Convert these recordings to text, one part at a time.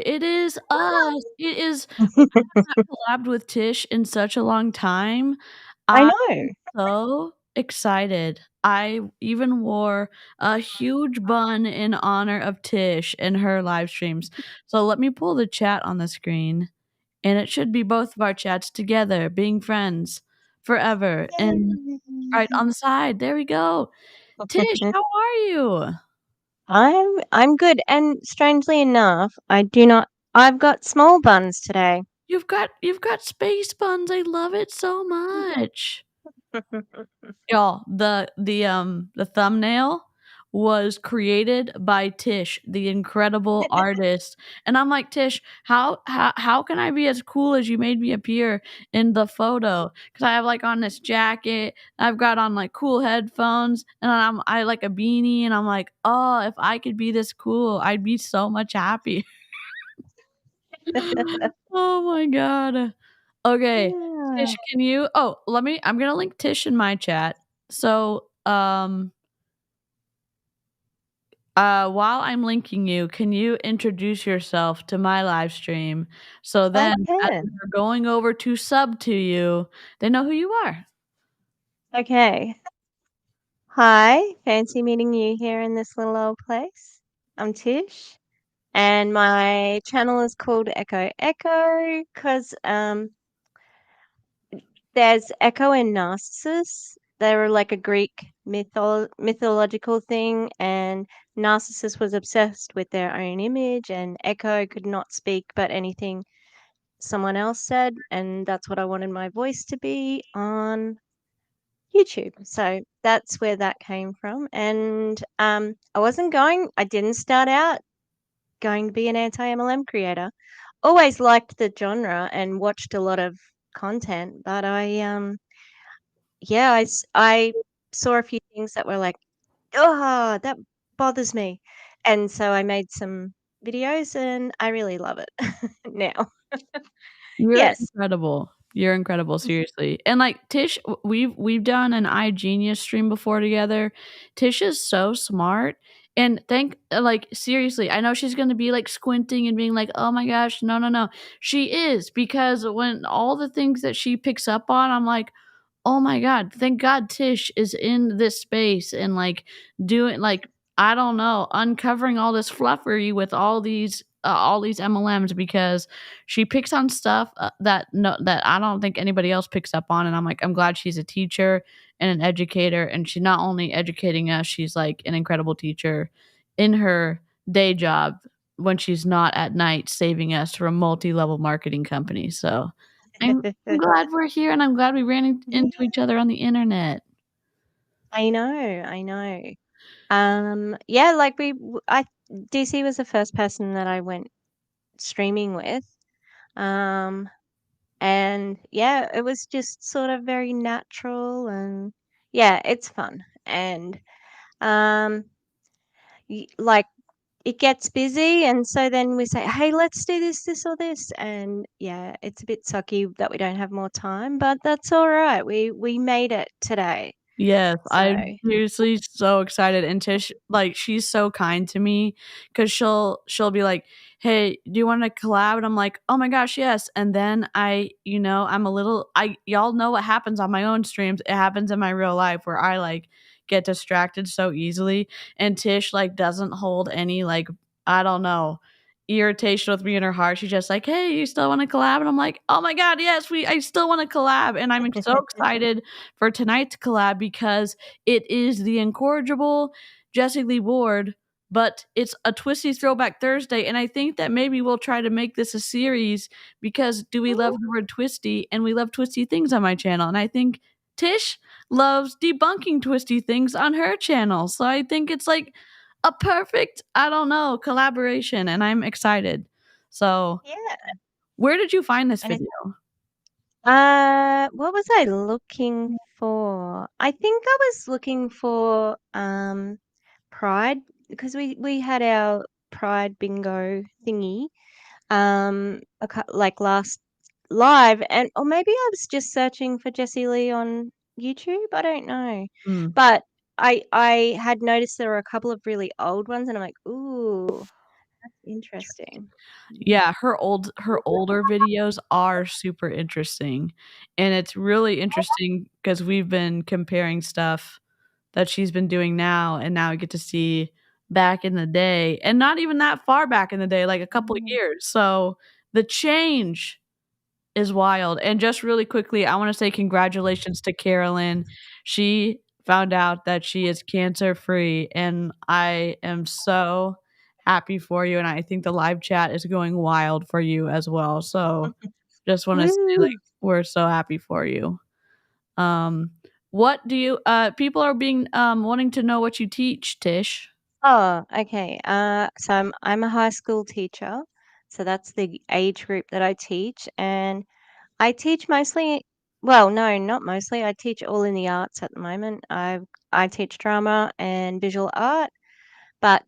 It is us. It is. I have not collabed with Tish in such a long time. I I'm know. so excited. I even wore a huge bun in honor of Tish in her live streams. So let me pull the chat on the screen, and it should be both of our chats together, being friends forever. And right on the side, there we go. Tish, how are you? I'm good, and strangely enough, I've got small buns today. You've got space buns. I love it so much. Y'all, the thumbnail was created by Tish, the incredible artist. And I'm like, Tish, how can I be as cool as you made me appear in the photo? Because I have like on this jacket, I've got on like cool headphones, and I like a beanie, and I'm like, oh, if I could be this cool, I'd be so much happier. Oh my god. Okay. Yeah. Tish, can you I'm gonna link Tish in my chat. So while I'm linking you, can you introduce yourself to my live stream? So I then as can. we're going over to sub to you, they know who you are. Okay. Hi, fancy meeting you here in this little old place. I'm Tish, and my channel is called Echo Echo because there's Echo and Narcissus. They were like a Greek mythological thing, and Narcissus was obsessed with their own image, and Echo could not speak but anything someone else said, and that's what I wanted my voice to be on YouTube. So that's where that came from. And I didn't start out going to be an anti MLM creator. Always liked the genre and watched a lot of content, but I saw a few things that were like, oh, that bothers me. And so I made some videos and I really love it now. You're Yes. incredible. You're incredible, seriously. And like Tish, we've done an iGenius stream before together. Tish is so smart. And think like seriously, I know she's gonna be like squinting and being like, oh my gosh, no, no, no. She is because when all the things that she picks up on, I'm like, oh my god, thank god Tish is in this space and like doing like I don't know, uncovering all this fluffery with all these MLMs because she picks on stuff that I don't think anybody else picks up on, and I'm like, I'm glad she's a teacher and an educator, and she's not only educating us, she's like an incredible teacher in her day job when she's not at night saving us from multi-level marketing companies. So I'm glad we're here, and I'm glad we ran into Yeah, each other on the internet. I know. Yeah, like DC was the first person that I went streaming with. Um, and yeah, it was just sort of very natural and yeah, it's fun. And um, like it gets busy, and so then we say, hey, let's do this, or this, and yeah, it's a bit sucky that we don't have more time, but that's all right. We made it today, Yes, so I'm seriously so excited, and Tish, like, she's so kind to me because she'll be like, "Hey, do you want to collab?" And I'm like, "Oh my gosh, yes!" And then I'm a little, I y'all know what happens on my own streams. It happens in my real life where I like get distracted so easily, and Tish like doesn't hold any like I don't know irritation with me in her heart. She's just like, "Hey, you still want to collab?" And I'm like, "Oh my god, yes, I still want to collab." And I'm so excited for tonight's collab because it is the incorrigible Jessie Lee Ward, but it's a Twisty Throwback Thursday, and I think that maybe we'll try to make this a series because do we love the word twisty, and we love twisty things on my channel, and I think Tish loves debunking twisty things on her channel, so I think it's like a perfect, I don't know, collaboration, and I'm excited. So, yeah. where did you find this And video? what was I looking for? I think I was looking for Pride, because we had our Pride bingo thingy like last live, and or maybe I was just searching for Jessie Lee on YouTube. I don't know, Mm. but I had noticed there were a couple of really old ones, and I'm like, ooh, Interesting. Yeah, her older videos are super interesting, and it's really interesting because we've been comparing stuff that she's been doing now, and now I get to see back in the day, and not even that far back in the day, like a couple Mm. years, so the change is wild. And just really quickly, I wanna say congratulations to Carolyn. She found out that she is cancer free, and I am so happy for you, and I think the live chat is going wild for you as well. So just wanna say, like, Woo! we're so happy for you. Um, what do you people are being wanting to know what you teach, Tish. Oh, okay. So I'm a high school teacher, so that's the age group that I teach, and I teach mostly, well, no, not mostly. I teach all in the arts at the moment. I teach drama and visual art, but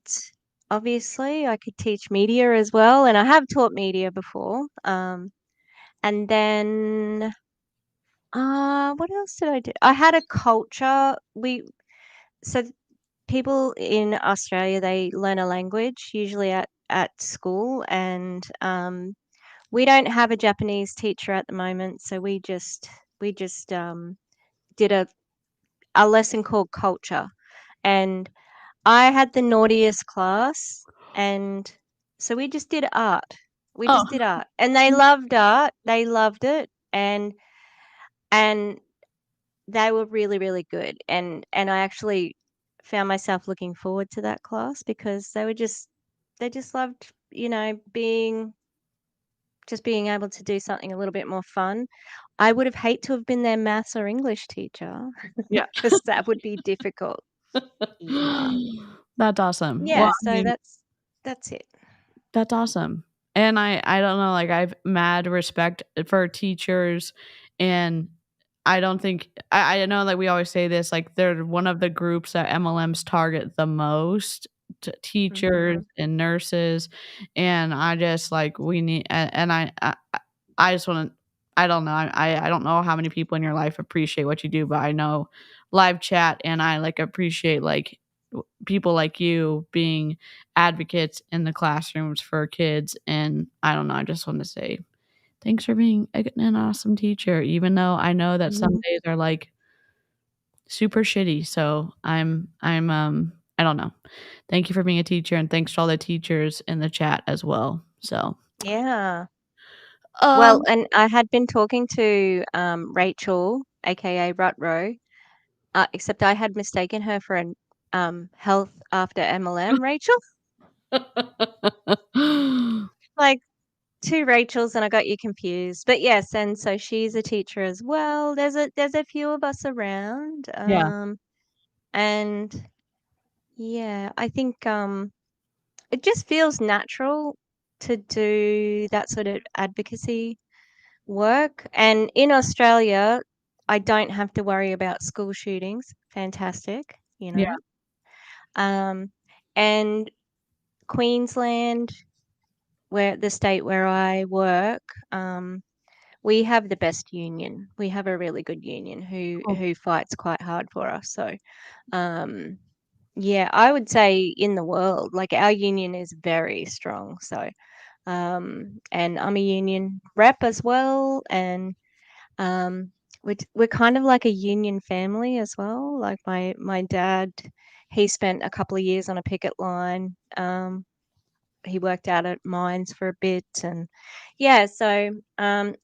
obviously I could teach media as well, and I have taught media before. And then what else did I do? I had a culture. So people in Australia, they learn a language usually at school, and we don't have a Japanese teacher at the moment, so we just did a lesson called culture, and I had the naughtiest class, and so we just did art. We Oh, just did art, and they loved art. They loved it, and they were really, really good, and I actually found myself looking forward to that class because they just loved, being able to do something a little bit more fun. I would have hate to have been their maths or English teacher yeah. because that would be difficult. Yeah. That's awesome. Well, Yeah, I so mean, that's it. that's awesome. And I don't know, like, I've mad respect for teachers, and I don't think I know that we always say this, like, they're one of the groups that MLMs target the most, t teachers Mhm. and nurses, and I just, like, we need and I just wanna I don't know, I don't know how many people in your life appreciate what you do, but I know live chat and I, like, appreciate, like, people like you being advocates in the classrooms for kids, and I don't know, I just wanna say thanks for being an awesome teacher, even though I know that some Mhm. days are, like, super shitty, so I don't know. Thank you for being a teacher, and thanks to all the teachers in the chat as well, so, Yeah. Well, um and I had been talking to, Rachel, AKA Rutro, except I had mistaken her for an, health after MLM Rachel. Like, 2 Rachels, and I got you confused. But yes, and so she's a teacher as well. There's a few of us around, Yeah, and yeah, I think, it just feels natural to do that sort of advocacy work. And in Australia, I don't have to worry about school shootings. Fantastic, you yeah, know. Um, and Queensland, where the state where I work, we have the best union. We have a really good union cool, who fights quite hard for us. So, um, yeah, I would say in the world, like our union is very strong. So, and I'm a union rep as well, and um, we're kind of like a union family as well. Like my dad, he spent a couple of years on a picket line. He worked out at mines for a bit, and yeah, so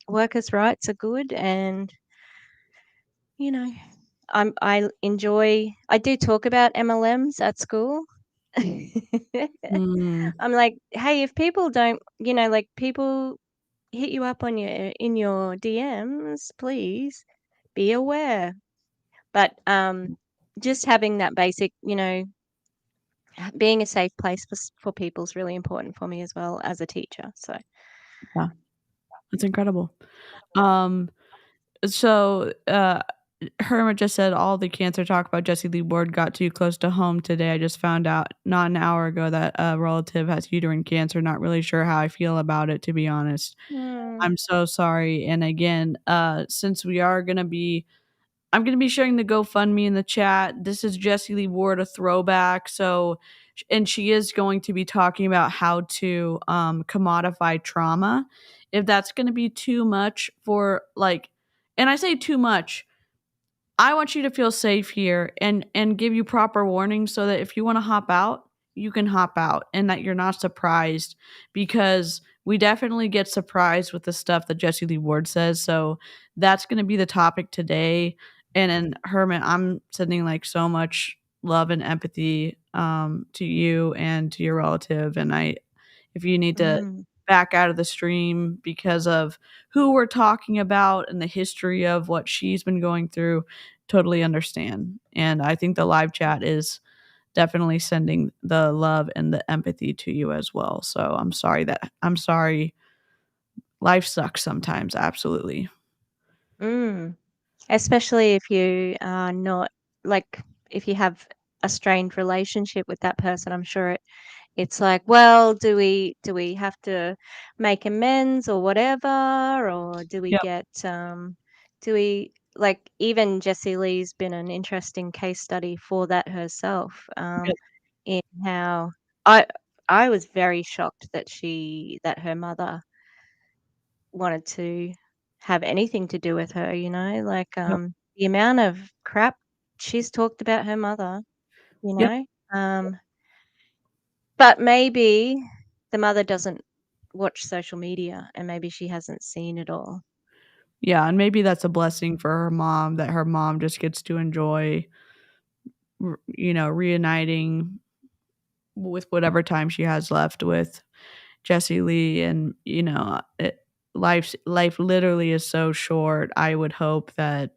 workers' rights are good, and you know, I do talk about MLMs at school. mm, I'm like, hey, if people don't, like people hit you up on your in your DMs, please be aware. But just having that basic, being a safe place for people is really important for me as well as a teacher. So, yeah, that's incredible. Um, so, Hermit just said all the cancer talk about Jessie Lee Ward got too close to home today. I just found out not an hour ago that a relative has uterine cancer. Not really sure how I feel about it, to be honest. hmm, I'm so sorry. And again, since we are gonna be I'm gonna be sharing the GoFundMe in the chat. This is Jessie Lee Ward, a throwback. So and she is going to be talking about how to commodify trauma. If that's going to be too much for like, and I say too much, I want you to feel safe here and give you proper warning so that if you want to hop out, you can hop out and that you're not surprised, because we definitely get surprised with the stuff that Jessie Lee Ward says. So that's going to be the topic today. And then Herman, I'm sending like so much love and empathy to you and to your relative. And if you need to Mm. back out of the stream because of who we're talking about and the history of what she's been going through, totally understand. And I think the live chat is definitely sending the love and the empathy to you as well. So I'm sorry. Life sucks sometimes. Absolutely. Mm. Especially if you are not like if you have a strained relationship with that person, I'm sure it's like, well, do we have to make amends or whatever, or do we Yep. get do we like even Jessie Lee's been an interesting case study for that herself, Yep. in how I I was very shocked that that her mother wanted to have anything to do with her, like, Yep. the amount of crap she's talked about her mother, you Yep. know? But maybe the mother doesn't watch social media and maybe she hasn't seen it all. Yeah. And maybe that's a blessing for her mom, that her mom just gets to enjoy, reuniting with whatever time she has left with Jessie Lee. And life literally is so short. I would hope that,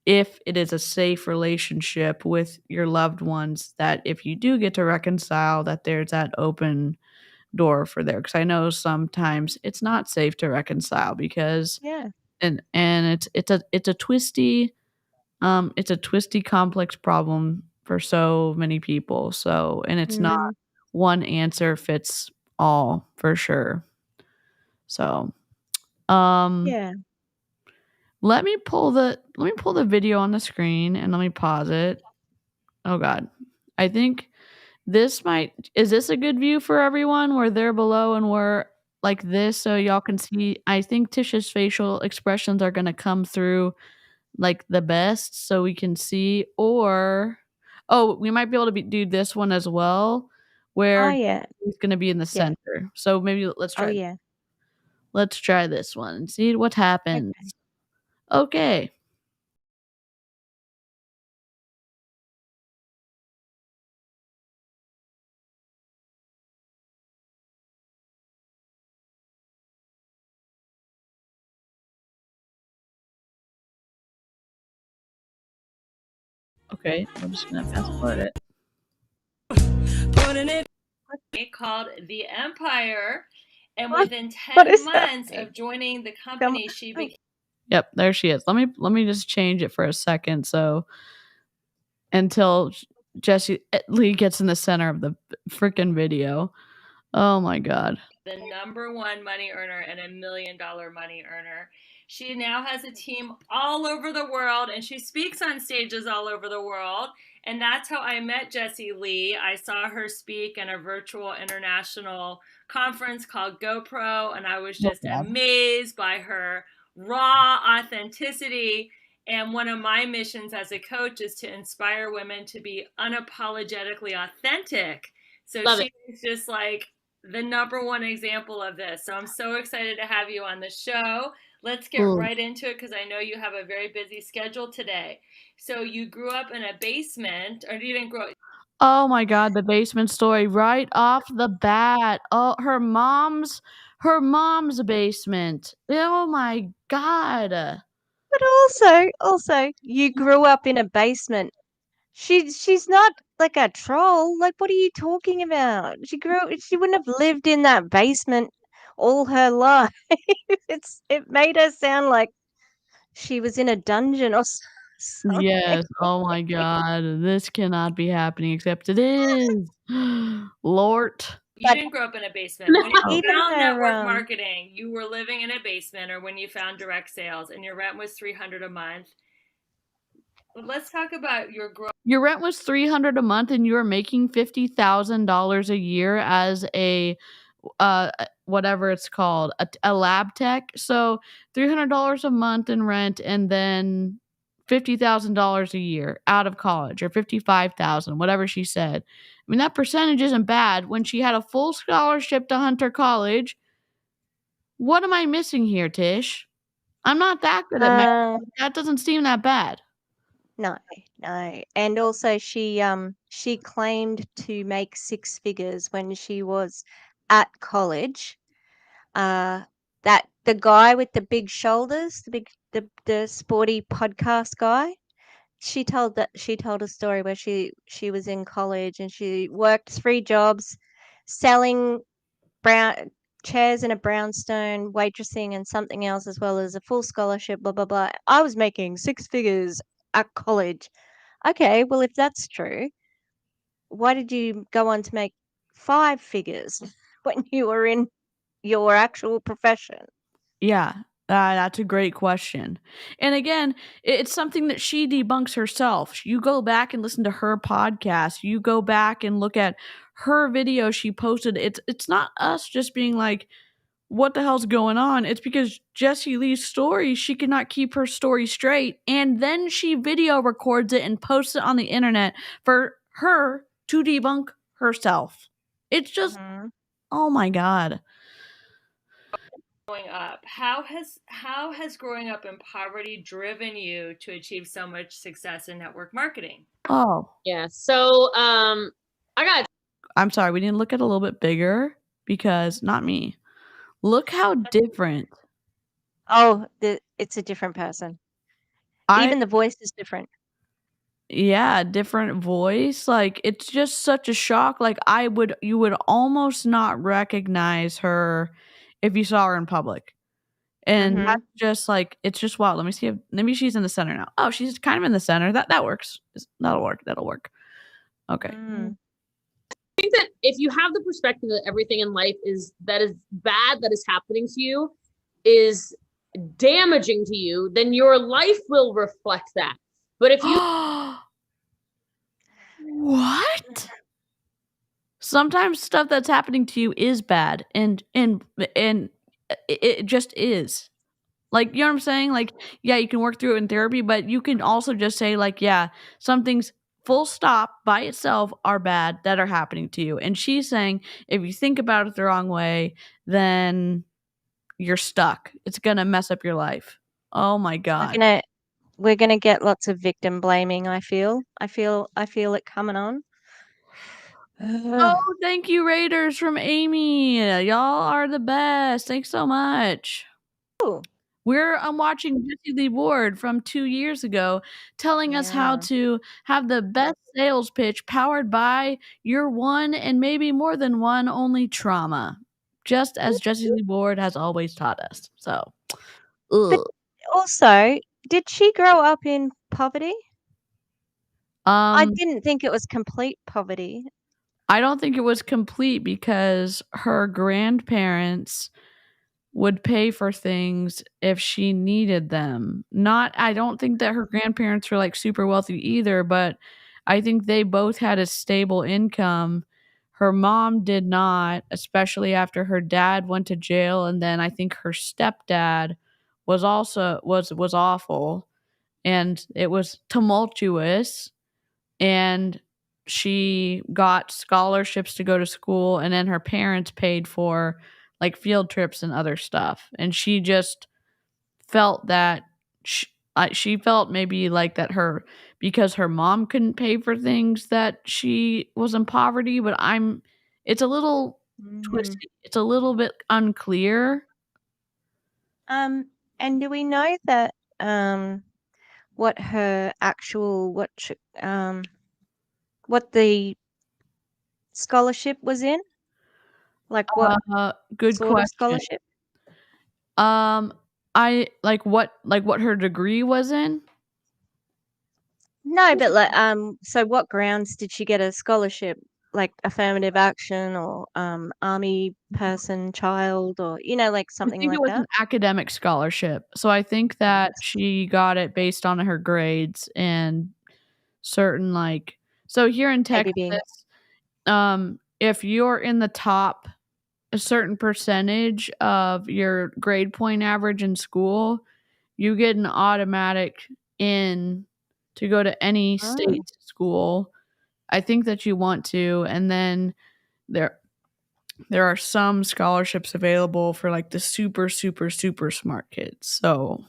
if it is a safe relationship with your loved ones, that if you do get to reconcile, that there's that open door for there, because I know sometimes it's not safe to reconcile because Yeah. and it's a twisty complex problem for so many people. So, and it's not Mm, one answer fits all for sure. So, um yeah. let me pull the video on the screen and let me pause it. Oh god. I think is this a good view for everyone where they're below and we're like this so y'all can see? I think Tish's facial expressions are going to come through like the best so we can see. Or we might be able to do this one as well Oh, where yeah. he's going to be in the Yeah. center. So maybe Oh, yeah. let's try this one and see what happens. Okay. Okay. Okay, I'm just gonna fast forward it. Putting it called The Empire, and What within what 10 does that months mean? of joining the Come company, she on. became Yep, there she is. Let me just change it for a second so until Jessie Lee gets in the center of the freaking video. Oh my god. the #1 money earner and $1 million money earner. She now has a team all over the world and she speaks on stages all over the world. And that's how I met Jessie Lee. I saw her speak in a virtual international conference called GoPro, and I was Oh just god. amazed by her raw authenticity. And one of my missions as a coach is to inspire women to be unapologetically authentic. So Love it. she was just like the #1 example of this. So I'm so excited to have you on the show. Let's get Ooh. right into it because I know you have a very busy schedule today. So you grew up in a basement, or you didn't grow up? Oh my god, the basement story right off the bat. Oh, her mom's basement. Oh my god. But also, you grew up in a basement. She's not like a troll. Like, what are you talking about? She wouldn't have lived in that basement all her life. It made her sound like she was in a dungeon or something. Yes. Oh my god. This cannot be happening except it is. Lord. You But didn't grow up in a basement. When you No. even found her network marketing, you were living in a basement, or when you found direct sales and your rent was $300 a month. let's talk about your growth. Your rent was $300 a month, and you were making $50,000 a year as a whatever it's called, a lab tech. So $300 a month in rent, and then $50,000 a year out of college, or 55,000, whatever she said. I mean, that percentage isn't bad when she had a full scholarship to Hunter College. What am I missing here, Tish? I'm not that good at math. That doesn't seem that bad. No. And also she claimed to make six figures when she was at college. That the guy with the big shoulders, the sporty podcast guy, she told a story where she was in college and she worked 3 jobs selling brown chairs in a brownstone, waitressing and something else, as well as a full scholarship, blah blah blah. I was making 6 figures at college. Okay, well, if that's true, why did you go on to make 5 figures when you were in your actual profession? Yeah, that's a great question. And again, it's something that she debunks herself. You go back and listen to her podcast. You go back and look at her video she posted. It's not us just being like, what the hell's going on? It's because Jessie Lee's story, she cannot keep her story straight. And then she video records it and posts it on the internet for her to debunk herself. It's just, oh my God. Growing up, how has growing up in poverty driven you to achieve so much success in network marketing? Oh. Yeah. So I'm sorry, we need to look at it a little bit bigger because not me. Look how different. Oh, it's a different person. Even the voice is different. Yeah, different voice. Like, it's just such a shock. Like, you would almost not recognize her if you saw her in public. And that's just like, it's just wild. Let me see if maybe she's in the center now. Oh, she's kind of in the center. That works. That'll work. Okay. I think that if you have the perspective that everything in life is bad that is happening to you is damaging to you, then your life will reflect that. But if you what? Sometimes stuff that's happening to you is bad, and it just is. Like, you know what I'm saying? Like, yeah, you can work through it in therapy, but you can also just say, like, yeah, some things full stop by itself are bad that are happening to you. And she's saying if you think about it the wrong way, then you're stuck. It's gonna mess up your life. Oh my God. We're gonna get lots of victim blaming, I feel it coming on. Oh, thank you, Raiders from Amy. Y'all are the best. Thanks so much. Ooh. I'm watching Jessie Lee Ward from 2 years ago telling us how to have the best sales pitch powered by your one and maybe more than one only trauma, just as Jessie Lee Ward has always taught us. So, but also, did she grow up in poverty? I didn't think it was complete poverty. I don't think it was complete because her grandparents would pay for things if she needed them. I don't think that her grandparents were like super wealthy either, but I think they both had a stable income. Her mom did not, especially after her dad went to jail, and then I think her stepdad was also was awful, and it was tumultuous, and she got scholarships to go to school, and then her parents paid for like field trips and other stuff. And she just felt that she felt maybe like that because her mom couldn't pay for things that she was in poverty, but it's a little twisty. It's a little bit unclear. And do we know that what her actual what the scholarship was in? Like what good sort question. of scholarship? I like what her degree was in? No, but like so what grounds did she get a scholarship? like affirmative action or army person child or like I something think it like was that? an academic scholarship. So I think that she got it based on her grades and certain so here in Texas, ABB. if you're in the top a certain percentage of your grade point average in school, you get an automatic in to go to any Oh, state school. I think that you want to, and then there there are some scholarships available for like the super super super smart kids. So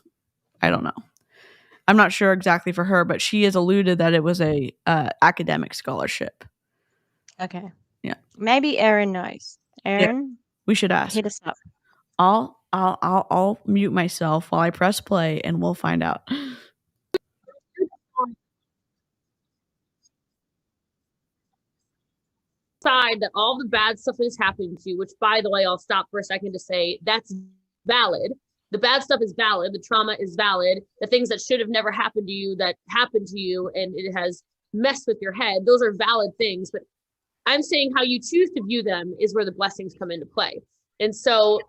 I don't know. I'm not sure exactly for her, but she has alluded that it was a academic scholarship. okay. Yeah, Maybe Erin knows. yeah. Erin, We should ask. hit us up. I'll mute myself while I press play, and we'll find out. Side that all the bad stuff that is happening to you, which by the way, I'll stop for a second to say that's valid. The bad stuff is valid. The trauma is valid. The things that should have never happened to you that happened to you and it has messed with your head, those are valid things. But I'm saying how you choose to view them is where the blessings come into play. And so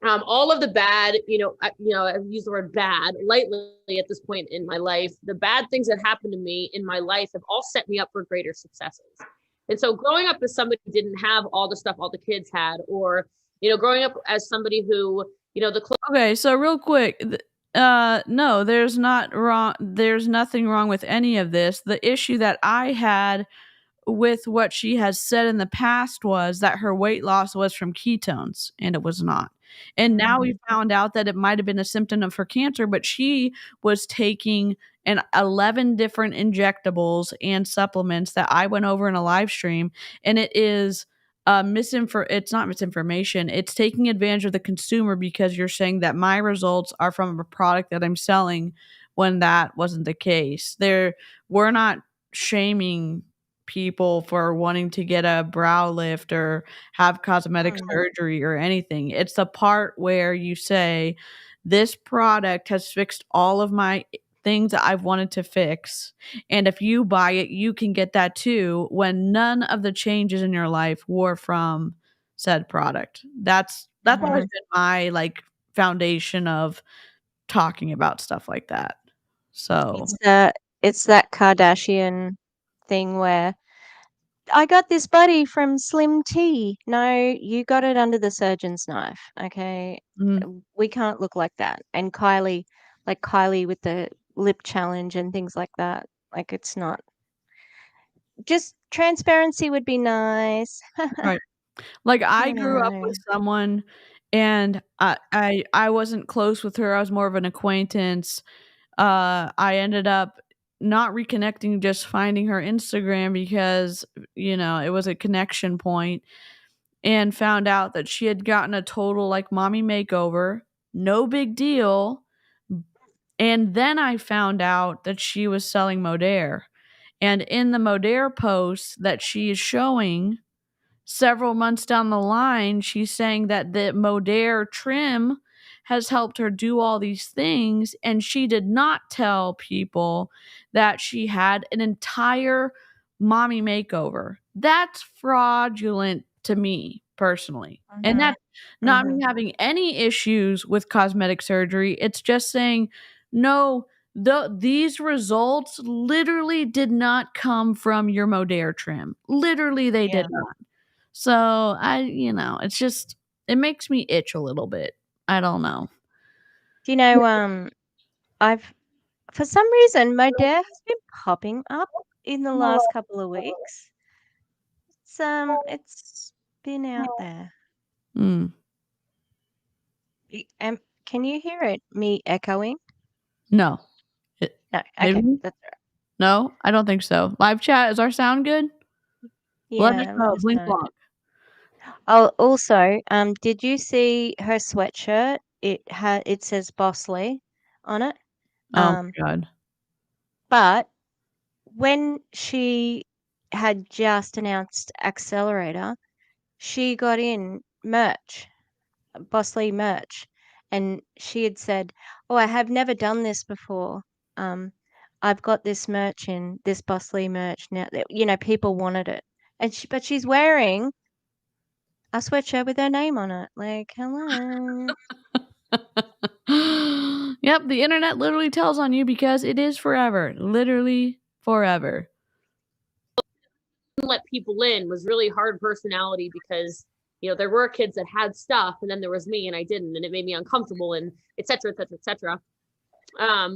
all of the bad, I've used the word bad lightly at this point in my life. The bad things that happened to me in my life have all set me up for greater successes. And so growing up as somebody who didn't have all the stuff all the kids had, or, growing up as somebody who, Okay, so real quick, no, there's nothing wrong with any of this. The issue that I had with what she has said in the past was that her weight loss was from ketones, and it was not. And now we found out that it might have been a symptom of her cancer, but she was taking 11 different injectables and supplements that I went over in a live stream, and it is it's not misinformation. It's taking advantage of the consumer because you're saying that my results are from a product that I'm selling when that wasn't the case. We're not shaming people for wanting to get a brow lift or have cosmetic surgery or anything. It's the part where you say, this product has fixed all of my things that I've wanted to fix. And if you buy it, you can get that too, when none of the changes in your life were from said product. That's always been my foundation of talking about stuff like that. So It's that Kardashian thing where I got this buddy from Slim T. No, you got it under the surgeon's knife. Okay. We can't look like that. And Kylie with the lip challenge and things like that. Like, it's not. Just transparency would be nice. right. Like, I grew up with someone and I wasn't close with her. I was more of an acquaintance. I ended up not reconnecting, just finding her Instagram because, it was a connection point, and found out that she had gotten a total mommy makeover. No big deal. And then I found out that she was selling Modere. And in the Modere post that she is showing, several months down the line, she's saying that the Modere trim has helped her do all these things, and she did not tell people that she had an entire mommy makeover. That's fraudulent to me personally. And that's not me having any issues with cosmetic surgery. It's just saying, no, these results literally did not come from your Modere trim. Literally, they did not. So it's just, it makes me itch a little bit. I don't know. Do you know, for some reason, Modere has been popping up in the last couple of weeks. It's been out there. Can you hear it? Me echoing? No. No. Okay, maybe? that's all right. No, I don't think so. Live chat, is our sound good? Let us know. Blink block. Oh, also, did you see her sweatshirt? It says Bosley on it. Oh my God. But when she had just announced Accelerator, she got in merch, Bosley merch, and she had said, "Oh, I have never done this before. I've got this merch in, this Bosley merch now." People wanted it. but she's wearing a sweatshirt with her name on it. Like, hello. Yep, the internet literally tells on you because it is forever. Literally forever. Let people in was really hard personality because, you know, there were kids that had stuff and then there was me and I didn't, and it made me uncomfortable, and et cetera, et cetera, et cetera.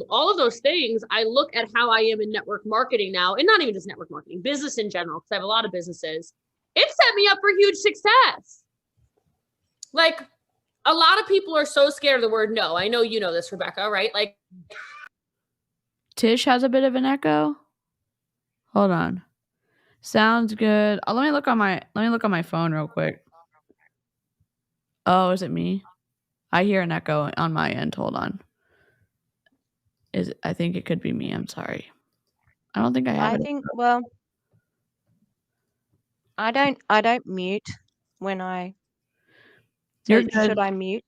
All of those things, I look at how I am in network marketing now, and not even just network marketing, business in general, because I have a lot of businesses. It set me up for huge success. Like, a lot of people are so scared of the word no. I know you know this, Rebecca, right? Like, Tish has a bit of an echo. Hold on. Sounds good. Let me look on my phone real quick. Oh, is it me? I hear an echo on my end. Hold on. I think it could be me. I'm sorry. I don't think I have it. Well, I don't mute when I. You're good. Should I mute?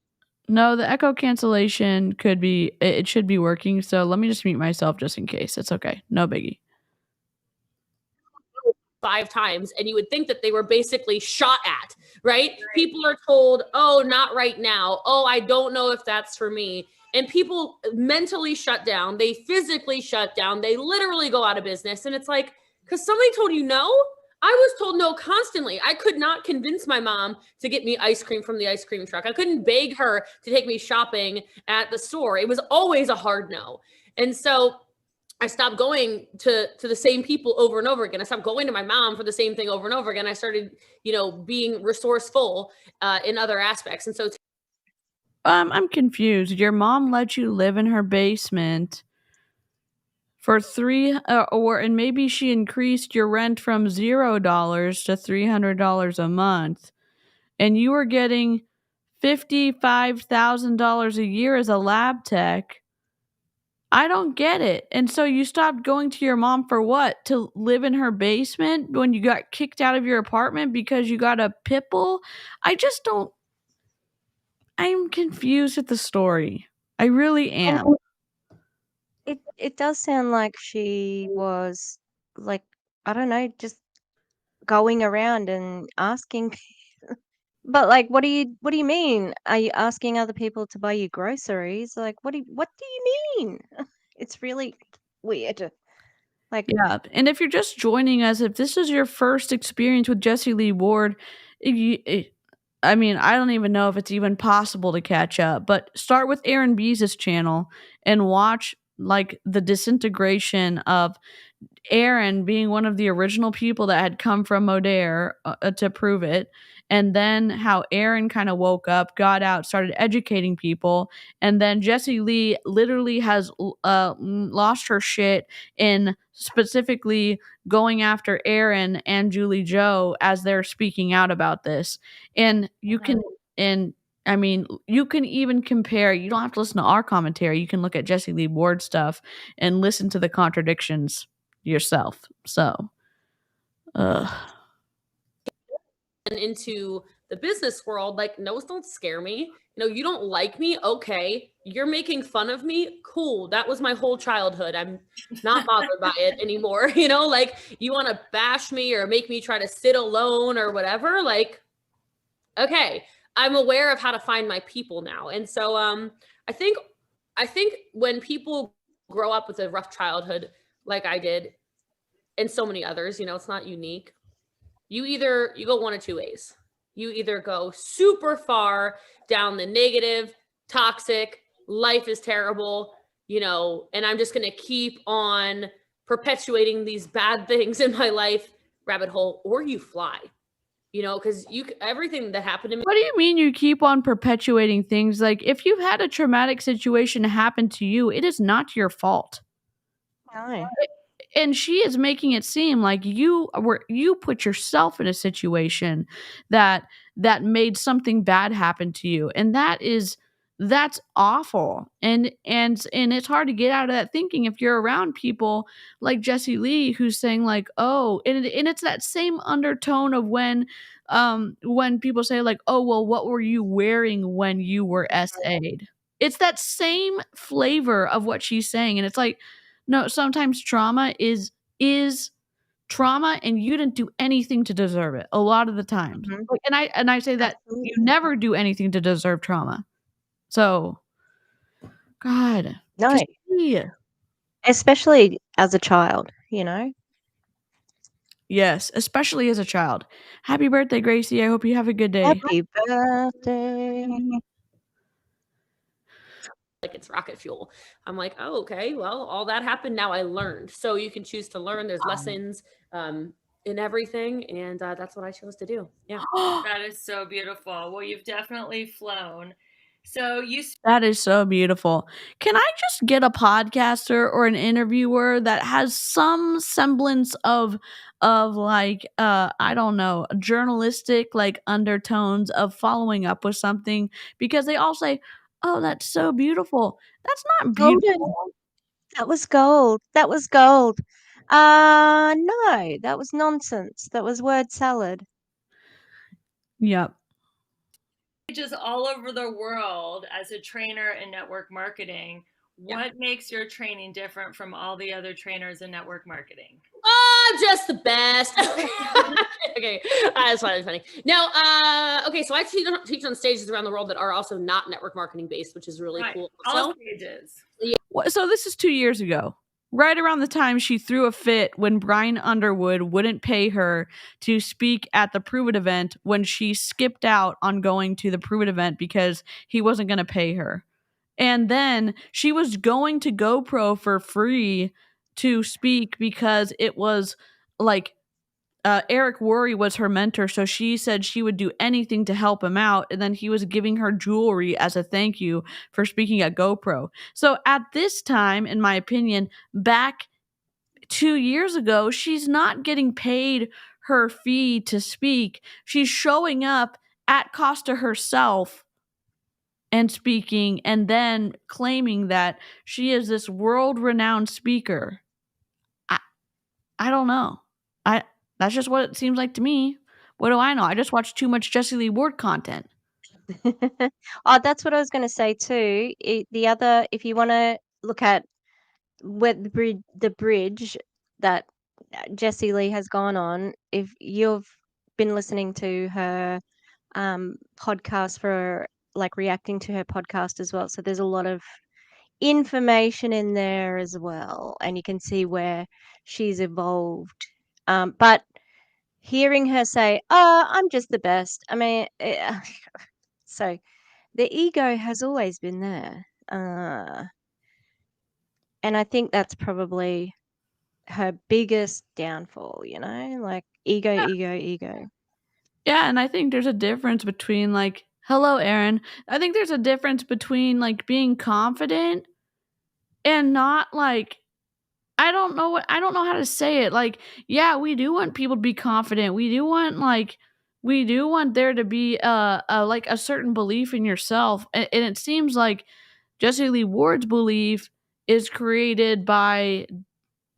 No, the echo cancellation could be. It should be working. So let me just mute myself just in case. It's okay. No biggie. 5 times, and you would think that they were basically shot at, right? People are told, oh, not right now. Oh, I don't know if that's for me. And people mentally shut down. They physically shut down. They literally go out of business. And it's like, because somebody told you no? I was told no constantly. I could not convince my mom to get me ice cream from the ice cream truck. I couldn't beg her to take me shopping at the store. It was always a hard no. And so I stopped going to the same people over and over again. I stopped going to my mom for the same thing over and over again. I started, being resourceful in other aspects. And so I'm confused. Your mom let you live in her basement for and maybe she increased your rent from $0 to $300 a month, and you were getting $55,000 a year as a lab tech. I don't get it. And so you stopped going to your mom for what? To live in her basement when you got kicked out of your apartment because you got a pit bull? I'm confused at the story. I really am. It does sound like she was, like, I don't know, just going around and asking. But, like, what do you mean? Are you asking other people to buy you groceries? Like, what do you mean? It's really weird. Like, Yeah, and if you're just joining us, if this is your first experience with Jessie Lee Ward, I mean, I don't even know if it's even possible to catch up, but start with Aaron Bees' channel and watch, like, the disintegration of Aaron being one of the original people that had come from Modere to prove it, and then how Aaron kind of woke up, got out, started educating people, and then Jessie Lee literally has lost her shit in specifically going after Aaron and Julie Joe as they're speaking out about this. And you can, and I mean, you can even compare, you don't have to listen to our commentary. You can look at Jessie Lee Ward stuff and listen to the contradictions yourself. So, into the business world, like, no's don't scare me. You don't like me. Okay. You're making fun of me. Cool. That was my whole childhood. I'm not bothered by it anymore. Like, you want to bash me or make me try to sit alone or whatever. Like, okay, I'm aware of how to find my people now. And so, I think when people grow up with a rough childhood, like I did, and so many others, it's not unique. You go one of two ways. You either go super far down the negative, toxic, life is terrible, and I'm just going to keep on perpetuating these bad things in my life rabbit hole, or you fly, because everything that happened to me. What do you mean you keep on perpetuating things? Like, if you've had a traumatic situation happen to you, it is not your fault. no. And she is making it seem like you put yourself in a situation that made something bad happen to you, and that's awful. And it's hard to get out of that thinking if you're around people like Jessie Lee, who's saying like, oh, and it's that same undertone of when people say like, oh, well, what were you wearing when you were SA'd? It's that same flavor of what she's saying, and it's like, no, sometimes trauma is trauma and you didn't do anything to deserve it a lot of the times. Mhm. Like, and I say that you Absolutely. never do anything to deserve trauma. So, God, No, just be. especially as a child, you know? Yes, especially as a child. Happy birthday, Gracie. I hope you have a good day. Happy birthday. Like it's rocket fuel. I'm like, oh, okay, well, all that happened. Now I learned. So you can choose to learn. There's lessons in everything. And that's what I chose to do. Yeah. That is so beautiful. Well, you've definitely flown. So you That is so beautiful. Can I just get a podcaster or an interviewer that has some semblance of like I don't know, journalistic like undertones of following up with something, because they all say, "Oh, that's so beautiful." That's not Golden. beautiful. That was gold. That was gold. No, that was nonsense. That was word salad. Yep. just all over the world as a trainer in network marketing. What makes your training different from all the other trainers in network marketing? Oh, just the best. Okay, that's funny. No, okay, so I teach on stages around the world that are also not network marketing based, which is really cool. All stages. So this is 2 years ago. Right around the time she threw a fit when Brian Underwood wouldn't pay her to speak at the Prove It event, when she skipped out on going to the Prove It event because he wasn't going to pay her. And then she was going to GoPro for free to speak because it was like Eric Worre was her mentor, so she said she would do anything to help him out, and then he was giving her jewelry as a thank you for speaking at GoPro. So at this time, in my opinion, back 2 years ago, she's not getting paid her fee to speak. She's showing up at cost to herself and speaking, and then claiming that she is this world-renowned speaker. I don't know. That's just what it seems like to me. What do I know? I just watch too much Jessie Lee Ward content. Oh, that's what I was going to say too. If you want to look at where the bridge that Jessie Lee has gone on, if you've been listening to her podcast for like reacting to her podcast as well, so there's a lot of information in there as well, and you can see where she's evolved. But hearing her say, "Oh, I'm just the best," I mean, so the ego has always been there, and I think that's probably her biggest downfall. You know, like ego, ego. Yeah, and I think there's a difference between like, hello, Aaron. I think there's a difference between like being confident and not like, I don't know how to say it. Like, yeah, we do want people to be confident. We do want there to be like a certain belief in yourself. And it seems like Jessie Lee Ward's belief is created by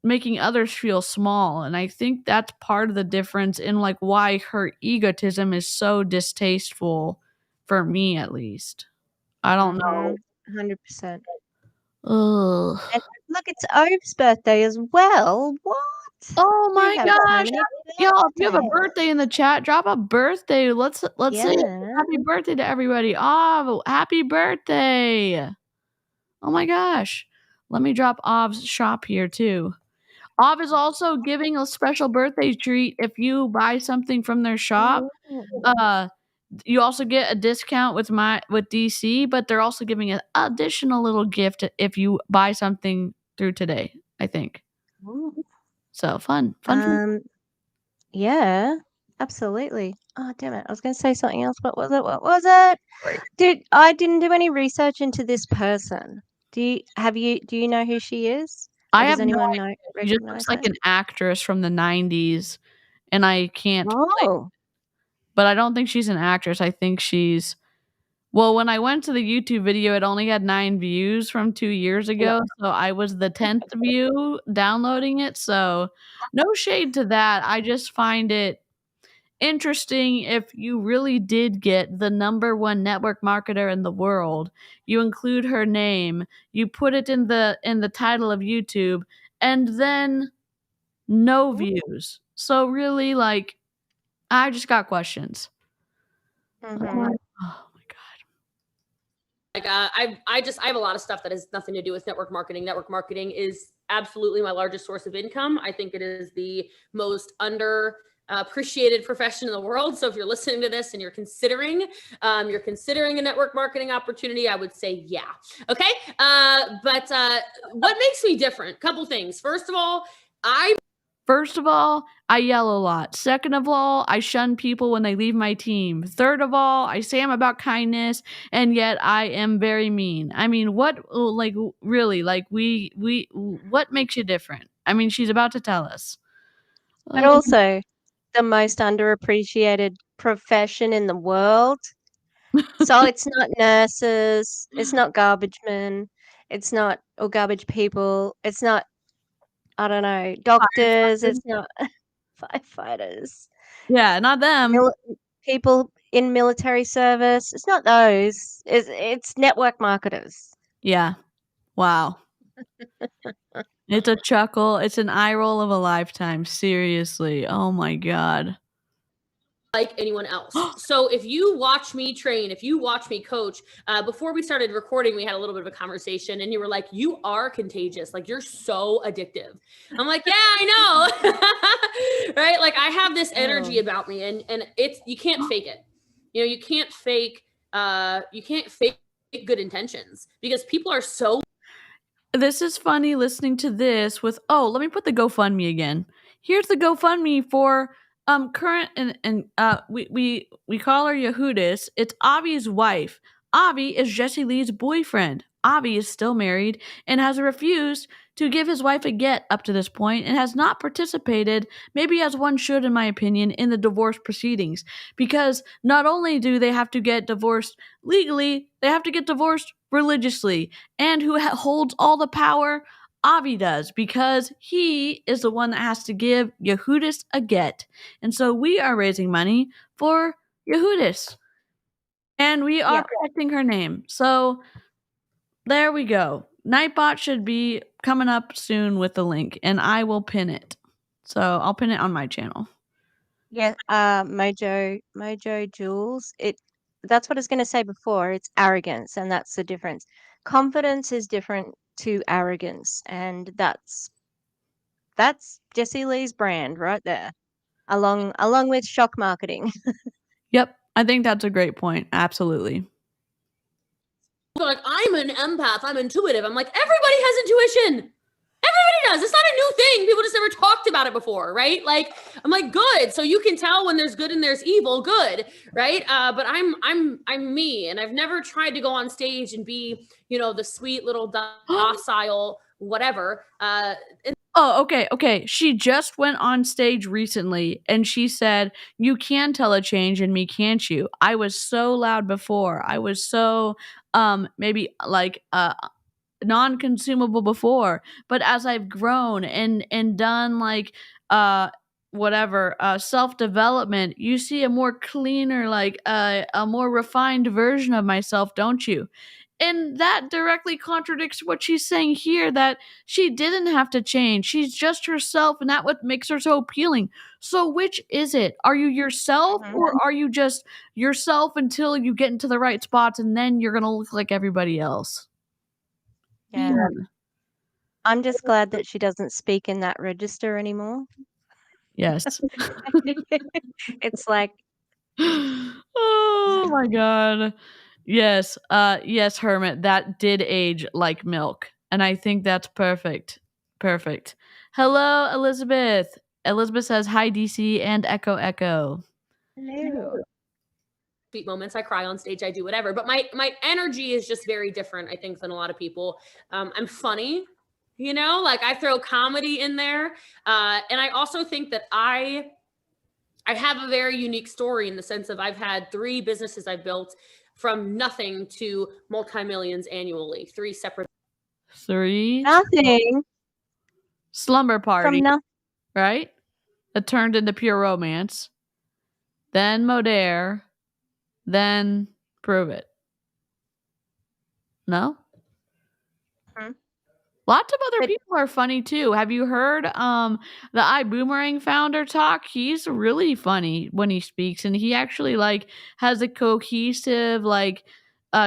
making others feel small, and I think that's part of the difference in like why her egotism is so distasteful for me, at least. I don't know. 100%. Ugh. And look, it's Ove's birthday as well. What? Oh We my have so gosh. many Y'all, if you have a birthdays. birthday in the chat, drop a birthday. Let's say Yeah. happy birthday to everybody. Oh, happy birthday. Oh my gosh. Let me drop Ov's shop here too. Ov is also giving a special birthday treat if you buy something from their shop. Ooh. You also get a discount with DC, but they're also giving an additional little gift if you buy something through today, I think. Ooh. So fun. Yeah, absolutely. Oh, damn it. I was going to say something else. What was it? I didn't do any research into this person. Do you know who she is? Or I does have no anyone idea. She just recognize looks like her? an actress from the 90s, and I can't Oh. but I don't think she's an actress. I think she's well, when I went to the YouTube video, it only had 9 views from 2 years ago, so I was the 10th view downloading it, so no shade to that. I just find it interesting if you really did get the number 1 network marketer in the world, you include her name, you put it in the title of YouTube, and then no views. So really, like, I just got questions. Mhm. Oh my god. Like I have a lot of stuff that has nothing to do with network marketing. Network marketing is absolutely my largest source of income. I think it is the most appreciated profession in the world. So if you're listening to this and you're considering a network marketing opportunity, I would say yeah. Okay. But what makes me different? Couple things. First of all, I yell a lot. Second of all, I shun people when they leave my team. Third of all, I say I'm about kindness, and yet I am very mean. I mean, what, like, really, like, what makes you different? I mean, she's about to tell us. But also, the most underappreciated profession in the world. So it's not nurses, it's not garbage men, it's not or garbage people, it's not, I don't know, doctors, it's not firefighters, Yeah, not them. people in military service. It's not those. It's network marketers. Yeah. Wow. It's a chuckle. It's an eye roll of a lifetime. Seriously. Oh my god. like anyone else. So if you watch me train, if you watch me coach, before we started recording, we had a little bit of a conversation and you were like, you are contagious. Like you're so addictive. I'm like, yeah, I know. Right. Like I have this energy about me and it's, you can't fake it. You know, you can't fake good intentions because people are so. This is funny listening to this with, oh, let me put the GoFundMe again. Here's the GoFundMe for current and we call her Yehudis. It's Avi's wife. Avi is Jessie Lee's boyfriend. Avi is still married and has refused to give his wife a get up to this point and has not participated, maybe as one should in my opinion, in the divorce proceedings. Because not only do they have to get divorced legally, they have to get divorced religiously. And who holds all the power? Avi does, because he is the one that has to give Yehudis a get. And so we are raising money for Yehudis. And we are protecting her name. So there we go. Nightbot should be coming up soon with the link, and I will pin it. So I'll pin it on my channel. Yeah, Mojo Jules. That's what I was going to say before. It's arrogance, and that's the difference. Confidence is different to arrogance, and that's Jessie Lee's brand right there, along with shock marketing. Yep, I think that's a great point. Absolutely. Like, I'm an empath, I'm intuitive. I'm like, everybody has intuition. Everybody does. It's not a new thing. People just never talked about it before, right? Like, I'm like, good. So you can tell when there's good and there's evil, good, right? But I'm me, and I've never tried to go on stage and be, you know, the sweet little docile whatever. Oh, okay. She just went on stage recently and she said, "You can tell a change in me, can't you? I was so loud before. I was so maybe like non-consumable before, but as I've grown and done like whatever self-development, you see a more cleaner, like a more refined version of myself, don't you?" And that directly contradicts what she's saying here, that she didn't have to change. She's just herself, and that's what makes her so appealing. So which is it? Are you yourself, or are you just yourself until you get into the right spots and then you're going to look like everybody else? Yeah. I'm just glad that she doesn't speak in that register anymore. Yes. It's like, oh my god. Yes. Yes, Hermit, that did age like milk. And I think that's perfect. Perfect. Hello, Elizabeth. Elizabeth says hi, DC, and echo echo. hello. Sweet moments. I cry on stage. I do whatever. But my energy is just very different, I think, than a lot of people. I'm funny, you know, like I throw comedy in there. And I also think that I have a very unique story in the sense of I've had 3 businesses I've built from nothing to multi-millions annually. 3 separate. 3 Nothing. slumber party, From nothing. right? It turned into pure romance. Then Modere. Then Prove It. No? Lots of other But- people are funny too. Have you heard the iBoomerang founder talk? He's really funny when he speaks, and he actually like has a cohesive like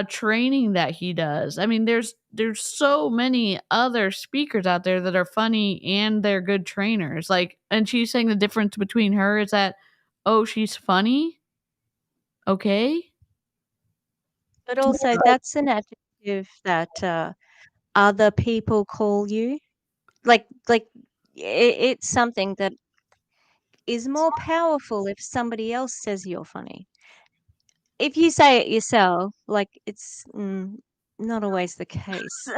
training that he does. I mean, there's so many other speakers out there that are funny and they're good trainers. Like, and she's saying the difference between her is that, oh, she's funny. Okay. But also, that's an adjective that other people call you. Like it's something that is more powerful if somebody else says you're funny. If you say it yourself, like it's not always the case.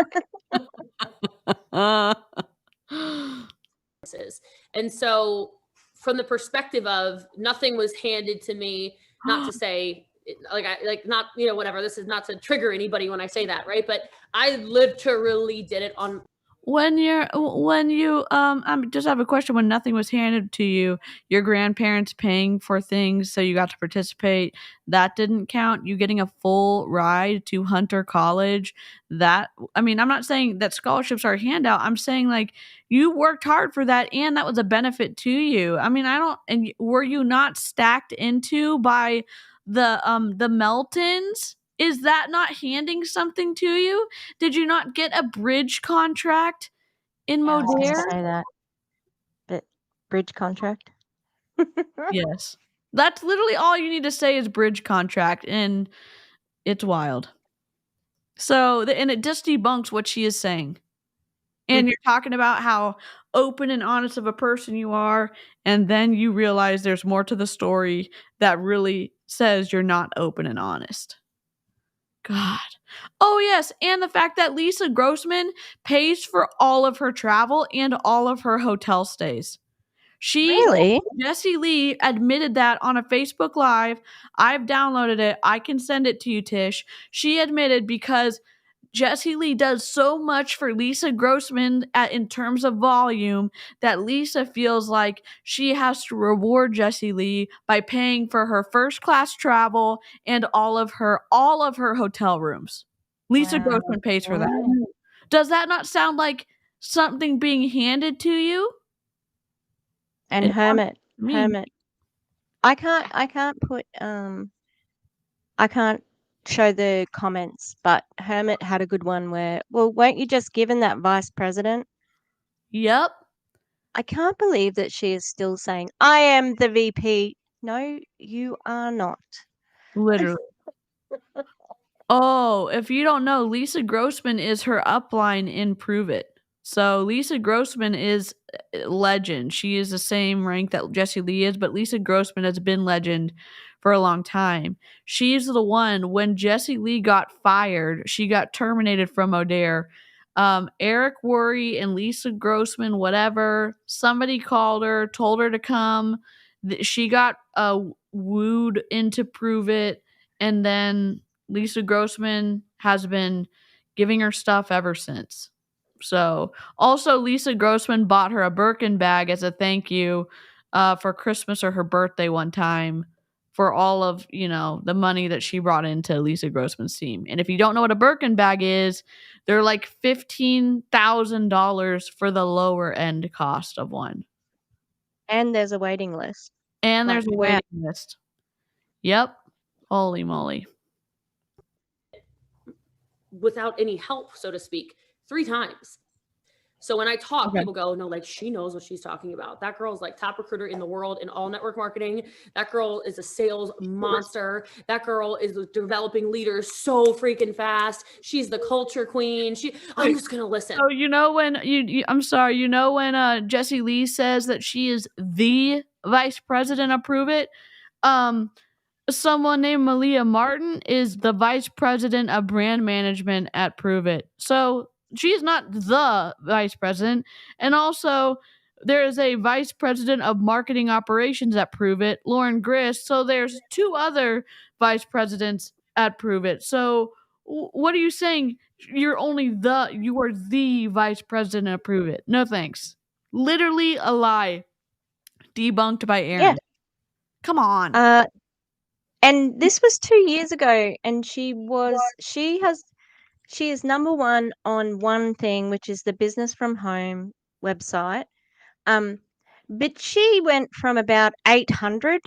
And so from the perspective of nothing was handed to me, not to say not, whatever, this is not to trigger anybody when I say that, right? But I literally did it on. When you I just have a question. When nothing was handed to you, your grandparents paying for things so you got to participate, that didn't count. You getting a full ride to Hunter College, that, I mean, I'm not saying that scholarships are a handout. I'm saying like you worked hard for that and that was a benefit to you. I mean, and were you not stacked into by the Meltons? Is that not handing something to you? Did you not get a bridge contract in I was going to Modere? say that. But bridge contract? Yes. That's literally all you need to say is bridge contract, and it's wild. So, and it just debunks what she is saying. And you're talking about how open and honest of a person you are, and then you realize there's more to the story that really says you're not open and honest. God. Oh, yes. And the fact that Lisa Grossman pays for all of her travel and all of her hotel stays. Really? Jessie Lee admitted that on a Facebook Live. I've downloaded it. I can send it to you, Tish. She admitted because Jessie Lee does so much for Lisa Grossman in terms of volume that Lisa feels like she has to reward Jessie Lee by paying for her first class travel and all of her hotel rooms. Lisa Wow. Grossman pays for that. Wow. Does that not sound like something being handed to you? And It Hermit, me. Hermit. I can't put I can't show the comments, but Hermit had a good one where, well, weren't you just given that vice president? Yep. I can't believe that she is still saying, I am the VP. No, you are not. Literally. Oh, if you don't know, Lisa Grossman is her upline in Prove It. So Lisa Grossman is legend. She is the same rank that Jessie Lee is, but Lisa Grossman has been legend for a long time. She's the one, when Jessie Lee got fired, she got terminated from Modere. Eric Worre and Lisa Grossman, whatever, somebody called her, told her to come. She got wooed into Prove It, and then Lisa Grossman has been giving her stuff ever since. So, also Lisa Grossman bought her a Birkin bag as a thank you for Christmas or her birthday one time for all of, the money that she brought into Lisa Grossman's team. And if you don't know what a Birkin bag is, they're like $15,000 for the lower end cost of one. And there's a waiting list. And there's a Wow. waiting list. Yep. Holy moly. Without any help, so to speak, 3 times. So when I talk, Okay. people go, no, like, she knows what she's talking about. That girl's like top recruiter in the world in all network marketing. That girl is a sales monster. That girl is developing leaders so freaking fast. She's the culture queen. I'm just going to listen. So when Jessie Lee says that she is the vice president of Prove It, someone named Malia Martin is the vice president of brand management at Prove It. So she's not the vice president. And also, there is a vice president of marketing operations at Prove It, Lauren Grist. So there's 2 other vice presidents at Prove It. So what are you saying? You are the vice president of Prove It. No thanks. Literally a lie. Debunked by Aaron. Yeah. Come on. And this was 2 years ago, and she she is number one on one thing, which is the business from home website. But she went from about 800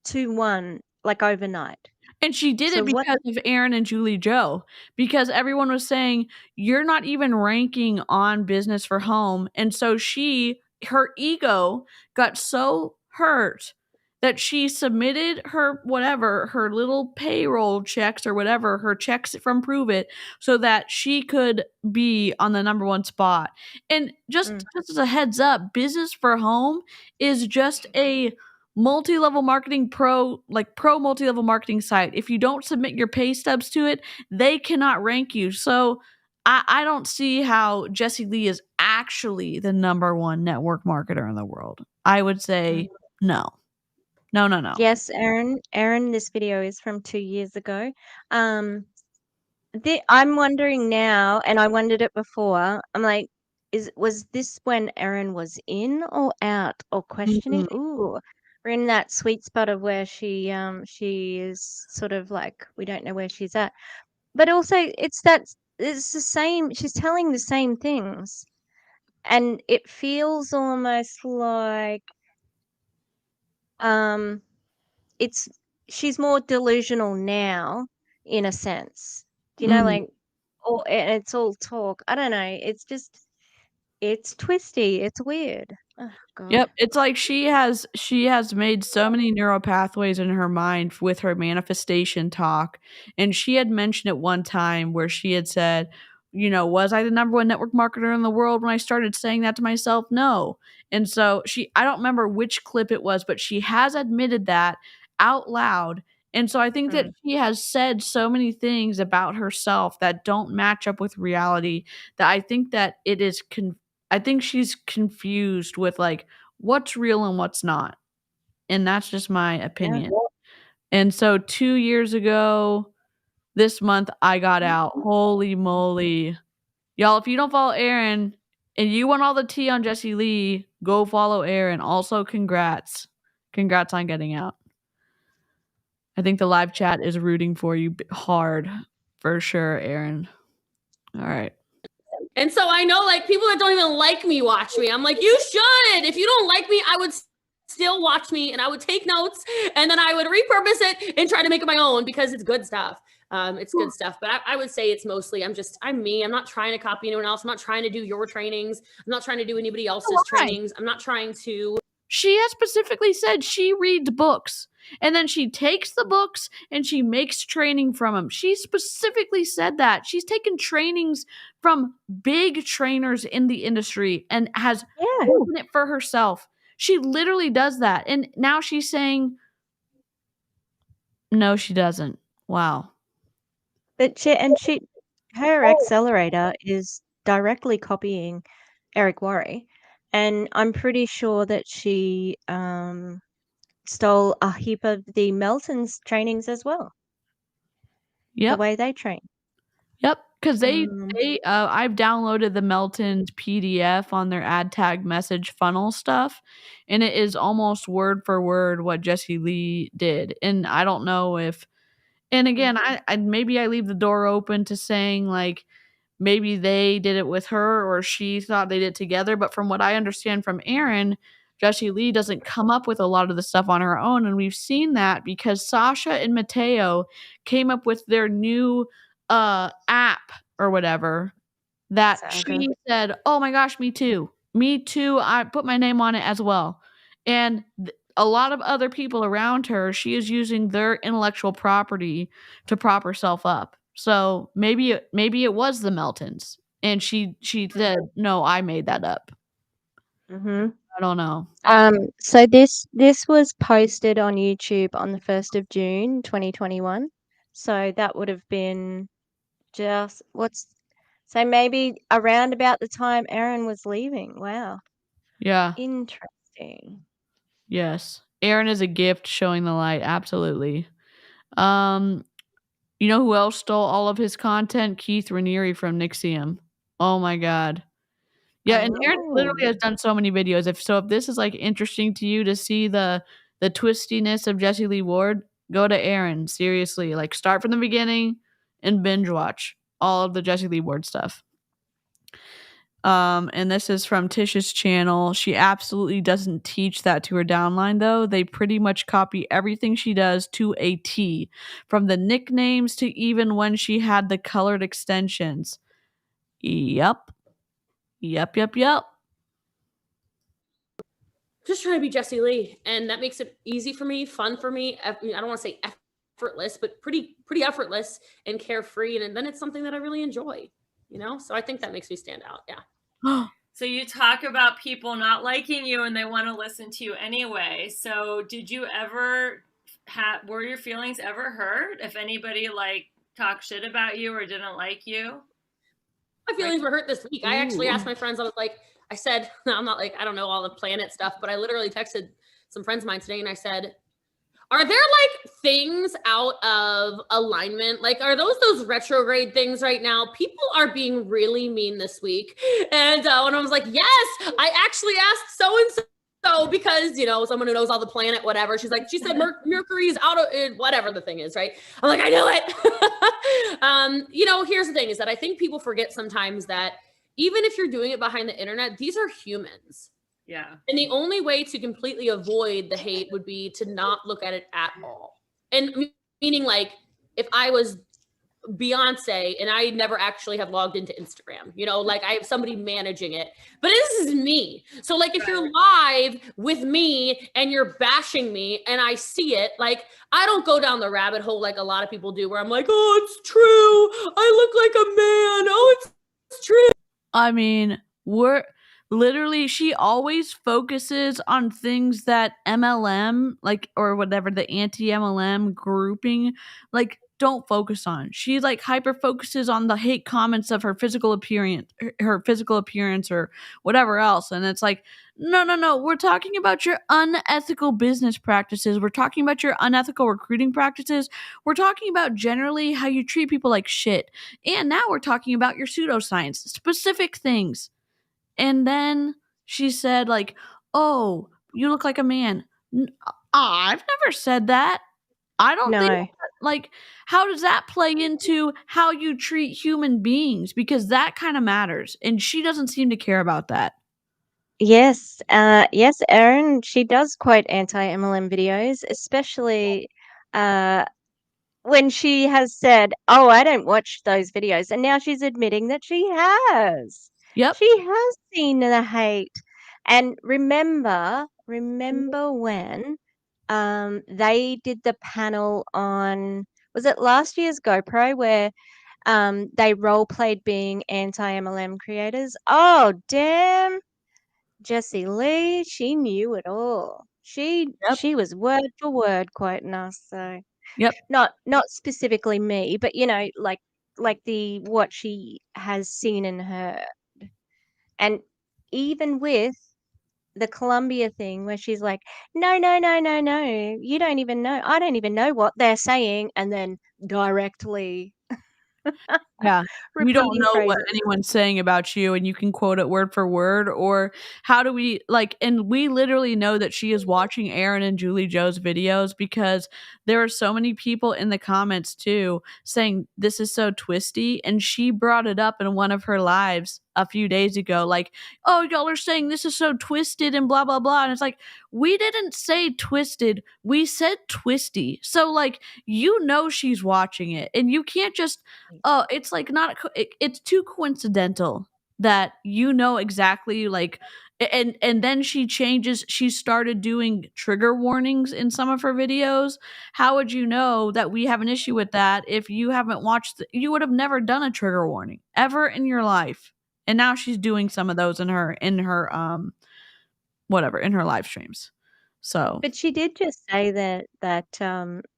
to 1 like overnight. And she did So it what? because of Aaron and Julie Joe, because everyone was saying, you're not even ranking on business for home. And so her ego got so hurt that she submitted her little payroll checks or whatever, her checks from Prove It, so that she could be on the number one spot. And just as a heads up, business for home is just a multi-level marketing pro multi-level marketing site. If you don't submit your pay stubs to it, they cannot rank you. So I don't see how Jessie Lee is actually the number one network marketer in the world. I would say no. Yes, Aaron, this video is from 2 years ago. I'm wondering now, and I wondered it before. I'm like, was this when Aaron was in or out or questioning? Mhm. Ooh, we're in that sweet spot of where she is sort of like we don't know where she's at. But also it's the same, she's telling the same things. And it feels almost like it's she's more delusional now in a sense. Do you know, Mhm. like, or and it's all talk. I don't know. It's twisty. It's weird. Oh God. Yep, it's like she has made so many neural pathways in her mind with her manifestation talk. And she had mentioned at one time where she had said, was I the number one network marketer in the world when I started saying that to myself? No. And so I don't remember which clip it was, but she has admitted that out loud. And so I think that she has said so many things about herself that don't match up with reality, that I think that it is I think she's confused with like what's real and what's not. And that's just my Yeah. opinion. And so 2 years ago this month I got out. Holy moly. Y'all, if you don't follow Aaron and you want all the tea on Jessie Lee, go follow Aaron. Also, congrats. Congrats on getting out. I think the live chat is rooting for you hard for sure, Aaron. All right. And so I know like people that don't even like me watch me. I'm like, you should. If you don't like me, I would still watch me and I would take notes and then I would repurpose it and try to make it my own because it's good stuff. It's good stuff. But I would say it's mostly I'm me. I'm not trying to copy anyone else. I'm not trying to do your trainings. I'm not trying to do anybody else's trainings. I'm not trying to. She has specifically said she reads books and then she takes the books and she makes training from them. She specifically said that. She's taken trainings from big trainers in the industry and has proven it for herself. She literally does that. And now she's saying, no, she doesn't. Wow. But her accelerator is directly copying Eric Worre, and I'm pretty sure that she stole a heap of the Melton's trainings as well. The Yep. way they train. Yep. Because I've downloaded the Melton's PDF on their ad tag message funnel stuff, and it is almost word for word what Jessie Lee did. And I don't know if, and again, I maybe I leave the door open to saying like maybe they did it with her or she thought they did it together. But from what I understand from Aaron, Jessie Lee doesn't come up with a lot of the stuff on her own. And we've seen that because Sasha and Mateo came up with their new app or whatever that she said, oh my gosh, me too. Me too. I put my name on it as well. And a lot of other people around her, she is using their intellectual property to prop herself up. So maybe it was the Meltons. And she said, no, I made that up. Mm-hmm. I don't know. So this was posted on YouTube on the 1st of June 2021. So that would have been so maybe around about the time Aaron was leaving. Wow. Yeah. Interesting. Yes. Aaron is a gift showing the light. Absolutely. You know who else stole all of his content? Keith Raniere from Nixium. Oh my God. Yeah, and Aaron literally has done so many videos. If this is like interesting to you to see the twistiness of Jessie Lee Ward, go to Aaron. Seriously, like start from the beginning and binge watch. all of the Jessie Lee Ward stuff. And this is from Tish's channel. She absolutely doesn't teach that to her downline, though. They pretty much copy everything she does to a T, from the nicknames to even when she had the colored extensions. Yep. Just trying to be Jessie Lee, and that makes it easy for me, fun for me. I don't want to say effortless, but pretty effortless and carefree, and then it's something that I really enjoy, you know? So I think that makes me stand out. Yeah. So you talk about people not liking you and they want to listen to you anyway. So did you ever were your feelings ever hurt if anybody like talked shit about you or didn't like you? My feelings were hurt this week. I actually asked my friends, I said, I'm not like, I don't know all the planet stuff, but I literally texted some friends of mine today and I said, are there like things out of alignment? Like, are those retrograde things right now? People are being really mean this week. And when I was like, yes, I actually asked so-and-so because, you know, someone who knows all the planet, whatever. She said Mercury's out of whatever the thing is, right? I'm like, I knew it. You know, here's the thing is that I think people forget sometimes that even if you're doing it behind the internet, these are humans. Yeah. And the only way to completely avoid the hate would be to not look at it at all. And meaning like if I was Beyonce and I never actually have logged into Instagram, you know, like I have somebody managing it, but this is me. So like if you're live with me and you're bashing me and I see it, like I don't go down the rabbit hole like a lot of people do where I'm like, oh, it's true. I look like a man. Oh, it's true. I mean, literally, she always focuses on things that MLM, like, or whatever, the anti-MLM grouping, like, don't focus on. She, like, hyper focuses on the hate comments of her physical appearance, or whatever else. And it's like, no. We're talking about your unethical business practices. We're talking about your unethical recruiting practices. We're talking about generally how you treat people like shit. And now we're talking about your pseudoscience, specific things. And then she said, like, oh, you look like a man. I've never said that. I don't think, like, how does that play into how you treat human beings? Because that kind of matters. And she doesn't seem to care about that. Yes, Erin, she does quote anti-MLM videos, especially when she has said, oh, I don't watch those videos. And now she's admitting that she has. Yep. She has seen the hate. And remember when they did the panel on, was it last year's GoPro where they role played being anti-MLM creators? Oh, damn. Jessie Lee, she knew it all. She was word for word quoting us. So not specifically me, but you know, like the what she has seen and heard. And even with the Columbia thing where she's like, no, you don't even know. I don't even know what they're saying. And then directly Yeah. We don't repeating know what phrases. anyone's saying about you, and you can quote it word for word. Or how do we, like, and we literally know that she is watching Aaron and Julie Joe's videos because there are so many people in the comments too saying this is so twisty. And she brought it up in one of her lives a few days ago, like, oh, y'all are saying this is so twisted and blah, blah, blah. And it's like, we didn't say twisted. We said twisty. So, like, you know, she's watching it, and you can't just, oh, it's like not, it's too coincidental that you know exactly, like, and then she started doing trigger warnings in some of her videos. How would you know that we have an issue with that if you haven't watched you would have never done a trigger warning ever in your life. And now she's doing some of those in her whatever, in her live streams. So, but she did just say that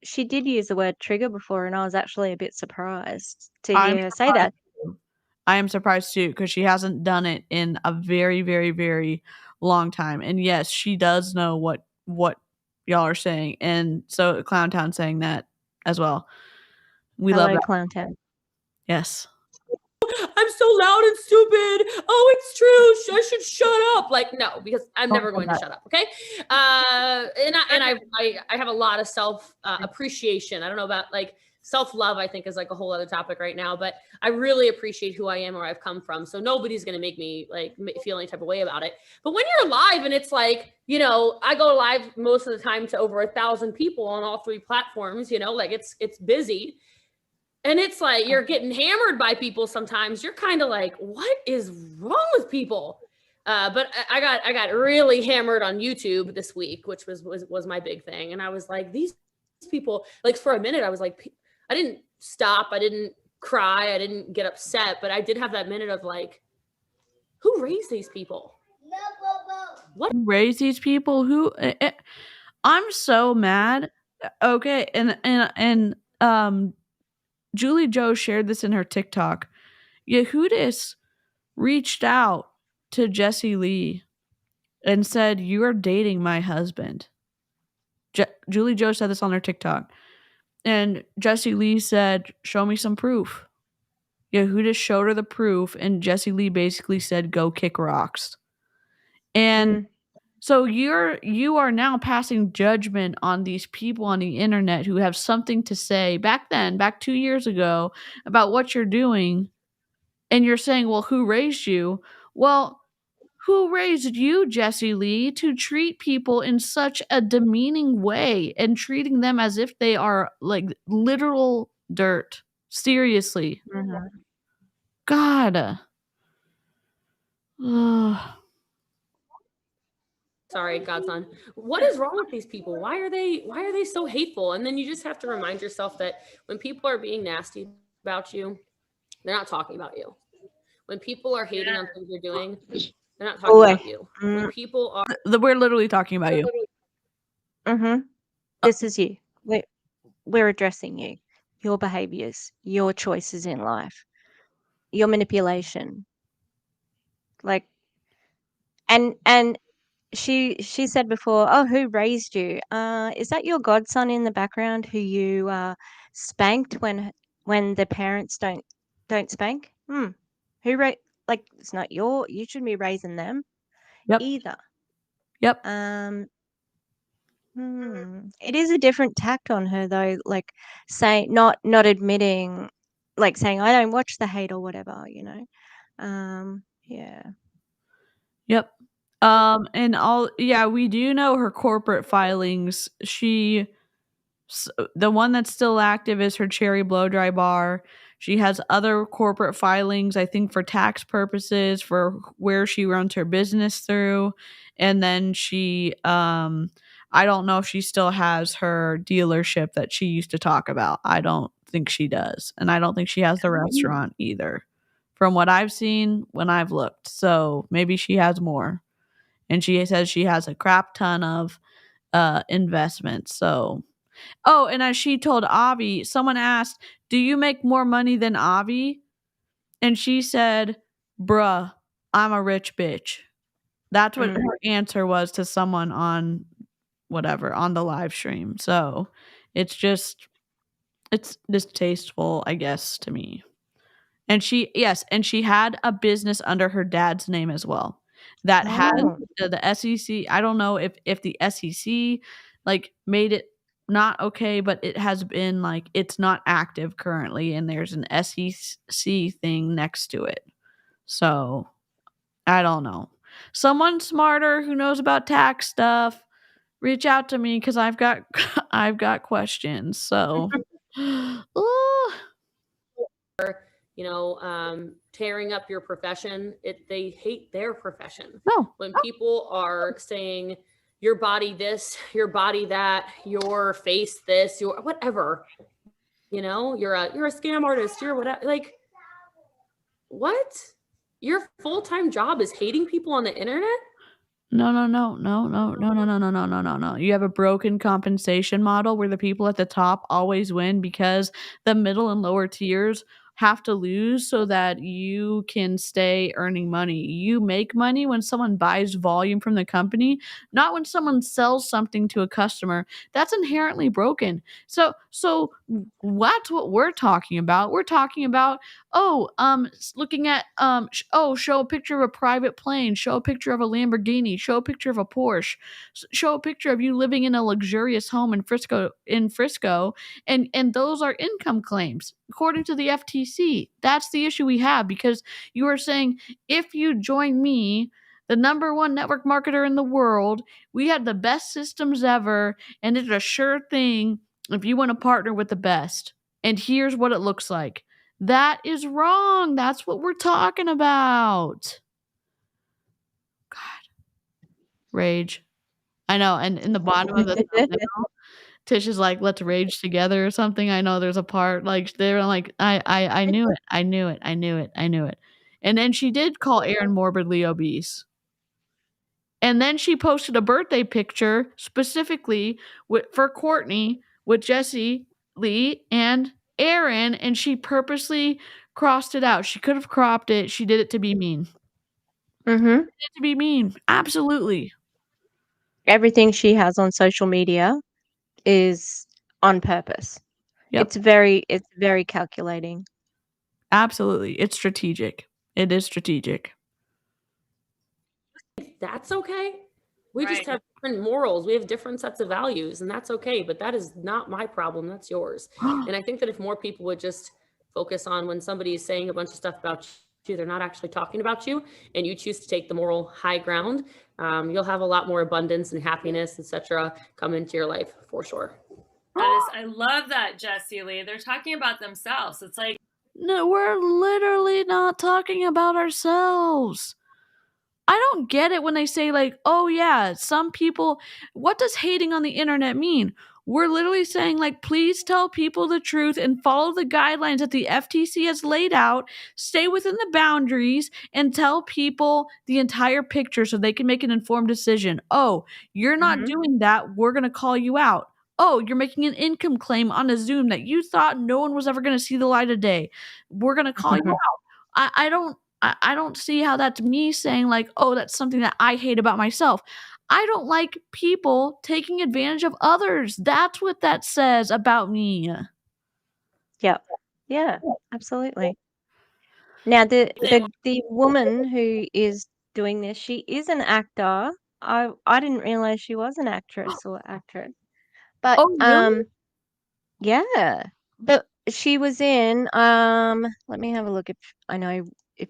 she did use the word trigger before, and I was actually a bit surprised to hear her say that. I am surprised too, because she hasn't done it in a very, very, very long time. And yes, she does know what y'all are saying, and so Clowntown saying that as well. We love that. Clowntown. Yes. I'm so loud and stupid. Oh, it's true. I should shut up. Like, no, because I'm never going to shut up. Okay. And I have a lot of self appreciation. I don't know about like self-love, I think, is like a whole other topic right now, but I really appreciate who I am, where I've come from. So nobody's going to make me like feel any type of way about it. But when you're live and it's like, you know, I go live most of the time to over 1,000 people on all 3 platforms, you know, like it's busy. And it's like, you're getting hammered by people sometimes. You're kind of like, what is wrong with people? But I got really hammered on YouTube this week, which was my big thing. And I was like, these people, like for a minute, I was like, I didn't stop. I didn't cry. I didn't get upset, but I did have that minute of like, who raised these people? What raised these people? Who? I'm so mad. Okay. And Julie Joe shared this in her TikTok. Yehudis reached out to Jessie Lee and said, "You are dating my husband." Julie Joe said this on her TikTok. And Jessie Lee said, "Show me some proof." Yehudis showed her the proof, and Jessie Lee basically said, "Go kick rocks." And so you are now passing judgment on these people on the internet who have something to say back 2 years ago about what you're doing. And you're saying, well, who raised you? Well, who raised you, Jessie Lee, to treat people in such a demeaning way and treating them as if they are like literal dirt? Seriously. God. Sorry, Godson. What is wrong with these people? Why are they so hateful? And then you just have to remind yourself that when people are being nasty about you, they're not talking about you. When people are hating on things you're doing, they're not talking about you. When people are... We're literally talking about you. This is you. We're addressing you. Your behaviors, your choices in life, your manipulation. Like, and she said before, oh, who raised you? Is that your godson in the background who you spanked when the parents don't spank? Who like, it's not you shouldn't be raising them either. Yep. It is a different tact on her though, like saying not admitting, like saying I don't watch the hate or whatever, you know. Yeah. Yep. And we do know her corporate filings. The one that's still active is her Cherry Blow Dry Bar. She has other corporate filings, I think, for tax purposes, for where she runs her business through. And then she, I don't know if she still has her dealership that she used to talk about. I don't think she does. And I don't think she has the restaurant either, from what I've seen when I've looked. So maybe she has more. And she says she has a crap ton of investments. So, and as she told Avi, someone asked, "Do you make more money than Avi?" And she said, "Bruh, I'm a rich bitch." That's what her answer was to someone on the live stream. So it's distasteful, I guess, to me. And she had a business under her dad's name as well. That had the SEC. I don't know if the SEC like made it not okay, but it has been like, it's not active currently, and there's an SEC thing next to it. So I don't know. Someone smarter who knows about tax stuff, reach out to me, because I've got questions. So you know, tearing up your profession, they hate their profession. No. When people are saying your body this, your body that, your face this, your whatever, you know, you're a scam artist, you're whatever, like, what? Your full-time job is hating people on the internet? No. You have a broken compensation model where the people at the top always win because the middle and lower tiers have to lose so that you can stay earning money. You make money when someone buys volume from the company, not when someone sells something to a customer. That's inherently broken. So that's what we're talking about. We're talking about, looking at, show a picture of a private plane, show a picture of a Lamborghini, show a picture of a Porsche, show a picture of you living in a luxurious home in Frisco, and those are income claims according to the FTC. That's the issue we have, because you are saying, if you join me, the number one network marketer in the world, we had the best systems ever, and it's a sure thing if you want to partner with the best. And here's what it looks like. That is wrong. That's what we're talking about. God. Rage. I know. And in the bottom of the thumbnail, Tish is like, let's rage together or something. I know there's a part like they're like, I knew it. I knew it. I knew it. I knew it. And then she did call Aaron morbidly obese. And then she posted a birthday picture specifically for Courtney with Jessie Lee and Aaron, and she purposely crossed it out. She could have cropped it. She did it to be mean. Mm-hmm. She did it to be mean. Absolutely. Everything she has on social media is on purpose. Yep. It's very calculating. Absolutely. It's strategic. It is strategic. That's okay. We just Right. have different morals. We have different sets of values, and that's okay. But that is not my problem. That's yours. And I think that if more people would just focus on when somebody is saying a bunch of stuff about you, they're not actually talking about you, and you choose to take the moral high ground, you'll have a lot more abundance and happiness, etc., come into your life for sure. I love that, Jessie Lee. They're talking about themselves. It's like, No, we're literally not talking about ourselves. I don't get it when they say, like, oh yeah, some people, what does hating on the internet mean? We're literally saying, like, please tell people the truth and follow the guidelines that the FTC has laid out, stay within the boundaries, and tell people the entire picture so they can make an informed decision. Oh, you're not doing that. We're going to call you out. Oh, you're making an income claim on a Zoom that you thought no one was ever going to see the light of day. We're going to call you out. I don't see how that's me saying, like, oh, that's something that I hate about myself. I don't like people taking advantage of others. That's what that says about me. Yep. Yeah, absolutely. Now the woman who is doing this, she is an actor. I didn't realize she was an actress or actress. But Oh, really? yeah. But she was in let me have a look if I know if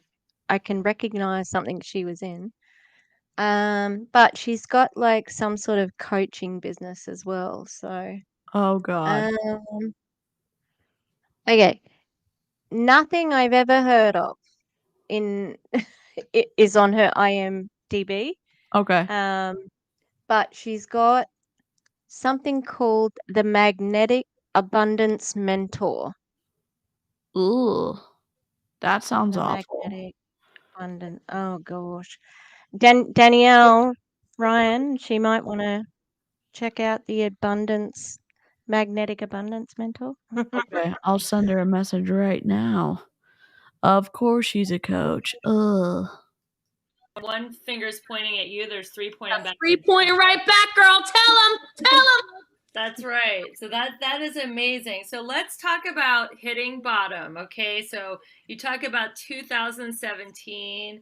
I can recognize something she was in. But she's got like some sort of coaching business as well. So Oh, God. okay. Nothing I've ever heard of in is on her IMDb. Okay. But she's got something called the Magnetic Abundance Mentor. Ooh. That sounds The awful. Magnetic Abundance. Oh gosh. Danielle Ryan, she might want to check out the Magnetic Abundance Mentor. Okay. I'll send her a message right now. Of course she's a coach. Ugh. one finger's pointing at you, there's three pointing back. 3 pointing right back, girl. Tell them. That's right. So that is amazing. So let's talk about hitting bottom. Okay. So you talk about 2017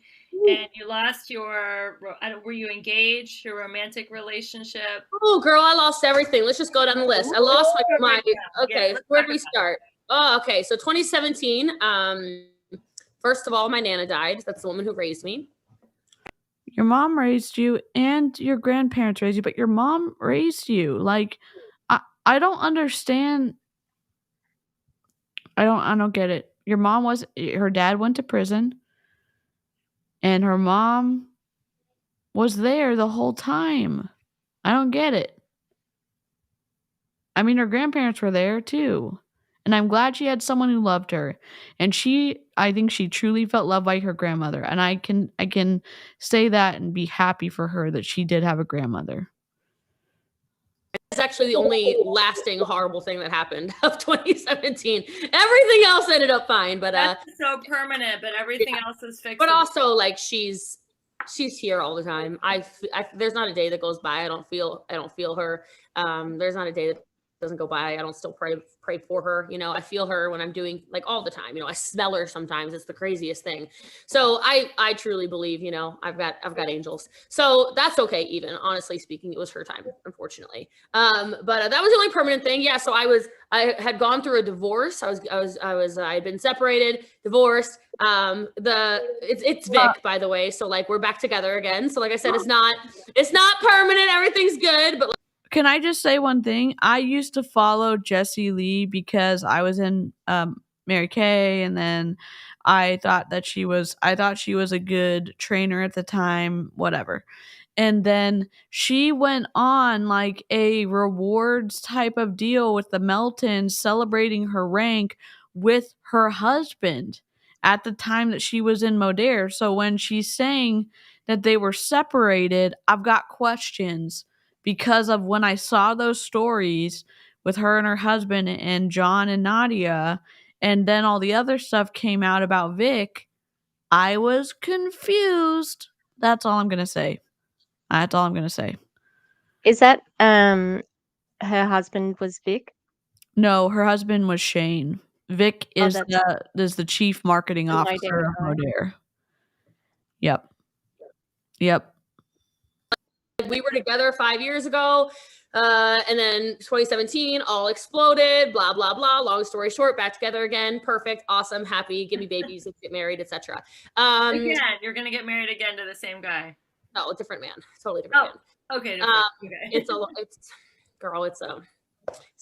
and you lost were you engaged, your romantic relationship? Oh, girl, I lost everything. Let's just go down the list. I lost my okay. Yeah, Where do we start? Oh, okay. So 2017. First of all, my Nana died. That's the woman who raised me. Your mom raised you and your grandparents raised you, but your mom raised you. Like, I don't understand. I don't get it. Her dad went to prison and her mom was there the whole time. I don't get it. I mean, her grandparents were there too. And I'm glad she had someone who loved her. And I think she truly felt loved by her grandmother. And I can say that and be happy for her that she did have a grandmother. It's actually the only lasting horrible thing that happened of 2017. Everything else ended up fine, but that's so permanent, but everything else is fixed. But also, like, she's here all the time. There's not a day that goes by I don't feel her. There's not a day that doesn't go by. I don't still pray for her. You know, I feel her when I'm doing, like, all the time. You know, I smell her sometimes. It's the craziest thing. So I truly believe, you know, I've got angels. So that's okay. Even honestly speaking, it was her time, unfortunately. But that was the only permanent thing. Yeah. So I had gone through a divorce. I had been separated, divorced. It's Vic, by the way. So like, we're back together again. So like I said, it's not permanent. Everything's good, but Can I just say one thing? I used to follow Jessie Lee because I was in Mary Kay, and then I thought she was a good trainer at the time, whatever. And then she went on like a rewards type of deal with the Meltons, celebrating her rank with her husband at the time that she was in Modere. So when she's saying that they were separated, I've got questions because of when I saw those stories with her and her husband and John and Nadia, and then all the other stuff came out about Vic. I was confused. That's all I'm going to say. Is that her husband was Vic? No, her husband was Shane. Vic is the chief marketing officer of Modere. Yep. We were together 5 years ago. And then 2017, all exploded, blah, blah, blah. Long story short, back together again. Perfect. Awesome. Happy. Give me babies. Let's get married, etc. Again, you're going to get married again to the same guy. No, a different man. Totally different man. Okay. It's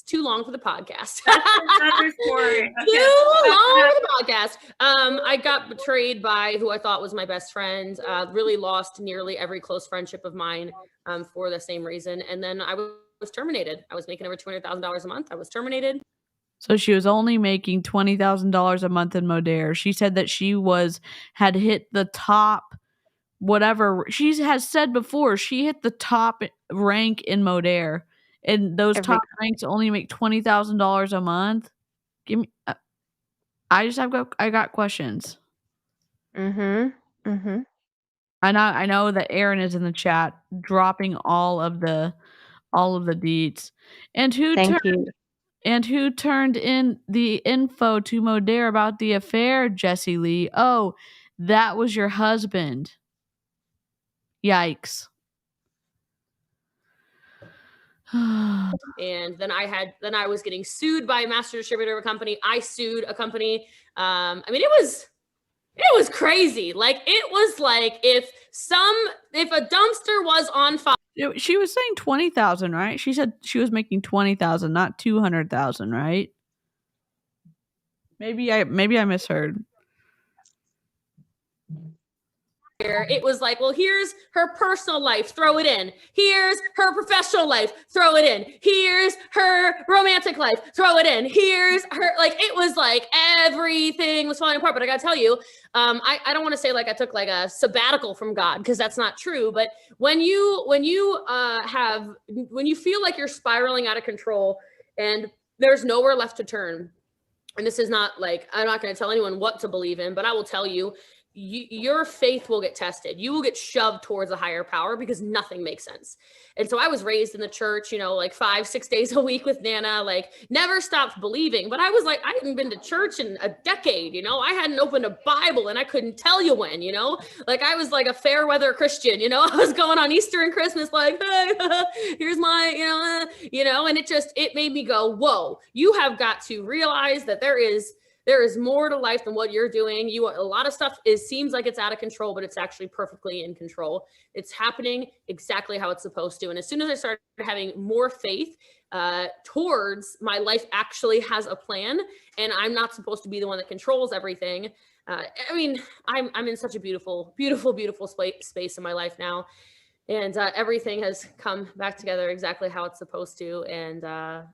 too long for the podcast. Another story. Too long for the podcast. I got betrayed by who I thought was my best friend. Really lost nearly every close friendship of mine for the same reason. And then I was terminated. I was making over $200,000 a month. I was terminated. So she was only making $20,000 a month in Modere. She said that she had hit the top, whatever she has said before. She hit the top rank in Modere. And those top ranks only make $20,000 a month. Give me. I got questions. I know that Aaron is in the chat, dropping all of the deets. And who turned in the info to Modere about the affair, Jessie Lee? Oh, that was your husband. Yikes. And then I was getting sued by a master distributor of a company. I sued a company. I mean, it was crazy. Like, it was like if a dumpster was on fire. She was saying 20,000, right? She said she was making 20,000, not 200,000, right? Maybe I misheard. It was like, well, here's her personal life, throw it in. Here's her professional life, throw it in. Here's her romantic life, throw it in. Here's her, like, it was like everything was falling apart. But I gotta tell you, I don't want to say like I took like a sabbatical from God, because that's not true. But when you feel like you're spiraling out of control and there's nowhere left to turn, and this is not like, I'm not going to tell anyone what to believe in, but I will tell you, your faith will get tested. You will get shoved towards a higher power because nothing makes sense. And so I was raised in the church, you know, like 5-6 days a week with Nana, like never stopped believing. But I was like, I hadn't been to church in a decade, you know, I hadn't opened a Bible and I couldn't tell you when, you know, like I was like a fair weather Christian, you know, I was going on Easter and Christmas, like, hey, here's my, and it made me go, whoa, you have got to realize that there is more to life than what you're doing. A lot of stuff seems like it's out of control, but it's actually perfectly in control. It's happening exactly how it's supposed to. And as soon as I started having more faith towards my life actually has a plan, and I'm not supposed to be the one that controls everything. I mean, I'm in such a beautiful, beautiful, beautiful space in my life now. And everything has come back together exactly how it's supposed to. And I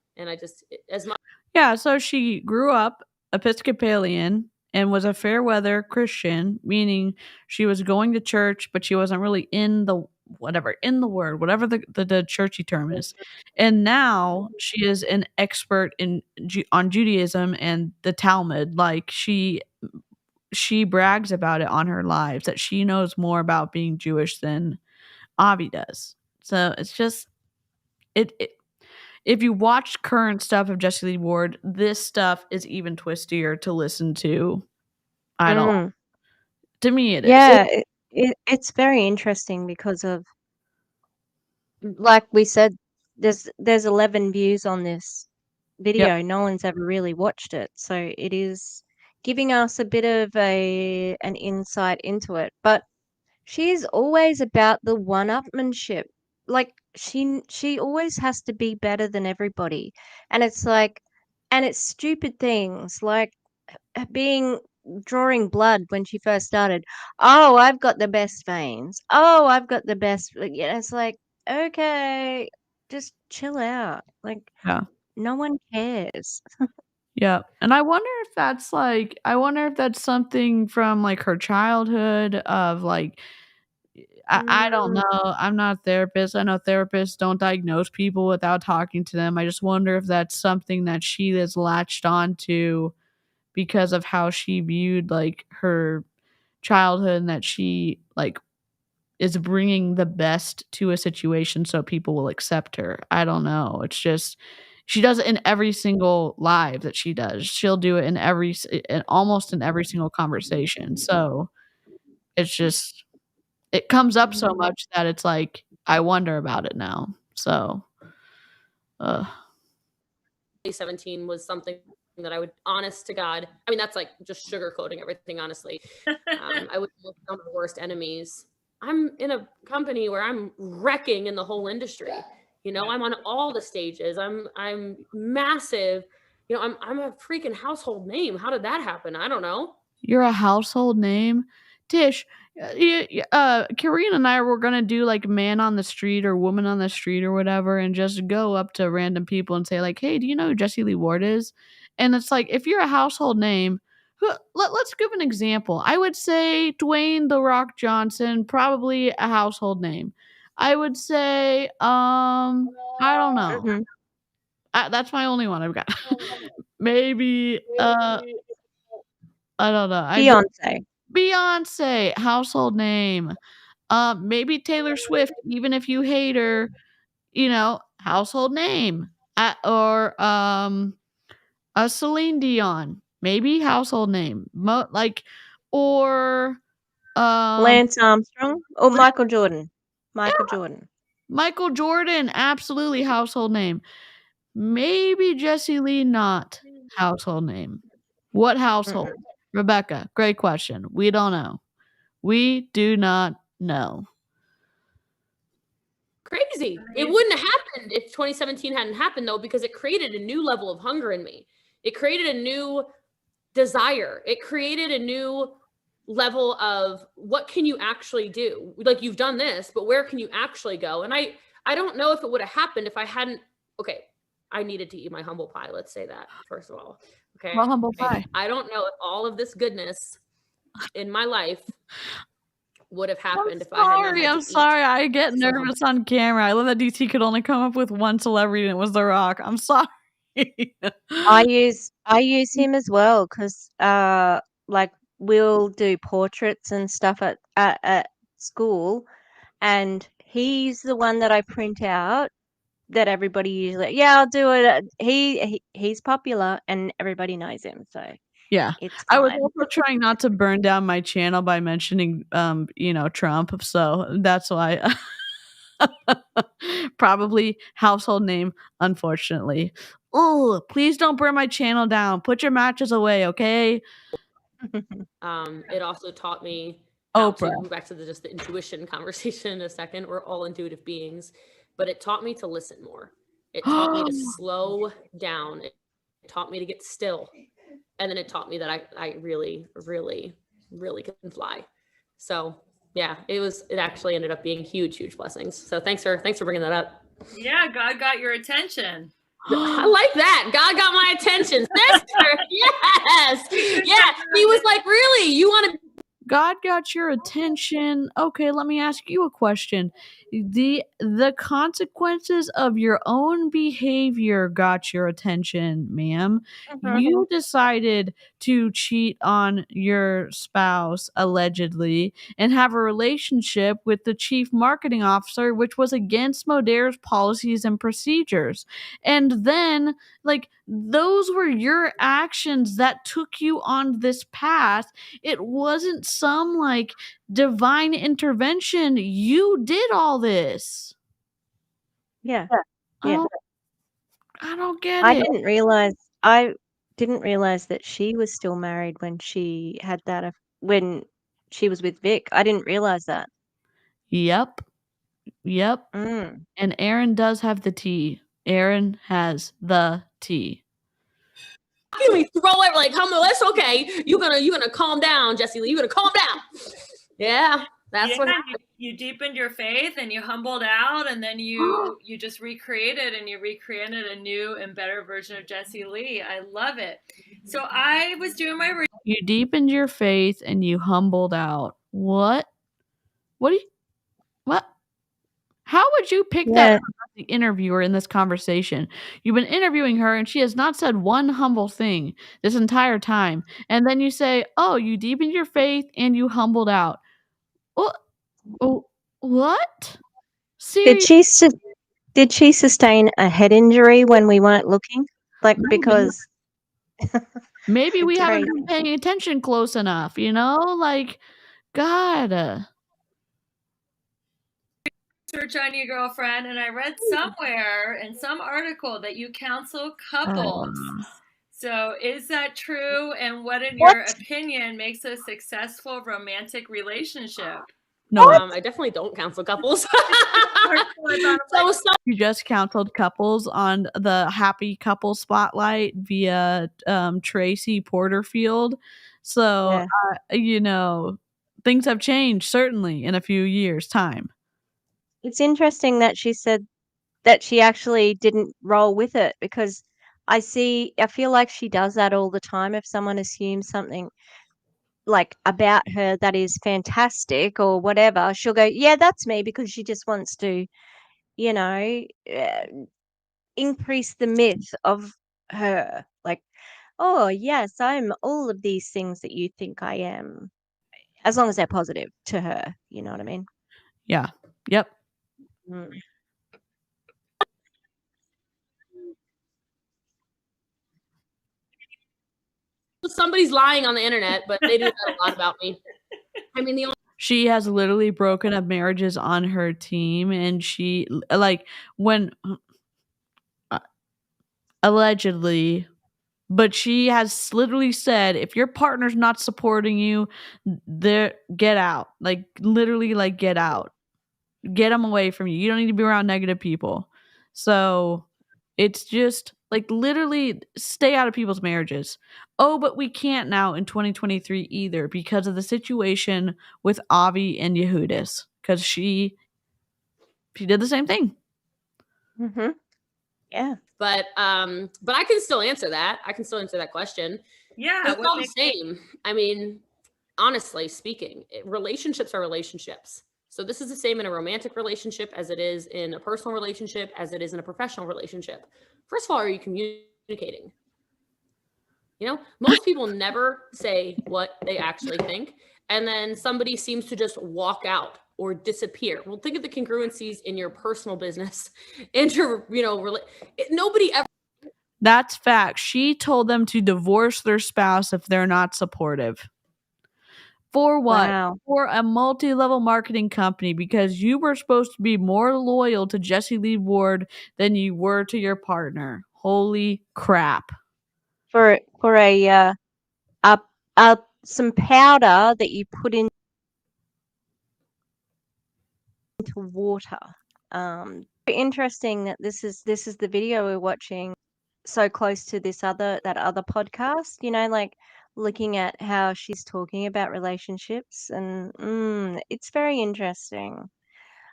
just, as much. Yeah. So she grew up Episcopalian and was a fair weather Christian, meaning she was going to church, but she wasn't really in the word, whatever the churchy term is. And now she is an expert on Judaism and the Talmud. Like she brags about it on her lives that she knows more about being Jewish than Avi does. So it's just if you watch current stuff of Jessie Lee Ward, this stuff is even twistier to listen to. I don't. To me, it is. Yeah, it's very interesting because of, like we said, there's 11 views on this video. No one's ever really watched it, so it is giving us a bit of an insight into it. But she's always about the one-upmanship. Like she always has to be better than everybody, and it's like, and it's stupid things like drawing blood when she first started. Oh, I've got the best veins. Oh, I've got the best. Yeah, it's like, okay, just chill out. Like, Yeah. no one cares. Yeah. And I wonder if that's something from like her childhood of like, I don't know. I'm not a therapist. I know therapists don't diagnose people without talking to them. I just wonder if that's something that she has latched onto because of how she viewed like her childhood, and that she like is bringing the best to a situation so people will accept her. I don't know. It's just she does it in every single live that she does. She'll do it in almost in every single conversation. So it's just it comes up so much that it's like I wonder about it now. So 2017 was something that I would, honest to God, I mean, that's like just sugarcoating everything, honestly. I would look at some of the worst enemies. I'm in a company where I'm wrecking in the whole industry. You know, I'm on all the stages. I'm massive. You know, I'm a freaking household name. How did that happen? I don't know. You're a household name? Tish, Karina and I were gonna do like man on the street or woman on the street or whatever, and just go up to random people and say like, "Hey, do you know who Jessie Lee Ward is?" And it's like, if you're a household name, let's give an example. I would say Dwayne "The Rock" Johnson, probably a household name. I would say, I don't know. That's my only one I've got. Maybe, I don't know. Beyonce, household name. Maybe Taylor Swift, even if you hate her, you know, household name. Or a Celine Dion, maybe household name. Or Lance Armstrong or Michael Jordan. Michael Jordan, absolutely household name. Maybe Jessie Lee, not household name. What household? Rebecca, great question. We don't know. We do not know. Crazy. It wouldn't have happened if 2017 hadn't happened, though, because it created a new level of hunger in me. It created a new desire. It created a new level of what can you actually do? Like, you've done this, but where can you actually go? And I don't know if it would have happened if I hadn't. Okay, I needed to eat my humble pie. Let's say that, first of all. Okay. Well, humble pie. I don't know if all of this goodness in my life would have happened if I hadn't had to I'm sorry. I get nervous on camera. I love that DT could only come up with one celebrity, and it was The Rock. I'm sorry. I use him as well because like we'll do portraits and stuff at school, and he's the one that I print out that everybody usually, I'll do it. He's popular and everybody knows him, so yeah, it's I was fine. also trying not to burn down my channel by mentioning Trump, so that's why. Probably household name, unfortunately. Oh, please don't burn my channel down. Put your matches away, okay? It also taught me Oprah. back to just the intuition conversation in a second. We're all intuitive beings, but it taught me to listen more. It taught me to slow down. It taught me to get still. And then it taught me that I really, really, really can fly. So yeah, it actually ended up being huge blessings. So thanks for bringing that up. Yeah, God got your attention. I like that. God got my attention, sister. Yes. Yeah. He was like, really? You want to? God got your attention. Okay, let me ask you a question. The consequences of your own behavior got your attention, ma'am. You decided to cheat on your spouse, allegedly, and have a relationship with the chief marketing officer, which was against Modaire's policies and procedures. And then, like, those were your actions that took you on this path. It wasn't some, like, divine intervention. You did all this. Yeah. I don't get I it. didn't realize that she was still married when she had that when she was with Vic. I didn't realize that. Yep. Mm. And Aaron does have the tea. Aaron has the tea. We throw it like, that's okay. You're gonna calm down, Jessie Lee. You're gonna calm down. Yeah, that's what happened. You deepened your faith and you humbled out, and then you just recreated a new and better version of Jessie Lee. I love it. So I was doing my You deepened your faith and you humbled out. What? What? How would you pick that up as the interviewer in this conversation? You've been interviewing her and she has not said one humble thing this entire time. And then you say, oh, you deepened your faith and you humbled out. What? Seriously? Did she sustain a head injury when we weren't looking? Like, because maybe we it's haven't crazy. been paying attention close enough, you know? Like, God. Search on your girlfriend, and I read somewhere in some article that you counsel couples. So is that true? And what, in your opinion, makes a successful romantic relationship? No, I definitely don't counsel couples. You just counseled couples on the Happy Couple Spotlight via Tracy Porterfield. So, things have changed, certainly, in a few years' time. It's interesting that she said that she actually didn't roll with it, because I feel like she does that all the time. If someone assumes something like about her that is fantastic or whatever, she'll go, yeah, that's me, because she just wants to, increase the myth of her. Like, oh, yes, I'm all of these things that you think I am, as long as they're positive to her. You know what I mean? Yeah. Yep. Mm. Somebody's lying on the internet, but they do that a lot about me. I mean, she has literally broken up marriages on her team, and she, like, when allegedly, but she has literally said, if your partner's not supporting you, get out. Like, literally, like, get out. Get them away from you. You don't need to be around negative people. So it's just, like, literally stay out of people's marriages. Oh, but we can't now in 2023 either, because of the situation with Avi and Yehudis, because she did the same thing. Mm-hmm. Yeah. But I can still answer that. I can still answer that question. Yeah. It's all the same. I mean, honestly speaking, relationships are relationships. So this is the same in a romantic relationship as it is in a personal relationship, as it is in a professional relationship. First of all, are you communicating? Most people never say what they actually think. And then somebody seems to just walk out or disappear. Well, think of the congruencies in your personal business. Nobody ever. That's fact. She told them to divorce their spouse if they're not supportive. For what? Wow. For a multi-level marketing company, because you were supposed to be more loyal to Jessie Lee Ward than you were to your partner. Holy crap. For some powder that you put into water. Interesting that this is the video we're watching, so close to that other podcast, like looking at how she's talking about relationships, and it's very interesting.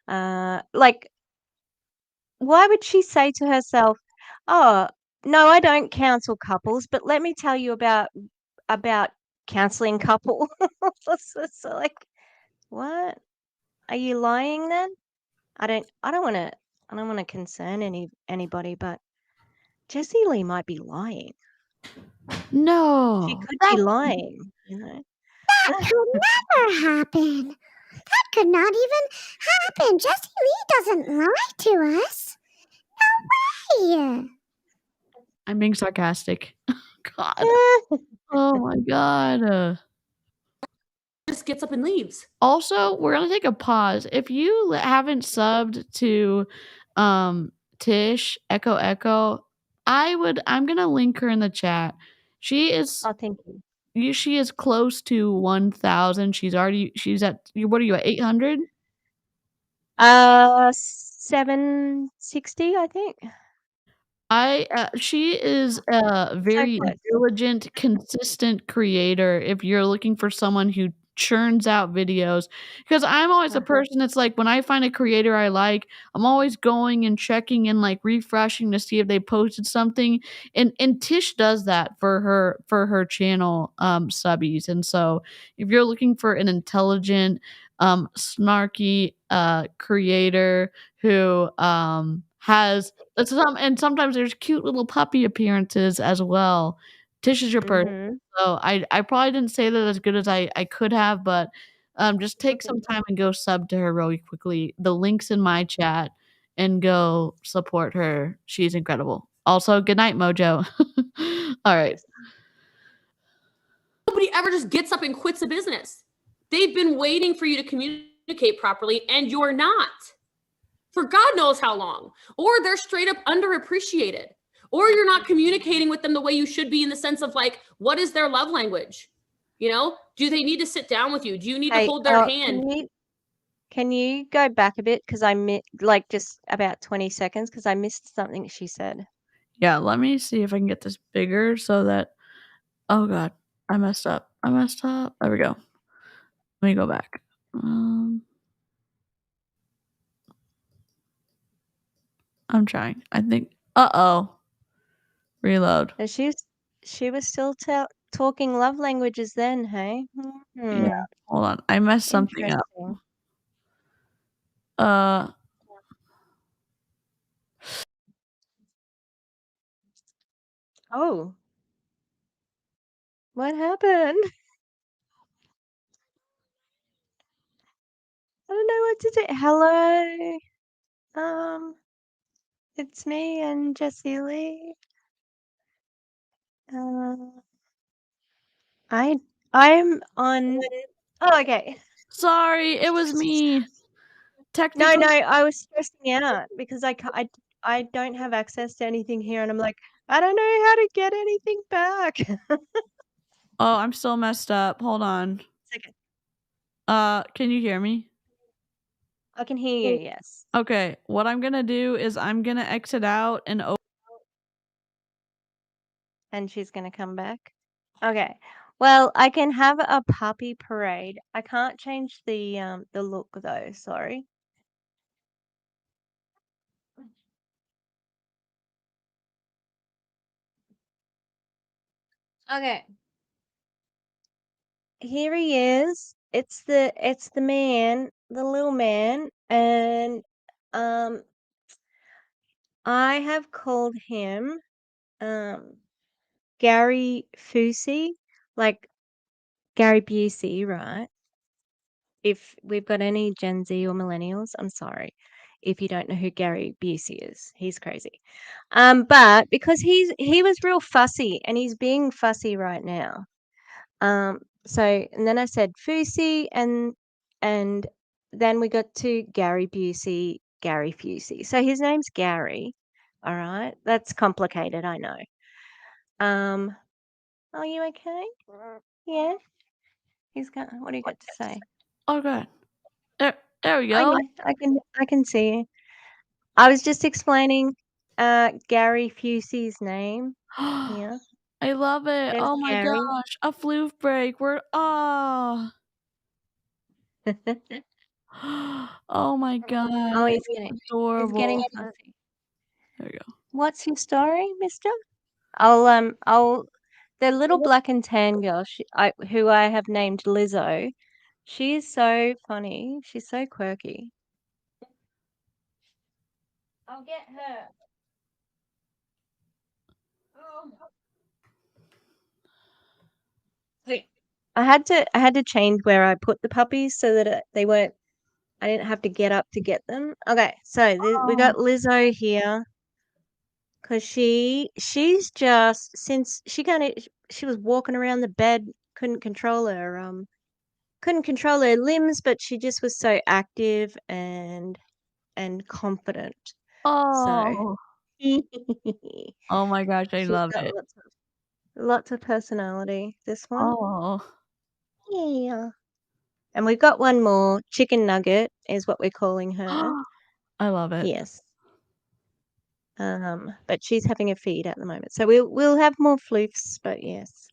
Like, why would she say to herself, oh, no, I don't counsel couples, but let me tell you about counseling couples. So, like, what? Are you lying then? I don't want to concern anybody, but Jessie Lee might be lying. She No, could be that's lying, you know. That could never happen. That could not even happen. Jessie Lee doesn't lie to us. No way. I'm being sarcastic. God. Oh my God. Just gets up and leaves. Also, we're gonna take a pause. If you haven't subbed to Tish Echo Echo, I'm gonna link her in the chat. She is Oh, thank you. she is close to 1,000. She's at, what are you at, 800? 760, I think. She is a very close. diligent, consistent creator if you're looking for someone who churns out videos. Because I'm always a person that's like, when I find a creator I like, I'm always going and checking and like refreshing to see if they posted something. And Tish does that for her channel subbies. And so if you're looking for an intelligent, snarky creator who has and sometimes there's cute little puppy appearances as well. Tish is your person. Mhm. So I probably didn't say that as good as I could have, but just take some time and go sub to her really quickly. The link's in my chat and go support her. She's incredible. Also, good night, Mojo. All right. Nobody ever just gets up and quits a business. They've been waiting for you to communicate properly, and you're not. For God knows how long. Or they're straight up underappreciated. Or you're not communicating with them the way you should be, in the sense of like, what is their love language? You know, do they need to sit down with you? Do you need to hold their hand? Can you go back a bit? Because I like just about 20 seconds because I missed something she said. Yeah, let me see if I can get this bigger so that, oh God, I messed up. There we go. Let me go back. I'm trying. I think. Uh-oh. Reload. And she was still talking love languages then, hey? Yeah. Hold on. I messed something up. Oh. What happened? I don't know what to do. Hello. It's me and Jessie Lee. I'm on. Oh, okay. Sorry, it was me. No, Technically, I was stressing out because I don't have access to anything here, and I'm like, I don't know how to get anything back. Oh, I'm still messed up. Hold on. It's okay. Can you hear me? I can hear you, yes. Okay, what I'm gonna do is I'm gonna exit out and And she's gonna come back. Okay. Well, I can have a puppy parade. I can't change the look though, sorry. Okay. Here he is. It's the man, the little man, and I have called him Gary Fusi, like Gary Busey, right? If we've got any Gen Z or millennials, I'm sorry if you don't know who Gary Busey is. He's crazy. But because he was real fussy and he's being fussy right now. So and then I said Fusi and then we got to Gary Busey, Gary Fusi. So his name's Gary. All right. That's complicated, I know. Are you okay? Yeah. What do you got to say? oh God. There we Oh go. yeah, I can see you. I was just explaining Gary Fusi's name. Yeah. I love it. There's Oh my Gary. gosh. A floof break. We're oh my God. Oh, he's Adorable. getting fussy. There we go. What's your story, mister? The little black and tan girl, who I have named Lizzo, she is so funny. She's so quirky. I'll get her. I had to change where I put the puppies so that they weren't. I didn't have to get up to get them. Okay, so we got Lizzo here because she's just since she was walking around the bed, couldn't control her limbs, but she just was so active and confident. So Oh. Oh my gosh, I she's love got it. lots of personality. This one, Oh. yeah. And we've got one more. Chicken Nugget is what we're calling her. I love it. Yes. But she's having a feed at the moment, so we'll have more floofs. But yes,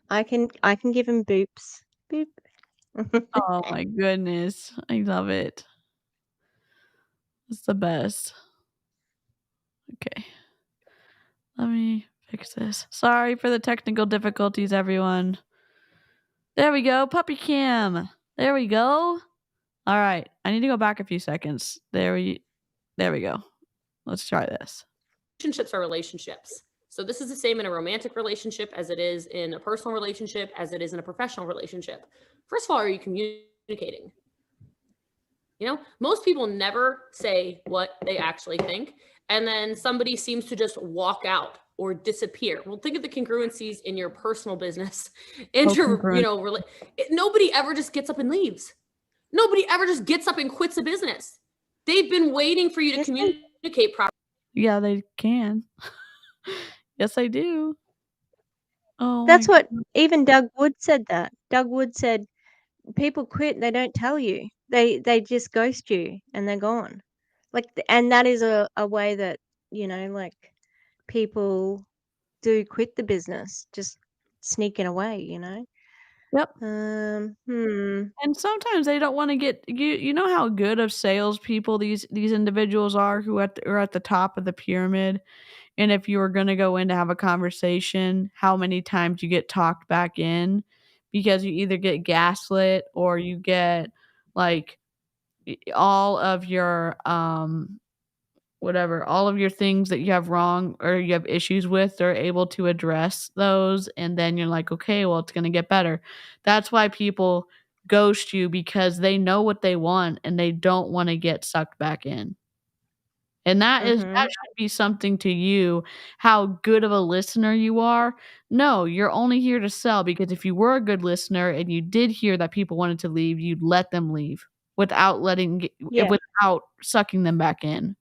I can give him boops. Boop. Oh my goodness. I love it. It's the best. Okay. Let me fix this. Sorry for the technical difficulties, everyone. There we go. Puppy cam. There we go. All right. I need to go back a few seconds. There we go. Let's try this. Relationships are relationships. So this is the same in a romantic relationship as it is in a personal relationship, as it is in a professional relationship. First of all, are you communicating? You know, most people never say what they actually think, and then somebody seems to just walk out or disappear. Well, think of the congruencies in your personal business. Nobody ever just gets up and leaves. Nobody ever just gets up and quits a business. They've been waiting for you to communicate properly. Yeah, they can. Yes, I do. Oh, That's what even Doug Wood said. That Doug Wood said, people quit. They don't tell you. They just ghost you and they're gone. And that is a way that like people do quit the business, just sneaking away. Yep. And sometimes they don't want to get you know how good of salespeople these individuals are who are at the top of the pyramid. And if you were going to go in to have a conversation, how many times you get talked back in because you either get gaslit or you get like all of your all of your things that you have wrong or you have issues with, they're able to address those. And then you're like, okay, well, it's going to get better. That's why people ghost you, because they know what they want and they don't want to get sucked back in. And that should be something to you, how good of a listener you are. No, you're only here to sell, because if you were a good listener and you did hear that people wanted to leave, you'd let them leave without without sucking them back in.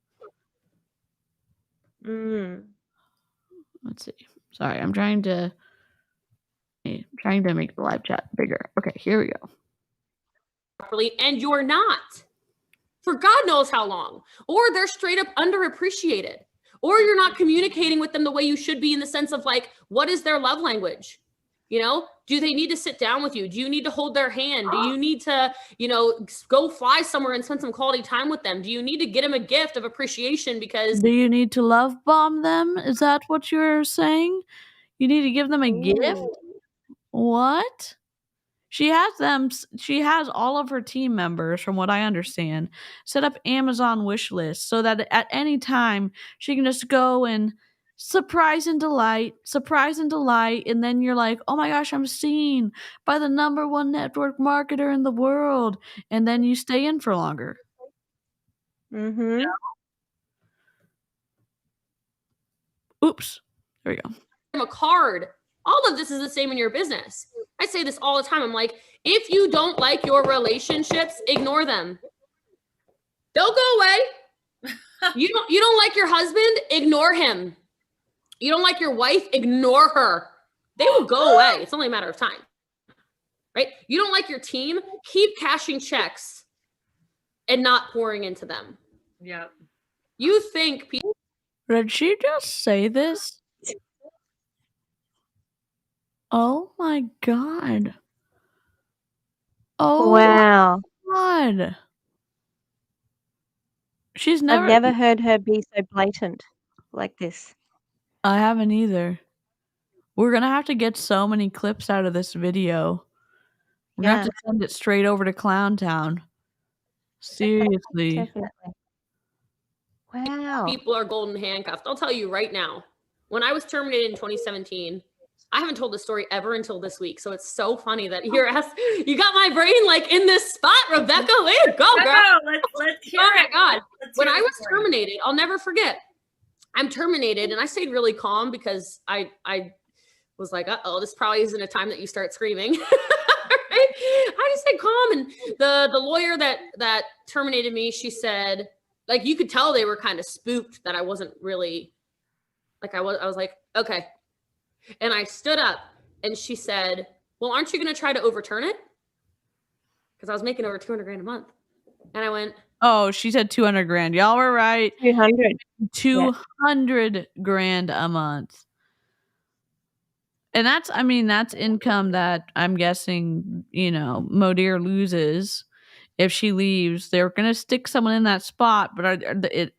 Let's see. Sorry, I'm trying to make the live chat bigger. Okay, here we go. Properly, and you're not. For God knows how long. Or they're straight up underappreciated. Or you're not communicating with them the way you should be, in the sense of like, what is their love language? You know, do they need to sit down with you? Do you need to hold their hand? Do you need to, go fly somewhere and spend some quality time with them? Do you need to get them a gift of appreciation because... Do you need to love bomb them? Is that what you're saying? You need to give them a gift? What? She has all of her team members, from what I understand, set up Amazon wish lists so that at any time she can just go and surprise and delight. And then you're like, oh my gosh, I'm seen by the #1 network marketer in the world. And then you stay in for longer. Mm-hmm. Oops. There we go. A card. All of this is the same in your business. I say this all the time. I'm like, if you don't like your relationships, ignore them. They'll go away. You don't like your husband? Ignore him. You don't like your wife? Ignore her. They will go away. It's only a matter of time. Right? You don't like your team? Keep cashing checks and not pouring into them. Yep. You think people... Did she just say this? Oh my God. Oh wow. My God. I've never heard her be so blatant like this. I haven't either. We're going to have to get so many clips out of this video. We're going to have to send it straight over to Clown Town. Seriously. Definitely. Wow. People are golden handcuffed. I'll tell you right now, when I was terminated in 2017, I haven't told the story ever until this week. So it's so funny that you got my brain like in this spot, Rebecca. Way to go, girl. No, let's hear Oh my it. God. Let's When hear I the was story. terminated, I'll never forget. I'm terminated, and I stayed really calm because I was like, uh-oh, this probably isn't a time that you start screaming. Right? I just stayed calm, and the lawyer that terminated me, she said, like, you could tell they were kind of spooked that I wasn't really, like, I was like, okay. And I stood up, and she said, well, aren't you going to try to overturn it? Because I was making over 200 grand a month. And I went, Oh, she said 200 grand. Y'all were right. 200. 200 grand a month. And that's income that I'm guessing, Modir loses if she leaves. They're going to stick someone in that spot, but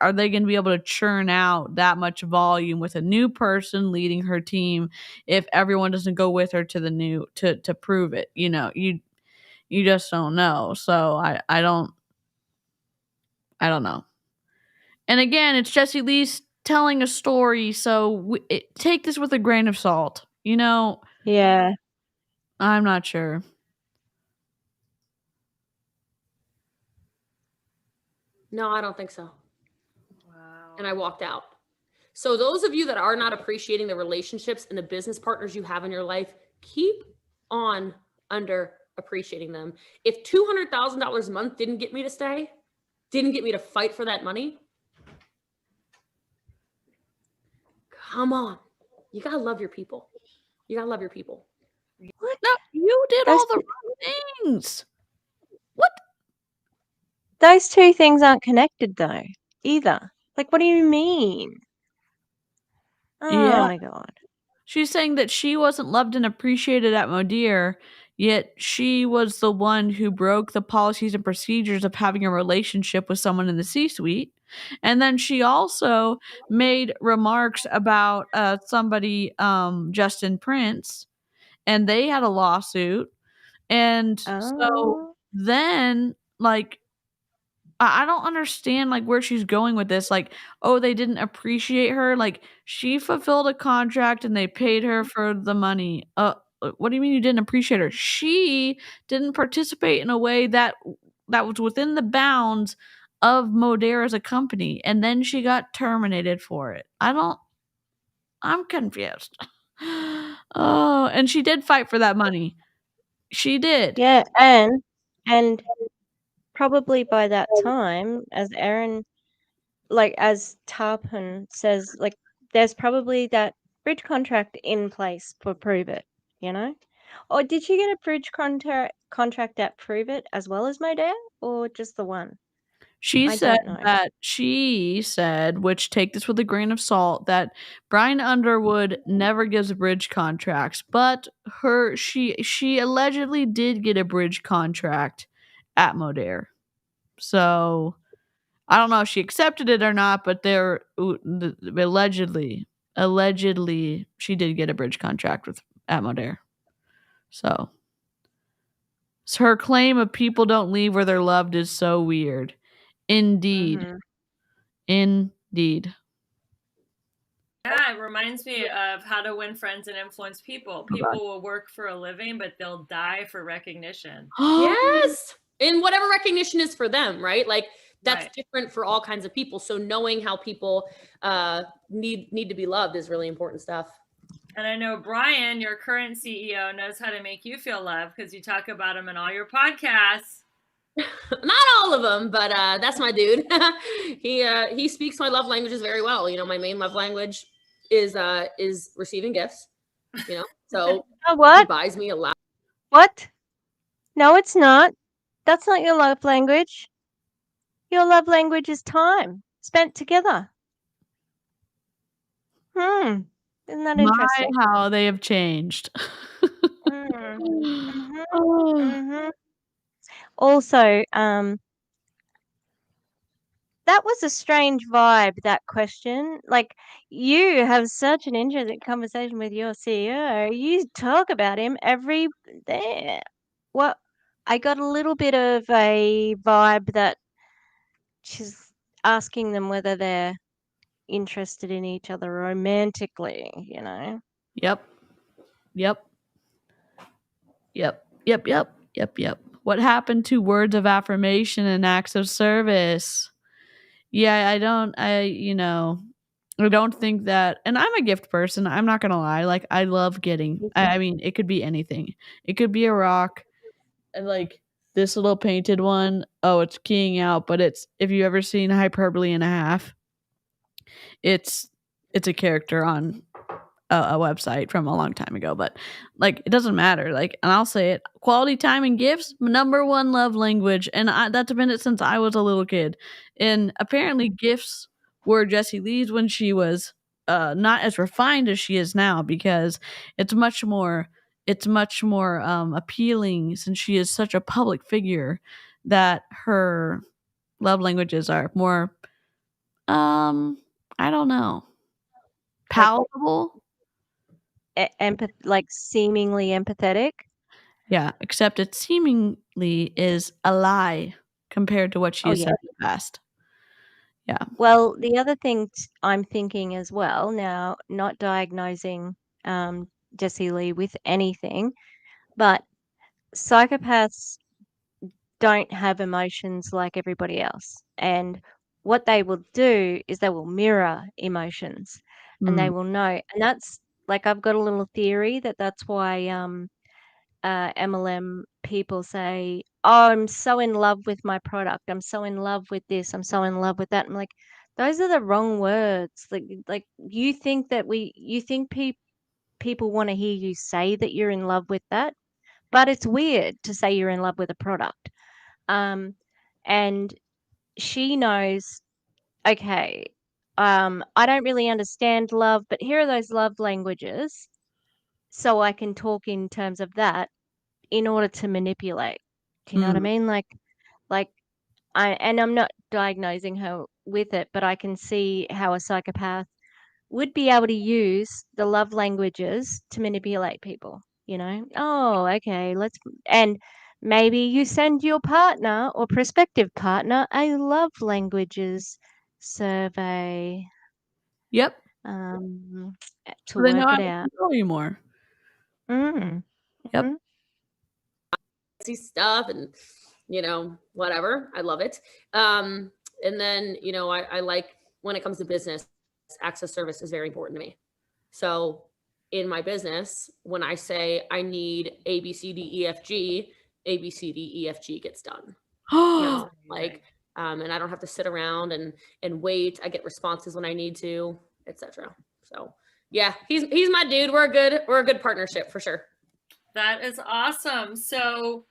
are they going to be able to churn out that much volume with a new person leading her team if everyone doesn't go with her to the new to prove it? You just don't know. So I don't know. And again, it's Jessie Lee telling a story, so take this with a grain of salt. Yeah. I'm not sure. no, I don't think so. Wow. And I walked out. So those of you that are not appreciating the relationships and the business partners you have in your life, keep on under appreciating them. If $200,000 a month didn't get me to stay, didn't get me to fight for that money, come on. You got to love your people. You got to love your people. What? No, you did Those all the wrong things. What? Those two things aren't connected though, either. Like, what do you mean? Oh Yeah. my God. She's saying that she wasn't loved and appreciated at Modir, yet she was the one who broke the policies and procedures of having a relationship with someone in the C-suite. And then she also made remarks about somebody, Justin Prince, and they had a lawsuit. And so Oh. then, like, I don't understand, like, where she's going with this. Like, oh, they didn't appreciate her. Like, she fulfilled a contract and they paid her for the money. What do you mean you didn't appreciate her? She didn't participate in a way that was within the bounds of Modir as a company, and then she got terminated for it. I'm confused. Oh, and she did fight for that money. She did. Yeah, and probably by that time, as Erin, like as Tarpon says, like there's probably that bridge contract in place for Prove It, Or did you get a bridge contract at Prove It as well as Modere, or just the one? She I said don't know. that which take this with a grain of salt, that Brian Underwood never gives bridge contracts, but she allegedly did get a bridge contract at Modir. So I don't know if she accepted it or not, but allegedly she did get a bridge contract at Modir. So her claim of people don't leave where they're loved is so weird. Indeed. Mhm. Indeed. Yeah, it reminds me of How to Win Friends and Influence People. People will work for a living, but they'll die for recognition. Yes. And whatever recognition is for them, right? Like that's Right. different for all kinds of people. So knowing how people need to be loved is really important stuff. And I know Brian, your current CEO, knows how to make you feel loved because you talk about him in all your podcasts. Not all of them, but that's my dude. He speaks my love languages very well. My main love language is receiving gifts. So Oh, what? he buys me a lot. What? No, it's not. That's not your love language. Your love language is time spent together. Isn't that interesting? How they have changed. Also, that was a strange vibe, that question. Like, you have such an interesting conversation with your CEO. You talk about him every day. Well, I got a little bit of a vibe that she's asking them whether they're interested in each other romantically, Yep. Yep. Yep. Yep. Yep. Yep. Yep. What happened to words of affirmation and acts of service? Yeah, I don't think that, and I'm a gift person. I'm not gonna lie. Like, I love getting. I mean, it could be anything. It could be a rock, and like this little painted one. Oh, it's keying out, but if you ever seen Hyperbole and a Half, it's a character on a website from a long time ago, but like it doesn't matter. Like, and I'll say it: quality time and gifts, number one love language, and that's been it since I was a little kid. And apparently, gifts were Jessie Lee's when she was not as refined as she is now, because it's much more appealing since she is such a public figure that her love languages are more I don't know, palatable. like seemingly empathetic. Yeah, except it seemingly is a lie compared to what she Oh has yeah. said in the past. Yeah. Well, the other thing I'm thinking as well, now, not diagnosing Jessie Lee with anything, but psychopaths don't have emotions like everybody else. And what they will do is they will mirror emotions, and they Mm. will know. And that's like, I've got a little theory that that's why MLM people say, "Oh, I'm so in love with my product. I'm so in love with this. I'm so in love with that." I'm like, those are the wrong words. Like you think that people want to hear you say that you're in love with that, but it's weird to say you're in love with a product. And she knows, okay, I don't really understand love, but here are those love languages, so I can talk in terms of that in order to manipulate. Do you know what I Mm. mean? Like I'm not diagnosing her with it, but I can see how a psychopath would be able to use the love languages to manipulate people. Oh, okay, and maybe you send your partner or prospective partner a love languages survey Yep. um, to So they know work how it to out. control you more. Mm. Yep. Mhm. Stuff and whatever. I love it. And then I like, when it comes to business, access service is very important to me. So in my business, when I say I need A B C D E F G, A B C D E F G gets done. Like and I don't have to sit around and wait. I get responses when I need to, etc. So yeah, he's my dude. We're a good partnership for sure. That is awesome. So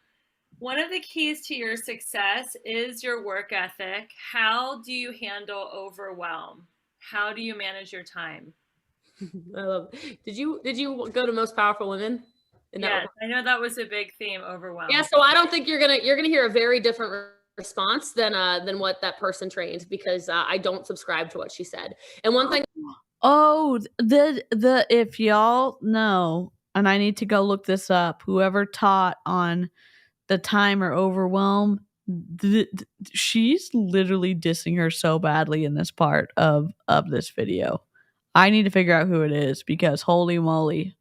one of the keys to your success is your work ethic. How do you handle overwhelm? How do you manage your time? I love Did you go to Most Powerful Women? Yes, I know that was a big theme, overwhelm. Yeah, so I don't think you're gonna hear a very different response than what that person trained, because I don't subscribe to what she said. And one thing, Oh, the if y'all know, and I need to go look this up, whoever taught on the time or overwhelm, she's literally dissing her so badly in this part of this video. I need to figure out who it is, because holy moly.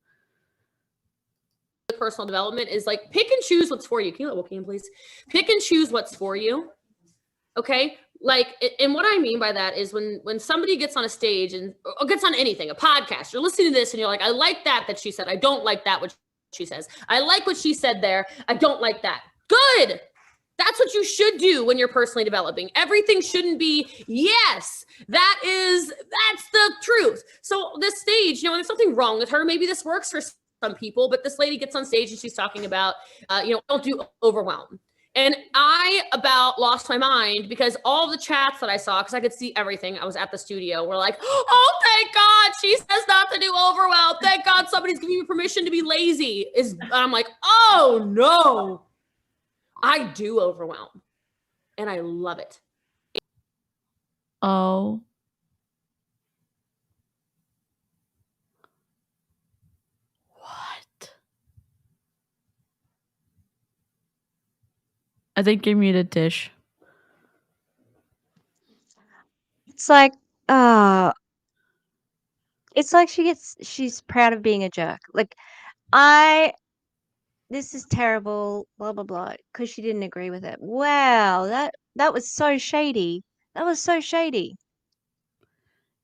personal development is like, pick and choose what's for you. Can you let Wookie in, please? Pick and choose what's for you. Okay, like, and what I mean by that is when somebody gets on a stage or gets on anything, a podcast, you're listening to this and you're like, I like that she said, I don't like that what she says, I like what she said there, I don't like that. Good. That's what you should do when you're personally developing. Everything shouldn't be, yes, that's the truth. So this stage, there's something wrong with her. Maybe this works for some people, but this lady gets on stage and she's talking about, don't do overwhelm. And I about lost my mind, because all the chats that I saw, because I could see everything, I was at the studio, were like, oh, thank God, she says not to do overwhelm. Thank God somebody's giving me permission to be lazy. I'm like, oh no, I do overwhelm. And I love it. Oh. What? I think you're muted, Tish. It's like, it's like she's proud of being a jerk. Like, this is terrible, blah blah blah, because she didn't agree with it. Wow, that was so shady. That was so shady.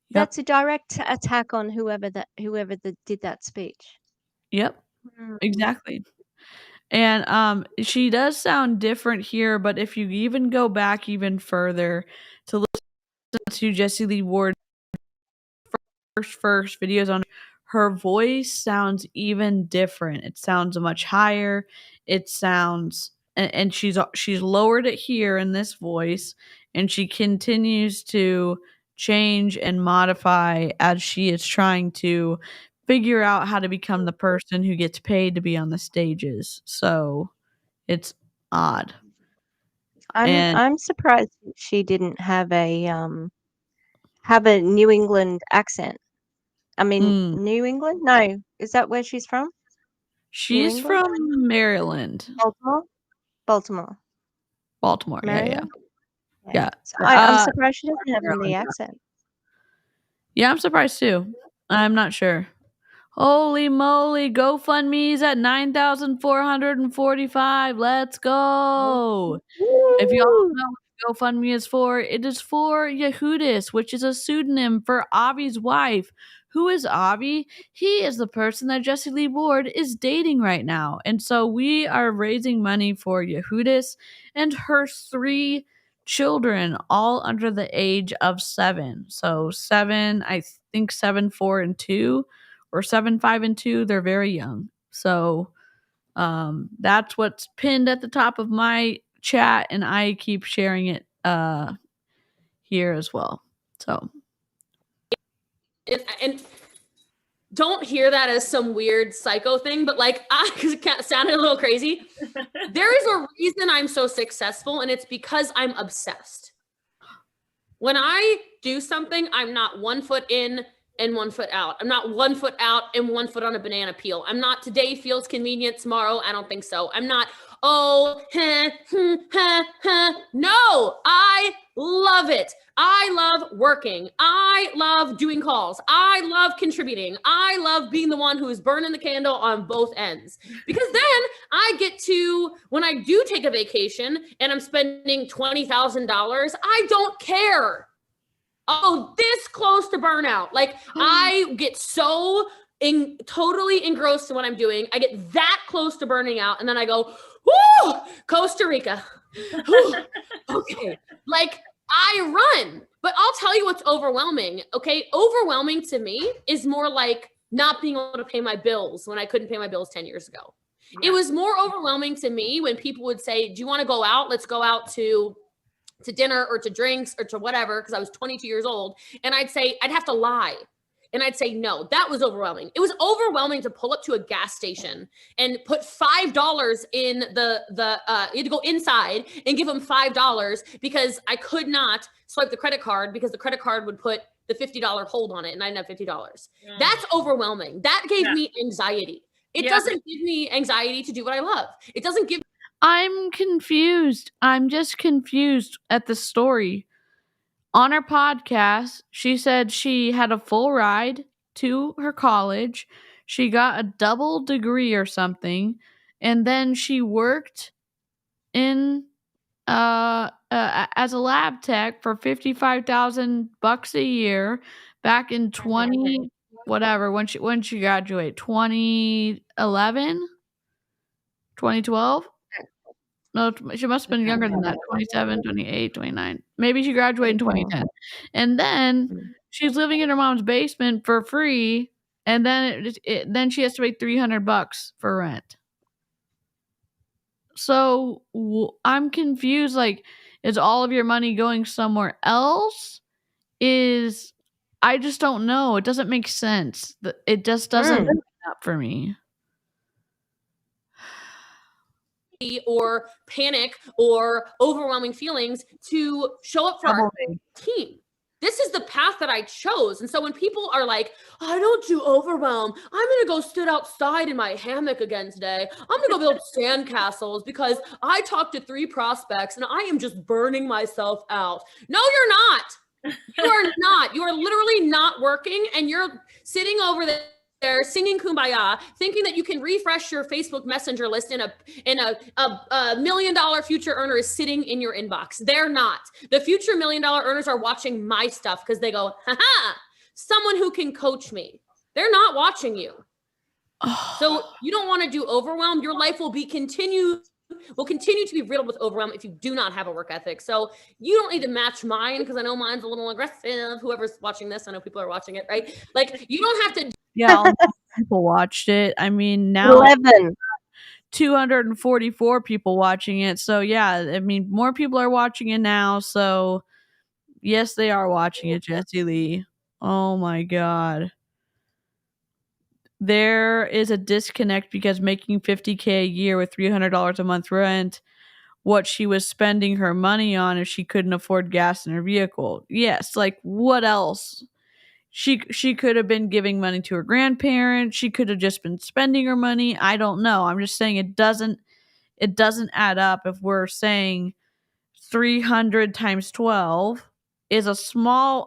Yep. That's a direct attack on whoever did that speech. Yep. Mm. Exactly. And she does sound different here, but if you even go back even further to listen to Jessie Lee Ward first videos on her voice sounds even different. It sounds much higher. It sounds and she's lowered it here in this voice, and she continues to change and modify as she is trying to figure out how to become the person who gets paid to be on the stages. So it's odd. And I'm surprised she didn't have a New England accent. I mean, New England? No, is that where she's from? New she's England? from Maryland. Baltimore. Baltimore. Maryland? Yeah. So I'm surprised she doesn't have the accent. Yeah, I'm surprised too. I'm not sure. Holy moly, GoFundMe's at 9,445. Let's go. If y'all don't know what GoFundMe is for, it is for Yehudis, which is a pseudonym for Avi's wife. Who is Avi? He is the person that Jessie Lee Ward is dating right now. And so we are raising money for Yehudis and her 3 children, all under the age of 7. So 7, I think 7, 4, and 2, or 7, 5, and 2. They're very young. So that's what's pinned at the top of my chat, and I keep sharing it here as well. So and don't hear that as some weird psycho thing, but like, because it sounded a little crazy. There is a reason I'm so successful, and it's because I'm obsessed. When I do something, I'm not 1 foot in and 1 foot out. I'm not 1 foot out and 1 foot on a banana peel. I'm not today feels convenient, tomorrow I don't think so. I'm not, no, I love it. I love working. I love doing calls. I love contributing. I love being the one who is burning the candle on both ends. Because then I get to, when I do take a vacation and I'm spending $20,000, I don't care. Oh, this close to burnout. Like, I get so totally engrossed in what I'm doing. I get that close to burning out. And then I go, whoo, Costa Rica. Whew, okay. Like, I run. But I'll tell you what's overwhelming. Okay. Overwhelming to me is more like not being able to pay my bills when I couldn't pay my bills 10 years ago. Yeah. It was more overwhelming to me when people would say, do you want to go out? Let's go out to dinner or to drinks or to whatever, because I was 22 years old. And I'd say, I'd have to lie. And I'd say, no, that was overwhelming. It was overwhelming to pull up to a gas station and put $5 in you had to go inside and give them $5 because I could not swipe the credit card because the credit card would put the $50 hold on it and I didn't have $50. That's overwhelming. That gave me anxiety. It doesn't give me anxiety to do what I love. It doesn't give. I'm confused. I'm just confused at the story. On her podcast, she said she had a full ride to her college. She got a double degree or something, and then she worked in as a lab tech for $55,000 a year back in 20 whatever when she graduated, 2011, 2012. No, she must have been younger than that, 27, 28, 29. Maybe she graduated in 2010. And then she's living in her mom's basement for free, and then then she has to pay $300 for rent. So I'm confused. Like, is all of your money going somewhere else? I just don't know. It doesn't make sense. It just doesn't line up for me. Or panic or overwhelming feelings to show up for our team. This is the path that I chose. And so when people are like, I don't do overwhelm, I'm going to go sit outside in my hammock again today. I'm going to go build sandcastles because I talked to 3 prospects and I am just burning myself out. No, you're not. You are not. You are literally not working, and you're sitting over there singing Kumbaya, thinking that you can refresh your Facebook Messenger list and a $1 million future earner is sitting in your inbox. They're not. The future $1 million earners are watching my stuff because they go, haha, someone who can coach me. They're not watching you. So you don't want to do overwhelm. Your life will continue to be riddled with overwhelm if you do not have a work ethic. So you don't need to match mine, because I know mine's a little aggressive. Whoever's watching this, I know people are watching it, right? Like, you don't have to. Yeah, almost people watched it. I mean, now 11. 244 people watching it. So yeah, I mean, more people are watching it now. So yes, they are watching it, Jessie Lee. Oh my God. There is a disconnect because making $50K a year with $300 a month rent, what she was spending her money on if she couldn't afford gas in her vehicle. Yes, like what else? She could have been giving money to her grandparents. She could have just been spending her money. I don't know. I'm just saying it doesn't add up if we're saying 300 times 12 is a small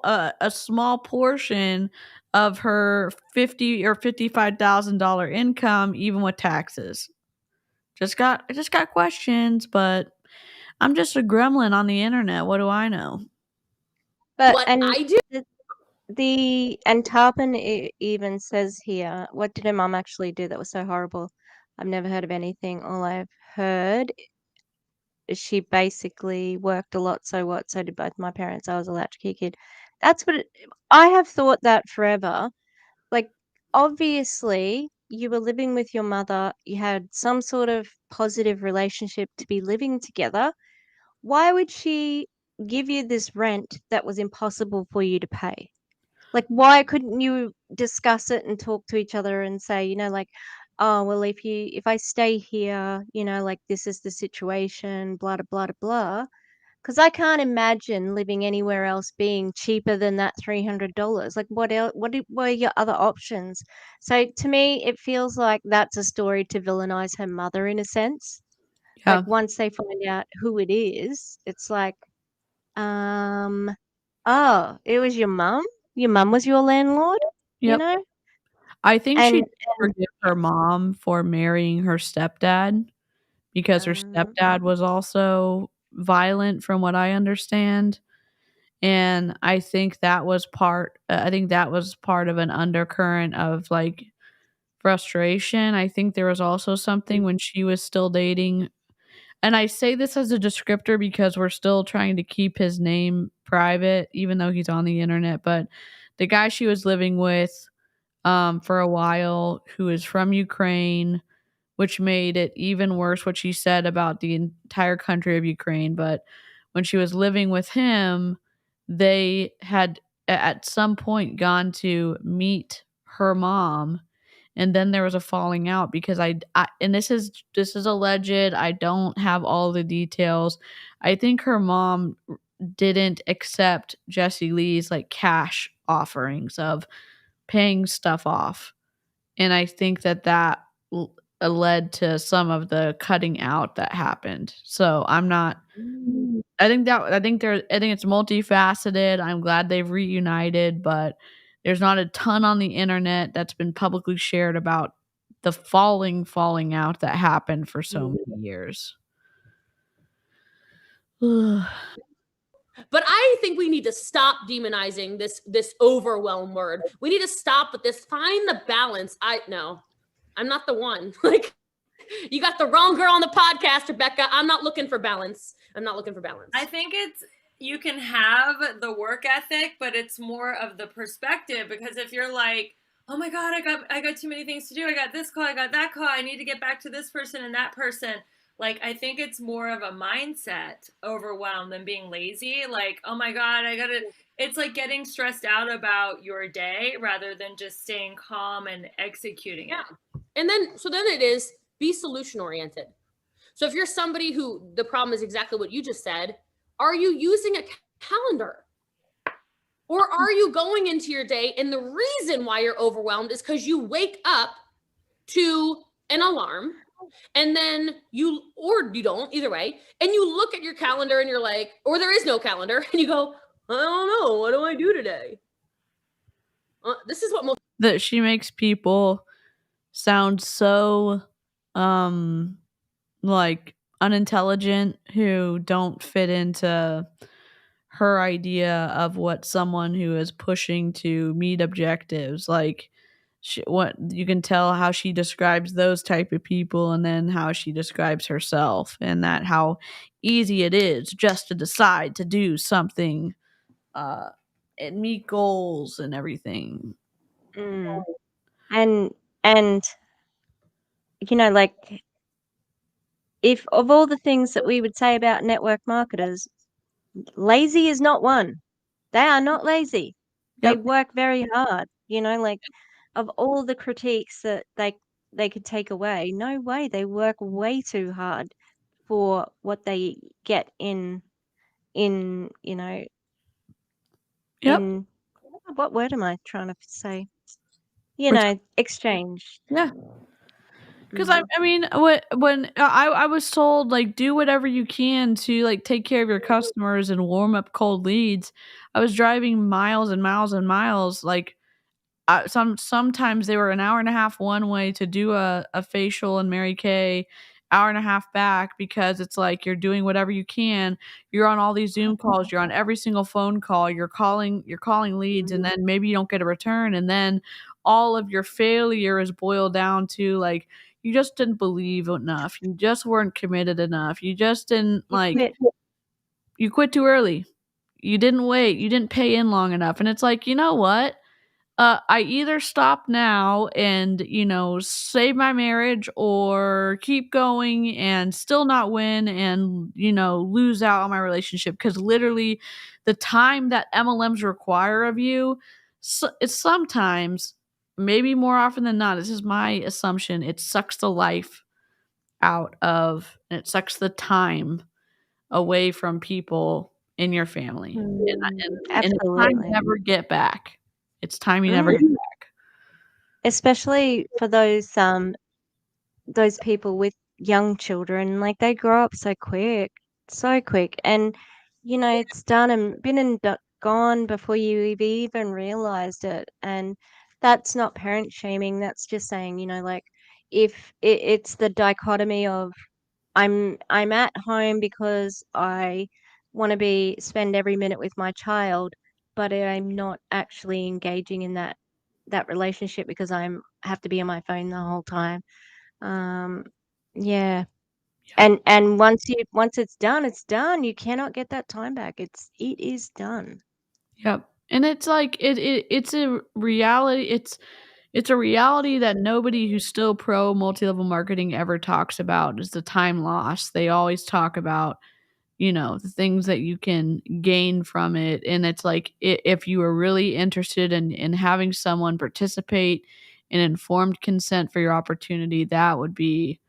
portion of her $50,000 or $55,000 income, even with taxes. I just got questions, but I'm just a gremlin on the internet. What do I know? But What and I do. and Tarpon even says here, what did her mum actually do that was so horrible? I've never heard of anything. All I've heard is she basically worked a lot. So what? So did both my parents. I was a latchkey kid. That's what I have thought that forever. Like, obviously, you were living with your mother. You had some sort of positive relationship to be living together. Why would she give you this rent that was impossible for you to pay? Like, why couldn't you discuss it and talk to each other and say, like, oh, well, if I stay here, like, this is the situation, blah, blah, blah, blah. Because I can't imagine living anywhere else being cheaper than that $300. Like, what else? What were your other options? So to me, it feels like that's a story to villainize her mother in a sense. Yeah. Like, once they find out who it is, it's like, oh, it was your mum. Your mum was your landlord. Yep. I think she And forgive her mom for marrying her stepdad because her stepdad was also violent, from what I understand. And I think that was part of an undercurrent of like frustration. I think there was also something when she was still dating, and I say this as a descriptor because we're still trying to keep his name private even though he's on the internet, but the guy she was living with for a while, who is from Ukraine, which made it even worse what she said about the entire country of Ukraine. But when she was living with him, they had at some point gone to meet her mom, and then there was a falling out because I and this is alleged. I don't have all the details. I think her mom didn't accept Jessie Lee's like cash offerings of paying stuff off. And I think that led to some of the cutting out that happened. So I'm not I think it's multifaceted. I'm glad they've reunited, but there's not a ton on the internet that's been publicly shared about the falling out that happened for so many years. But I think we need to stop demonizing this overwhelm word. We need to stop with this. Find the balance. No, I'm not the one. Like, you got the wrong girl on the podcast, Rebecca. I'm not looking for balance. I think you can have the work ethic, but it's more of the perspective, because if you're like, oh my God, I got too many things to do. I got this call, I got that call. I need to get back to this person and that person. Like, I think it's more of a mindset overwhelm than being lazy. Like, oh my God, it's like getting stressed out about your day rather than just staying calm and executing it. And then it is be solution oriented. So if you're somebody who the problem is exactly what you just said, are you using a calendar? Or are you going into your day and the reason why you're overwhelmed is because you wake up to an alarm, and then or you don't, either way, and you look at your calendar and you're like, or there is no calendar, and you go, I don't know. What do I do today? This is what most That she makes people sound so like unintelligent who don't fit into her idea of what someone who is pushing to meet objectives like what you can tell how she describes those type of people and then how she describes herself and that how easy it is just to decide to do something and meet goals and everything. Mm. And you know, like, if of all the things that we would say about network marketers, lazy is not one. They are not lazy. They Yep. work very hard. You know, like, of all the critiques that they could take away, no way. They work way too hard for what they get in you know, Yep. in what word am I trying to say? You Which- know, exchange. Yeah. Because Mm. I mean, when I was told like do whatever you can to like take care of your customers and warm up cold leads, I was driving miles and miles and miles. Like sometimes they were an hour and a half one way to do a facial and Mary Kay, hour and a half back because it's like you're doing whatever you can. You're on all these Zoom calls. You're on every single phone call. You're calling leads, and then maybe you don't get a return, and then all of your failure is boiled down to like you just didn't believe enough. You just weren't committed enough. You just didn't you quit too early. You didn't wait. You didn't pay in long enough. And it's like, you know what? I either stop now and, save my marriage or keep going and still not win and, lose out on my relationship. Because literally the time that MLMs require of you, it's sometimes, maybe more often than not, this is my assumption, it sucks the life out of, and it sucks the time away from people in your family. And it's time you Absolutely. never get back. It's time you never get back. Especially for those people with young children, like they grow up so quick, and it's done and been and gone before you've even realized it. And that's not parent shaming, that's just saying, like, if it's the dichotomy of I'm at home because I want to spend every minute with my child, but I'm not actually engaging in that relationship because have to be on my phone the whole time. Yeah. And once it's done, it's done. You cannot get that time back. It is done. Yep. And it's like it's a reality. It's a reality that nobody who's still pro multi-level marketing ever talks about is the time loss. They always talk about, the things that you can gain from it. And it's like if you were really interested in having someone participate in informed consent for your opportunity, that would be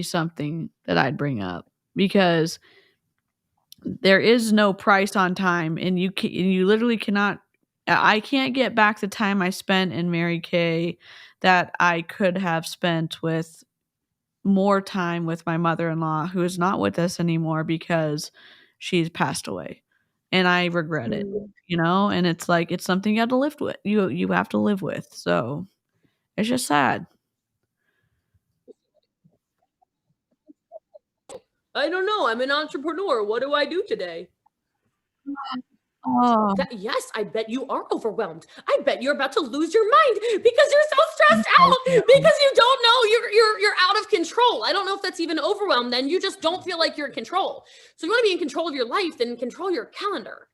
something that I'd bring up, because there is no price on time, and you literally cannot. I can't get back the time I spent in Mary Kay that I could have spent with more time with my mother-in-law, who is not with us anymore because she's passed away, and I regret it. And it's like it's something you have to live with. You have to live with. So it's just sad. I don't know. I'm an entrepreneur. What do I do today? Oh. Yes, I bet you are overwhelmed. I bet you're about to lose your mind because you're so stressed out because you don't know you're out of control. I don't know if that's even overwhelmed. Then you just don't feel like you're in control. So you want to be in control of your life, then control your calendar.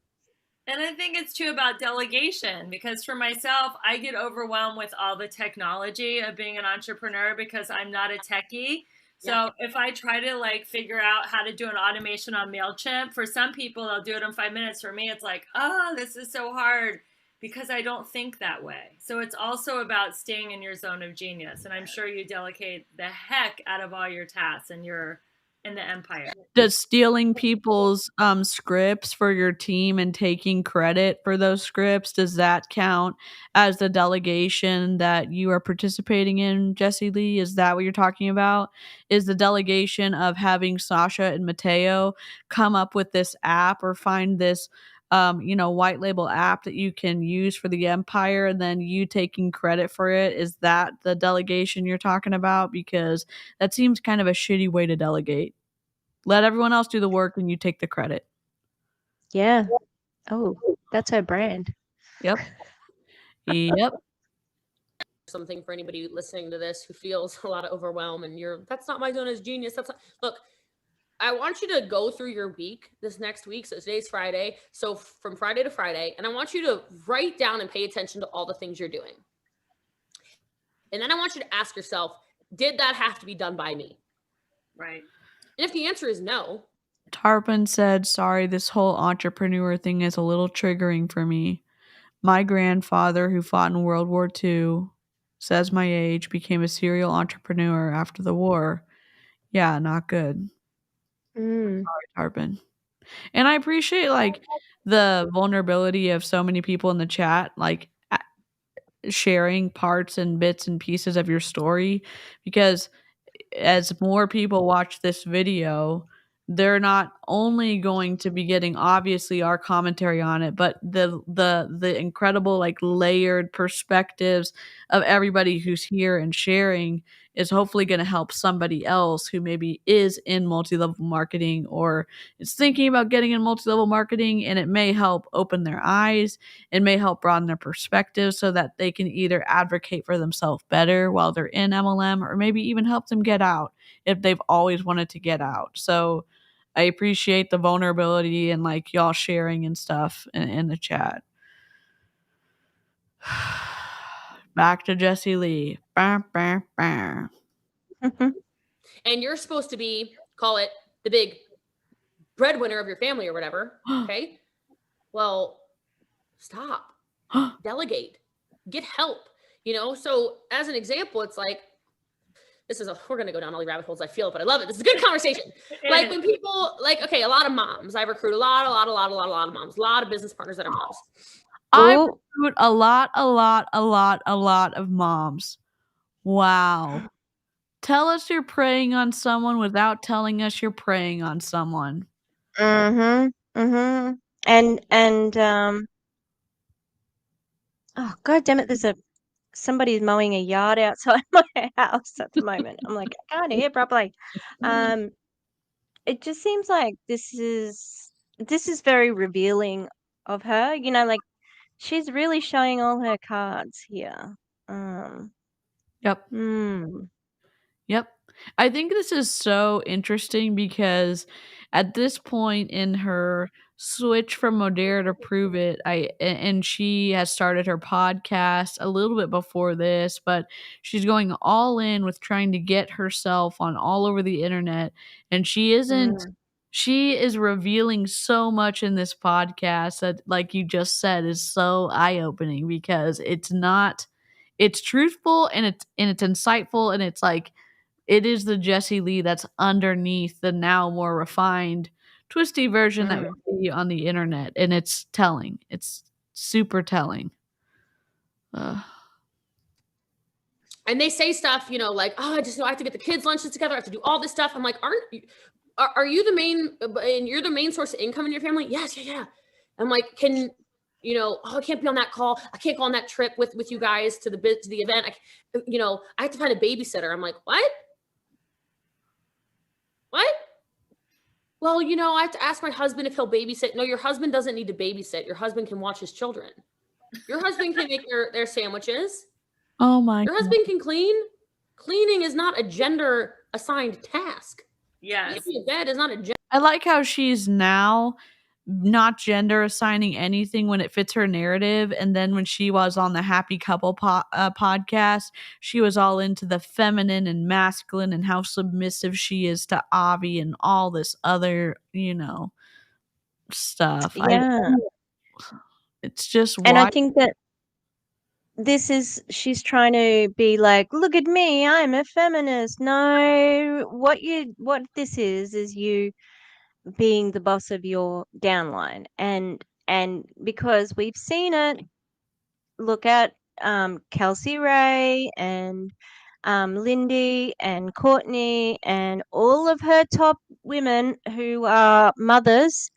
And I think it's too about delegation, because for myself, I get overwhelmed with all the technology of being an entrepreneur because I'm not a techie. So if I try to like figure out how to do an automation on MailChimp, for some people, they'll do it in 5 minutes. For me, it's like, oh, this is so hard because I don't think that way. So it's also about staying in your zone of genius. And I'm sure you delegate the heck out of all your tasks and you're in the empire. Does stealing people's scripts for your team and taking credit for those scripts, does that count as the delegation that you are participating in, Jessie Lee? Is that what you're talking about? Is the delegation of having Sasha and Mateo come up with this app or find this white label app that you can use for the empire, and then you taking credit for it. Is that the delegation you're talking about? Because that seems kind of a shitty way to delegate. Let everyone else do the work and you take the credit. Yeah. Oh, that's her brand. Yep. Yep. Something for anybody listening to this who feels a lot of overwhelm and that's not my zone as genius. Look, I want you to go through your week this next week. So today's Friday. So from Friday to Friday, and I want you to write down and pay attention to all the things you're doing. And then I want you to ask yourself, did that have to be done by me? Right. And if the answer is no. Tarpon said, sorry, this whole entrepreneur thing is a little triggering for me. My grandfather, who fought in World War II, says my age, became a serial entrepreneur after the war. Yeah, not good. Mm. Sorry, Tarpon. And I appreciate the vulnerability of so many people in the chat, sharing parts and bits and pieces of your story, because as more people watch this video, they're not only going to be getting obviously our commentary on it, but the incredible layered perspectives of everybody who's here and sharing is hopefully going to help somebody else who maybe is in multi-level marketing or is thinking about getting in multi-level marketing, and it may help open their eyes. It may help broaden their perspective so that they can either advocate for themselves better while they're in MLM, or maybe even help them get out if they've always wanted to get out. So I appreciate the vulnerability and y'all sharing and stuff in the chat. Back to Jessie Lee. Bah, bah, bah. And you're supposed to be, call it the big breadwinner of your family or whatever. Okay. Well, stop. Delegate. Get help. So as an example, it's like, we're going to go down all the rabbit holes. I feel it, but I love it. This is a good conversation. Like when people a lot of moms, I recruit a lot of moms, a lot of business partners that are moms. I recruit a lot of moms. Wow. Tell us you're preying on someone without telling us you're preying on someone. And oh god damn it, somebody's mowing a yard outside my house at the moment. I'm like, I can't hear properly. It just seems like this is very revealing of her. She's really showing all her cards here. Yep. Yep. I think this is so interesting because at this point in her switch from Modera to Prove It, and she has started her podcast a little bit before this, but she's going all in with trying to get herself on all over the internet, and she is revealing so much in this podcast that, like you just said, is so eye-opening because it's truthful and it's insightful, and it's it is the Jessie Lee that's underneath the now more refined twisty version that we see on the internet, and it's telling. It's super telling. And they say stuff, like, oh, I have to get the kids' lunches together. I have to do all this stuff. I'm like, are you the main, and you're the main source of income in your family? Yes, yeah. I'm like, I can't be on that call. I can't go on that trip with you guys to the event. I have to find a babysitter. I'm like, what? Well, I have to ask my husband if he'll babysit. No, your husband doesn't need to babysit. Your husband can watch his children. Your husband can make their sandwiches. Oh my! Your husband can clean. Cleaning is not a gender assigned task. Yes. Making a bed is not a gender. I like how she's now not gender assigning anything when it fits her narrative, and then when she was on the Happy Couple podcast, she was all into the feminine and masculine and how submissive she is to Avi and all this other stuff. Yeah. It's just and I think that she's trying to be like, look at me, I'm a feminist. No, what this is you being the boss of your downline, and because we've seen it. Look at Kelsey Ray and Lindy and Courtney and all of her top women who are mothers.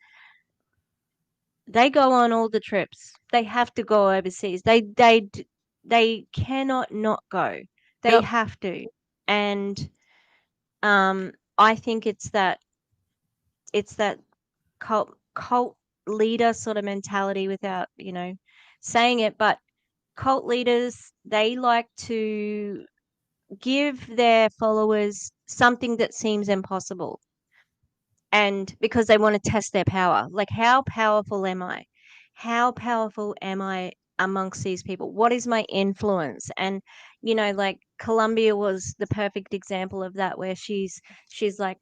they go on all the trips. They have to go overseas. They cannot not go. They Yep. have to. And I think it's that cult leader sort of mentality without, saying it, but cult leaders, they like to give their followers something that seems impossible. And because they want to test their power. Like, how powerful am I? How powerful am I amongst these people? What is my influence? And, like Columbia was the perfect example of that, where she's like,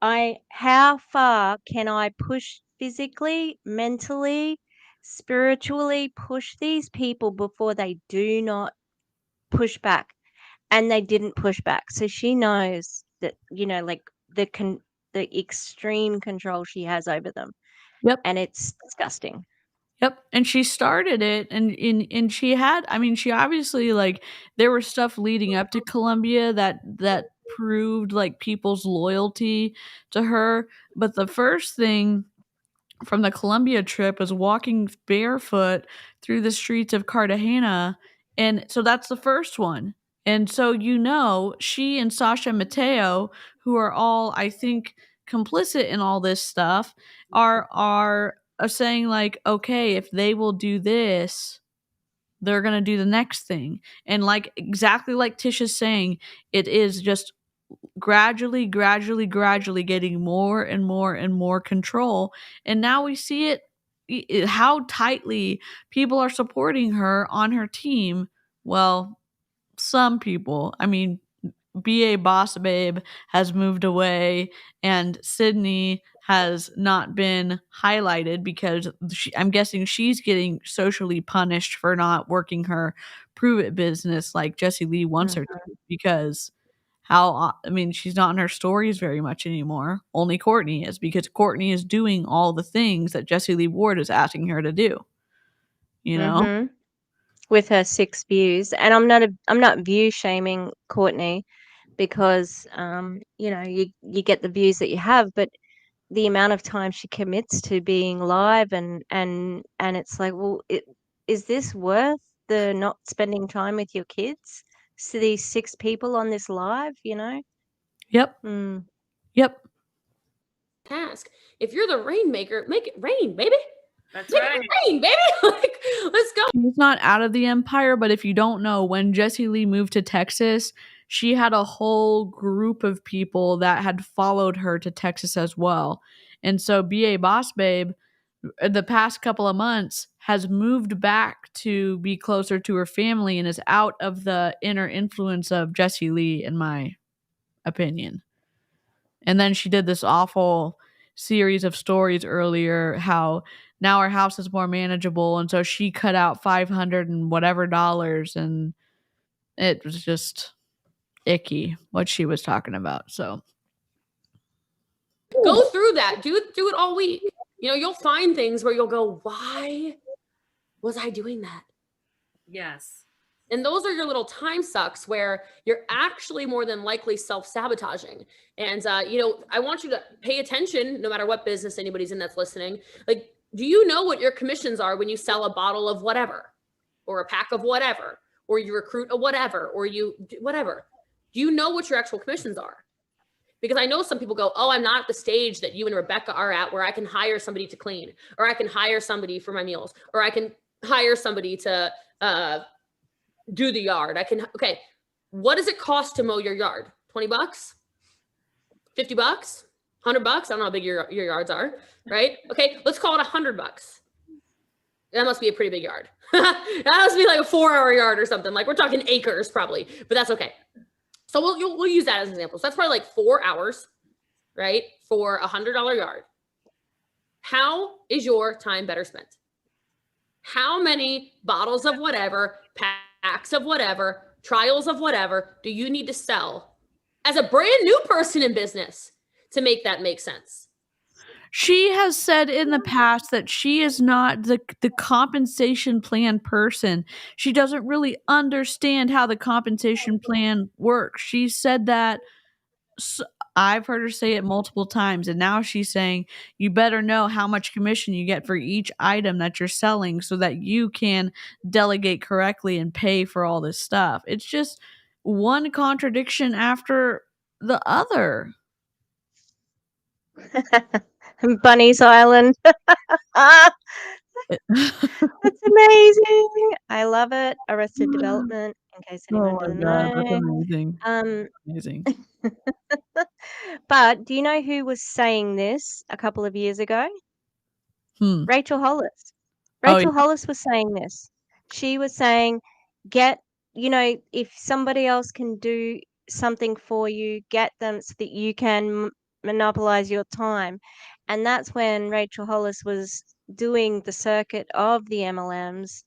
how far can I push physically, mentally, spiritually, push these people before they do not push back? And they didn't push back. So she knows that, like the extreme control she has over them. Yep. And it's disgusting. Yep. And she started it, and she had, I mean, she obviously, like, there was stuff leading up to Columbia that proved like people's loyalty to her. But the first thing from the Columbia trip was walking barefoot through the streets of Cartagena. And so that's the first one. And so, she and Sasha Mateo, who are all, I think, complicit in all this stuff, are saying, like, okay, if they will do this, they're going to do the next thing. And like, exactly like Tish is saying, it is just gradually getting more and more and more control. And now we see how tightly people are supporting her on her team. Well, some people, I mean, BA Boss Babe has moved away, and Sydney has not been highlighted because I'm guessing she's getting socially punished for not working her Prove It business like Jessie Lee wants her to, because she's not in her stories very much anymore. Only Courtney is, because Courtney is doing all the things that Jessie Lee Ward is asking her to do. With her 6 views. And I'm not view shaming Courtney, because you get the views that you have, but the amount of time she commits to being live, and it's like, well, is this worth the not spending time with your kids? So these 6 people on this live, Yep. Yep. Task. If you're the rainmaker, make it rain, baby. That's Make right. it rain, baby. Like, let's go. She's not out of the empire, but if you don't know, when Jessie Lee moved to Texas, she had a whole group of people that had followed her to Texas as well. And so BA Boss Babe, the past couple of months, has moved back to be closer to her family and is out of the inner influence of Jessie Lee, in my opinion. And then she did this awful series of stories earlier, how now her house is more manageable, and so she cut out $500 and whatever dollars, and it was just icky what she was talking about. So go through that. Do it all week. You'll find things where you'll go, why was I doing that? Yes. And those are your little time sucks where you're actually more than likely self-sabotaging. And, I want you to pay attention, no matter what business anybody's in that's listening. Like, do you know what your commissions are when you sell a bottle of whatever, or a pack of whatever, or you recruit a whatever, or whatever? Do you know what your actual commissions are? Because I know some people go, oh, I'm not at the stage that you and Rebecca are at where I can hire somebody to clean, or I can hire somebody for my meals, or I can hire somebody to do the yard. Okay, what does it cost to mow your yard? $20? $50? $100? I don't know how big your yards are, right? Okay, let's call it $100. That must be a pretty big yard. That must be like a 4-hour yard or something. Like, we're talking acres probably, but that's okay. So we'll use that as an example. So that's probably like 4 hours, right? For $100 yard. How is your time better spent? How many bottles of whatever, packs of whatever, trials of whatever do you need to sell as a brand new person in business to make that make sense? She has said in the past that she is not the compensation plan person. She doesn't really understand how the compensation plan works. She said that I've heard her say it multiple times, and now she's saying you better know how much commission you get for each item that you're selling so that you can delegate correctly and pay for all this stuff. It's just one contradiction after the other. Bunny's Island. That's amazing. I love it. Arrested Development, in case anyone Oh my doesn't god, that's know. amazing. Um, Amazing. but do you know who was saying this a couple of years ago? Rachel Hollis. Oh, Rachel Hollis was saying this. She was saying, if somebody else can do something for you, get them so that you can monopolize your time. And that's when Rachel Hollis was doing the circuit of the MLMs.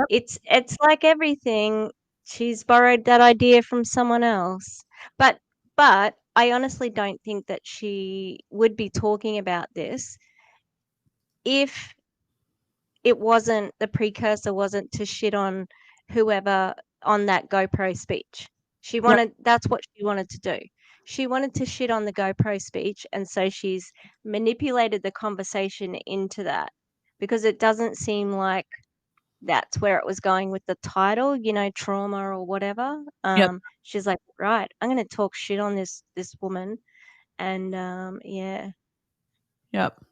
It's like everything. She's borrowed that idea from someone else. But I honestly don't think that she would be talking about this if the precursor wasn't to shit on whoever on that GoPro speech. That's what she wanted to do. She wanted to shit on the GoPro speech, and so she's manipulated the conversation into that, because it doesn't seem like that's where it was going with the title, trauma or whatever. She's like, right, I'm going to talk shit on this woman, and yeah. Yep.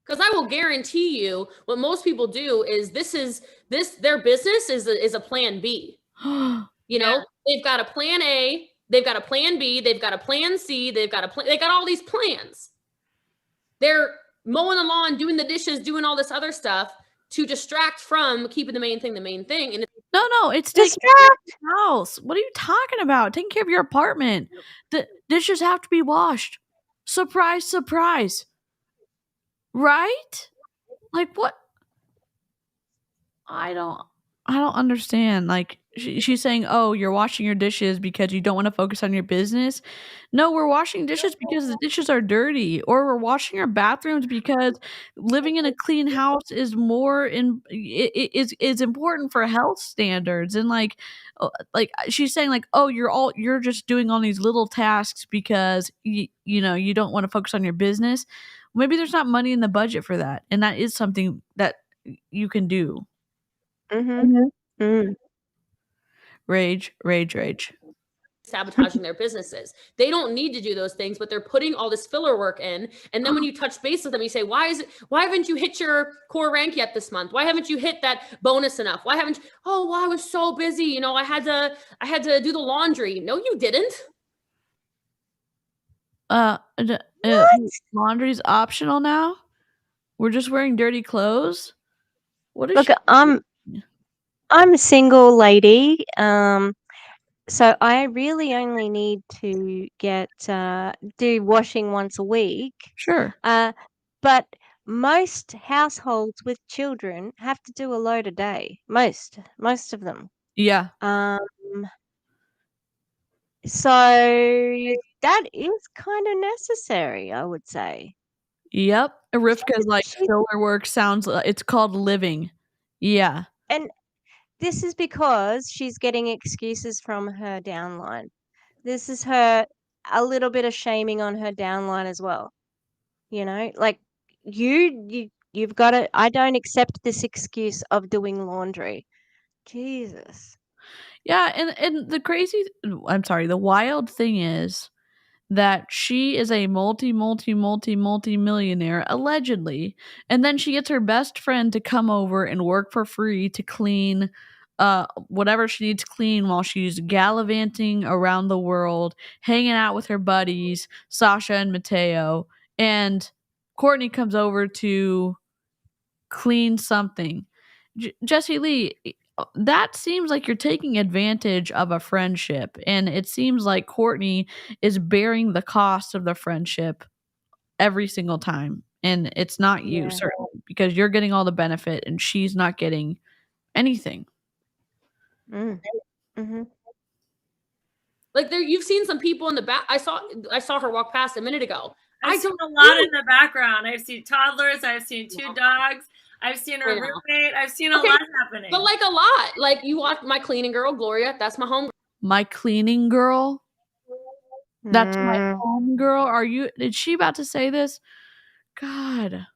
Because I will guarantee you, what most people do is their business is a plan B. You know, they've got a plan A, they've got a plan B, they've got a plan C, they got all these plans. They're mowing the lawn, doing the dishes, doing all this other stuff to distract from keeping the main thing. And no, it's taking care of your house. What are you talking about? Taking care of your apartment. The dishes have to be washed. Surprise, surprise. Right? Like, what? I don't understand. Like, she's saying, oh, you're washing your dishes because you don't want to focus on your business. No, we're washing dishes because the dishes are dirty, or we're washing our bathrooms because living in a clean house is is important for health standards. And like she's saying, like, oh, you're just doing all these little tasks because you don't want to focus on your business. Maybe there's not money in the budget for that, and that is something that you can do. Rage. Sabotaging their businesses. They don't need to do those things, but they're putting all this filler work in. And then when you touch base with them, you say, why haven't you hit your core rank yet this month? Why haven't you hit that bonus enough? Why haven't you? Oh, well, I was so busy. I had to do the laundry. No, you didn't. Laundry's optional now? We're just wearing dirty clothes? What is I'm a single lady, so I really only need to do washing once a week. Sure. But most households with children have to do a load a day. Most of them. Yeah. So that is kind of necessary, I would say. Yep. Rivka's like, filler work it's called living. Yeah. And this is because she's getting excuses from her downline. This is a little bit of shaming on her downline as well. Like you've got to, I don't accept this excuse of doing laundry. Jesus. Yeah, and the wild thing is that she is a multi-millionaire, allegedly, and then she gets her best friend to come over and work for free to clean whatever she needs clean while she's gallivanting around the world, hanging out with her buddies, Sasha and Mateo, and Courtney comes over to clean something. Jessie Lee, that seems like you're taking advantage of a friendship, and it seems like Courtney is bearing the cost of the friendship every single time, and it's not you, certainly, because you're getting all the benefit and she's not getting anything. Like you've seen some people in the back. I saw her walk past a minute ago. I've seen a lot in the background. I've seen toddlers. I've seen two dogs. I've seen her Yeah. roommate. I've seen a Okay, lot happening. But like a lot. Like you watch my cleaning girl, Gloria. That's my home. My cleaning girl. That's my Mm. home girl. Is she about to say this? God.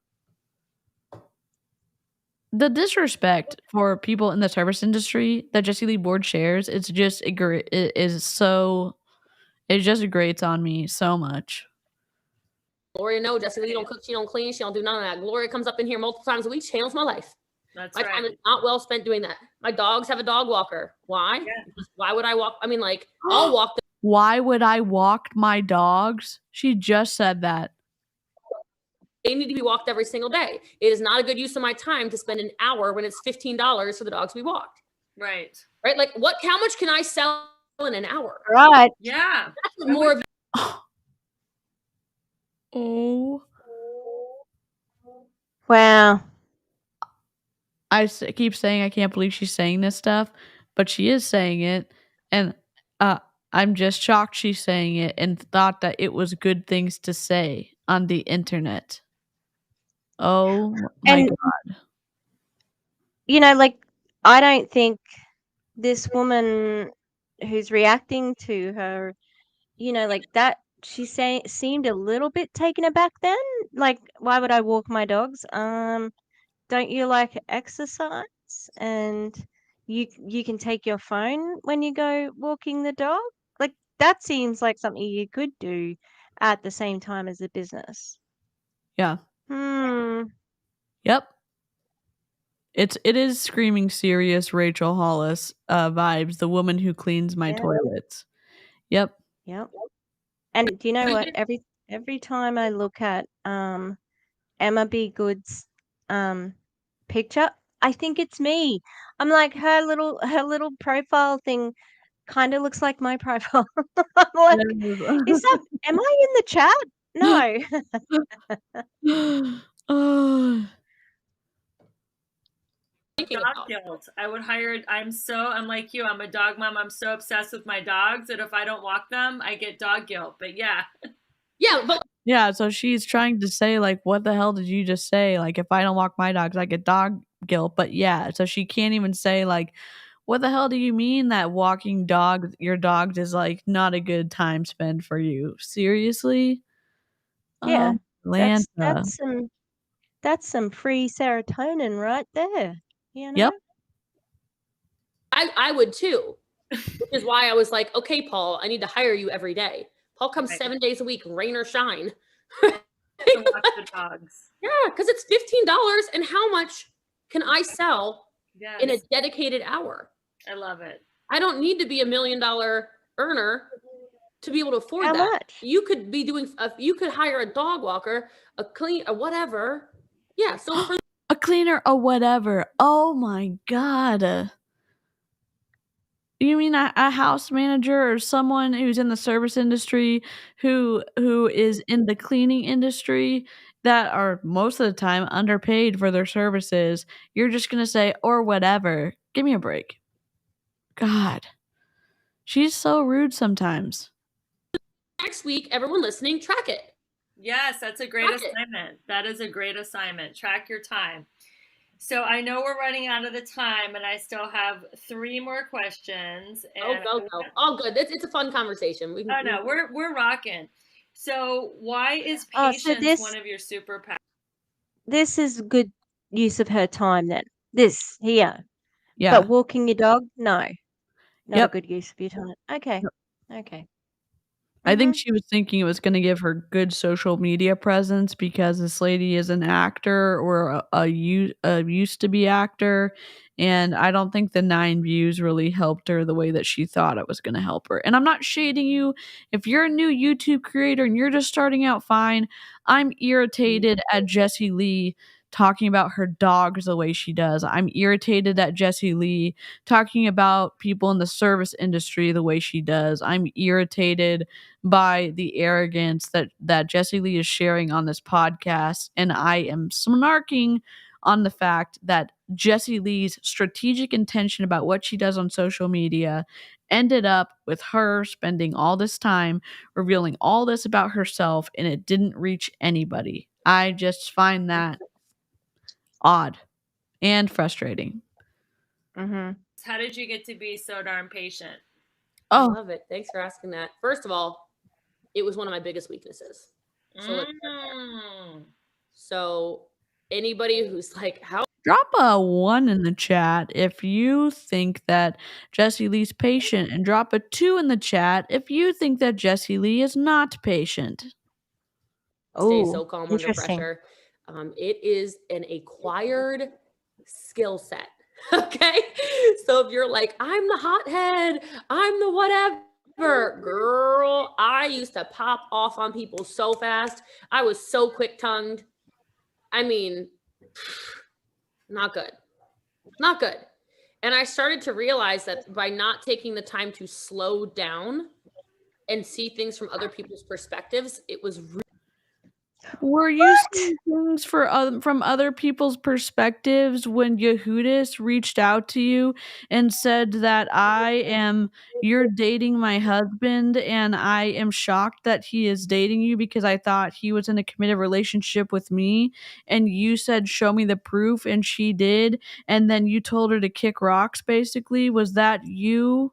The disrespect for people in the service industry that Jessie Lee Ward shares, it just grates on me so much. Gloria, no, Jessie Lee don't cook, she don't clean, she don't do none of that. Gloria comes up in here multiple times a week, channels my life. That's My right. time is not well spent doing that. My dogs have a dog walker. Why? Yeah. Why would I walk? I mean, like, I'll walk them. Why would I walk my dogs? She just said that. They need to be walked every single day. It is not a good use of my time to spend an hour when it's $15 for the dogs to be walked. Right. Right? Like, how much can I sell in an hour? Right. Yeah. That's more of Oh. Wow. I keep saying I can't believe she's saying this stuff, but she is saying it, and I'm just shocked she's saying it and thought that it was good things to say on the internet. Oh my And- God. You know, like, I don't think this woman who's reacting to her, you know, like that, she seemed a little bit taken aback then. Like, why would I walk my dogs? Don't you like exercise? And you can take your phone when you go walking the dog? Like, that seems like something you could do at the same time as a business. Yeah. Yep. It is screaming serious Rachel Hollis vibes, the woman who cleans my toilets. Yep. And do you know what? Every time I look at Emma B. Good's picture, I think it's me. I'm like, her little profile thing kind of looks like my profile. I'm like, am I in the chat? No. Dog guilt. I would hire. I'm like you. I'm a dog mom. I'm so obsessed with my dogs that if I don't walk them, I get dog guilt. But yeah. Yeah, so she's trying to say, like, what the hell did you just say? Like, if I don't walk my dogs, I get dog guilt. But yeah, so she can't even say, like, what the hell do you mean that walking your dogs is, like, not a good time spent for you? Seriously? Yeah. Atlanta. That's some free serotonin right there. You know? Yep. I would too, which is why I was like, okay, Paul, I need to hire you every day. Paul comes 7 days a week, rain or shine. To watch the dogs. Yeah, because it's $15, and how much can I sell in a dedicated hour? I love it. I don't need to be $1 million earner to be able to afford How that. much? You could be doing. You could hire a dog walker, a clean, or whatever. Yeah. So for a cleaner or whatever. Oh my God. You mean a house manager or someone who's in the service industry who is in the cleaning industry that are most of the time underpaid for their services? You're just going to say, or whatever. Give me a break. God. She's so rude sometimes. next week, everyone listening, track it. Yes, that's a great assignment. That is a great assignment. Track your time. So I know we're running out of the time, and I still have 3 more questions. And go. All good. It's a fun conversation. We're rocking. So why is patience one of your superpowers? This is good use of her time then. This here. Yeah. But walking your dog, no. Not Yep. a good use of your time. Okay. Okay. I think she was thinking it was going to give her good social media presence because this lady is an actor or a used to be actor, and I don't think the 9 views really helped her the way that she thought it was going to help her. And I'm not shading you. If you're a new YouTube creator and you're just starting out, fine. I'm irritated at Jessie Lee talking about her dogs the way she does. I'm irritated at Jessie Lee talking about people in the service industry the way she does. I'm irritated by the arrogance that Jessie Lee is sharing on this podcast, and I am snarking on the fact that Jessie Lee's strategic intention about what she does on social media ended up with her spending all this time revealing all this about herself, and it didn't reach anybody. I just find that odd. and frustrating. Mm-hmm. How did you get to be so darn patient? I Oh, love it. Thanks for asking that. First of all, it was one of my biggest weaknesses. So anybody who's like, how drop a 1 in the chat if you think that Jessie Lee's patient, and drop a 2 in the chat if you think that Jessie Lee is not patient. stay Oh, so calm under interesting. pressure. It is an acquired skill set. Okay. So if you're like, I'm the hothead, I'm the whatever, girl, I used to pop off on people so fast. I was so quick tongued. I mean, not good. Not good. And I started to realize that by not taking the time to slow down and see things from other people's perspectives, it was Were you seeing things from other people's perspectives when Yehudis reached out to you and said that you're dating my husband and I am shocked that he is dating you because I thought he was in a committed relationship with me, and you said show me the proof and she did, and then you told her to kick rocks basically? Was that you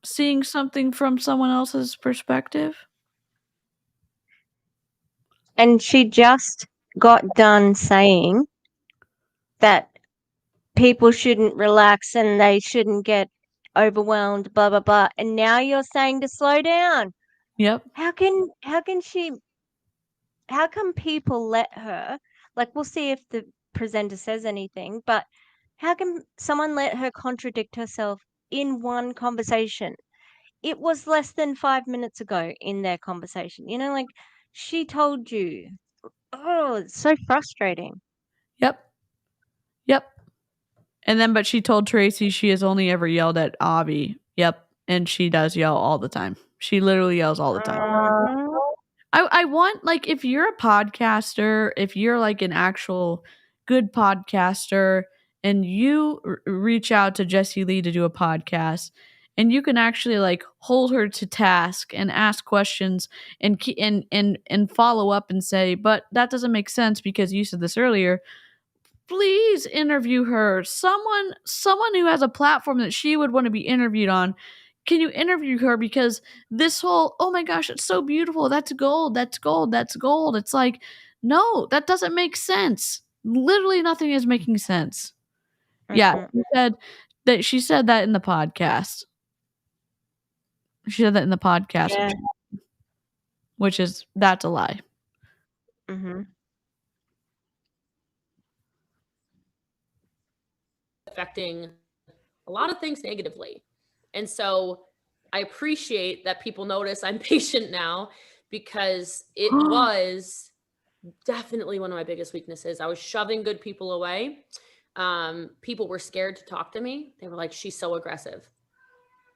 seeing something from someone else's perspective? And she just got done saying that people shouldn't relax and they shouldn't get overwhelmed, blah blah blah. And now you're saying to slow down. Yep. How come people let her, like, we'll see if the presenter says anything, but how can someone let her contradict herself in one conversation? It was less than 5 minutes ago in their conversation. You know, like, she told you. Oh, it's so frustrating. Yep. And then, but she told Tracy she has only ever yelled at Avi. Yep. And she does yell all the time. She literally yells all the time. Mhm. I want, like, if you're a podcaster, if you're like an actual good podcaster and you reach out to Jessie Lee to do a podcast, and you can actually like hold her to task and ask questions and follow up and say, but that doesn't make sense because you said this earlier. Please interview her. Someone who has a platform that she would want to be interviewed on. Can you interview her? Because this whole, oh my gosh, it's so beautiful. That's gold. That's gold. That's gold. It's like, no, that doesn't make sense. Literally nothing is making sense. Yeah, she said that in the podcast. She said that in the podcast, Yeah. that's a lie. Mm-hmm. affecting a lot of things negatively. And so I appreciate that people notice I'm patient now, because it was definitely one of my biggest weaknesses. I was shoving good people away. People were scared to talk to me. They were like, she's so aggressive.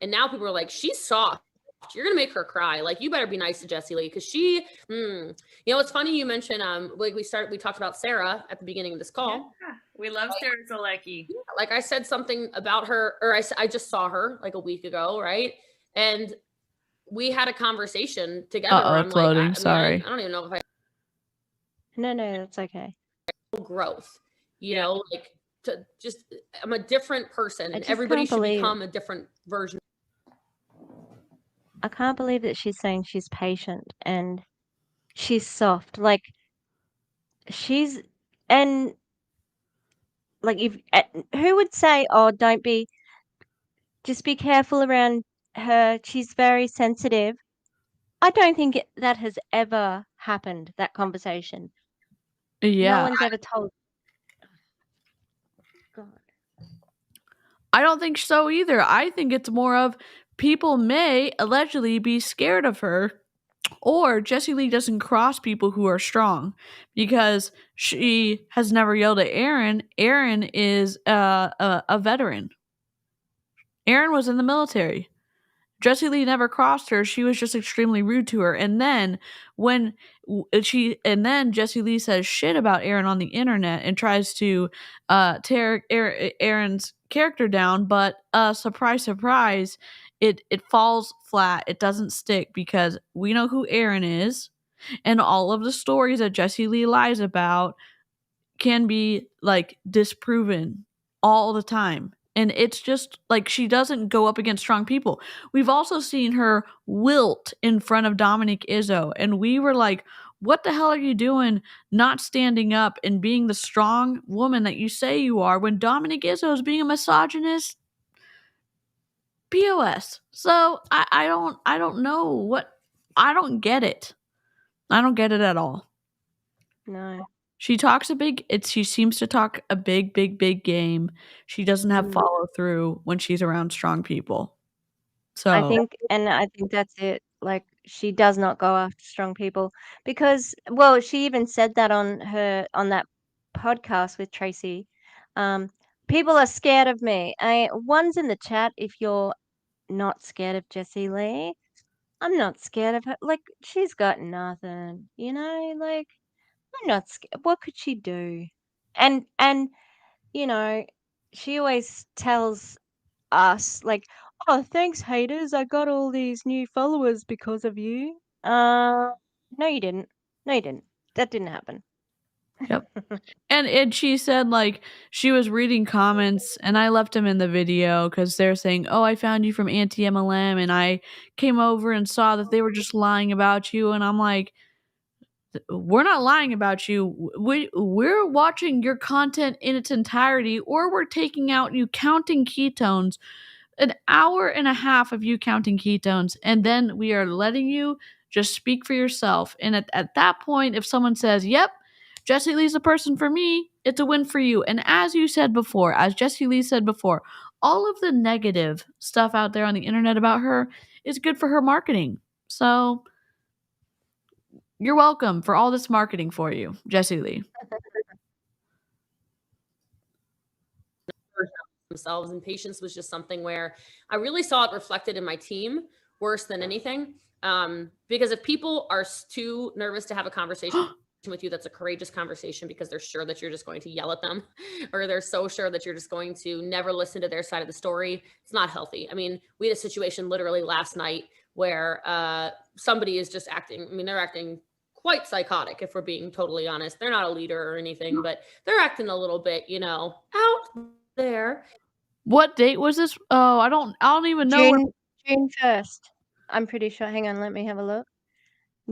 And now people are like, she's soft. You're going to make her cry. Like, you better be nice to Jessie Lee. Cause she, you know, it's funny you mentioned, like we talked about Sarah at the beginning of this call. Yeah, we love Sarah Zalecki. Yeah, like I said something about her, or I just saw her like a week ago. Right. And we had a conversation together. Uh-oh, it's loading. Sorry. I don't even know if No, that's okay. growth, you know, like I'm a different person, and just everybody can't should believe- become a different version. I can't believe that she's saying she's patient and she's soft. Like, and like, if who would say, oh, just be careful around her. She's very sensitive. I don't think that has ever happened, that conversation. Yeah. No one's ever told. God. I don't think so either. I think it's more of people may allegedly be scared of her, or Jessie Lee doesn't cross people who are strong because she has never yelled at Aaron. Aaron is a veteran. Aaron was in the military. Jessie Lee never crossed her. She was just extremely rude to her. And then Jessie Lee says shit about Aaron on the internet and tries to tear Aaron's character down. But surprise, surprise, it falls flat. It doesn't stick because we know who Aaron is, and all of the stories that Jessie Lee lies about can be like disproven all the time. And it's just like she doesn't go up against strong people. We've also seen her wilt in front of Dominic Izzo. And we were like, what the hell are you doing not standing up and being the strong woman that you say you are when Dominic Izzo is being a misogynist POS? So I don't know what, I don't get it. I don't get it at all. No. She seems to talk a big game. She doesn't have follow through when she's around strong people. So I think that's it. Like, she does not go after strong people because, well, she even said that on that podcast with Tracy. People are scared of me. One's in the chat if you're not scared of Jessie Lee. I'm not scared of her. Like, she's got nothing, like, I'm not scared. What could she do? And she always tells us like, "Oh, thanks, haters. I got all these new followers because of you." No, you didn't. No, you didn't. That didn't happen. Yep. And she said like she was reading comments, and I left them in the video because they're saying, "Oh, I found you from Anti MLM, and I came over and saw that they were just lying about you." And I'm like, we're not lying about you. We're watching your content in its entirety, or we're taking out you counting ketones, an hour and a half of you counting ketones, and then we are letting you just speak for yourself. And at that point, if someone says, "Yep, Jessie Lee's the person for me," it's a win for you. And as Jessie Lee said before, all of the negative stuff out there on the internet about her is good for her marketing. So you're welcome for all this marketing for you, Jessie Lee. Themselves, and patience was just something where I really saw it reflected in my team worse than anything. Because if people are too nervous to have a conversation with you, that's a courageous conversation because they're sure that you're just going to yell at them, or they're so sure that you're just going to never listen to their side of the story. It's not healthy. I mean, we had a situation literally last night where somebody is just acting, they're acting quite psychotic, if we're being totally honest. They're not a leader or anything, but they're acting a little bit, out there. What date was this? Oh, I don't even know. June 1st. I'm pretty sure. Hang on, let me have a look.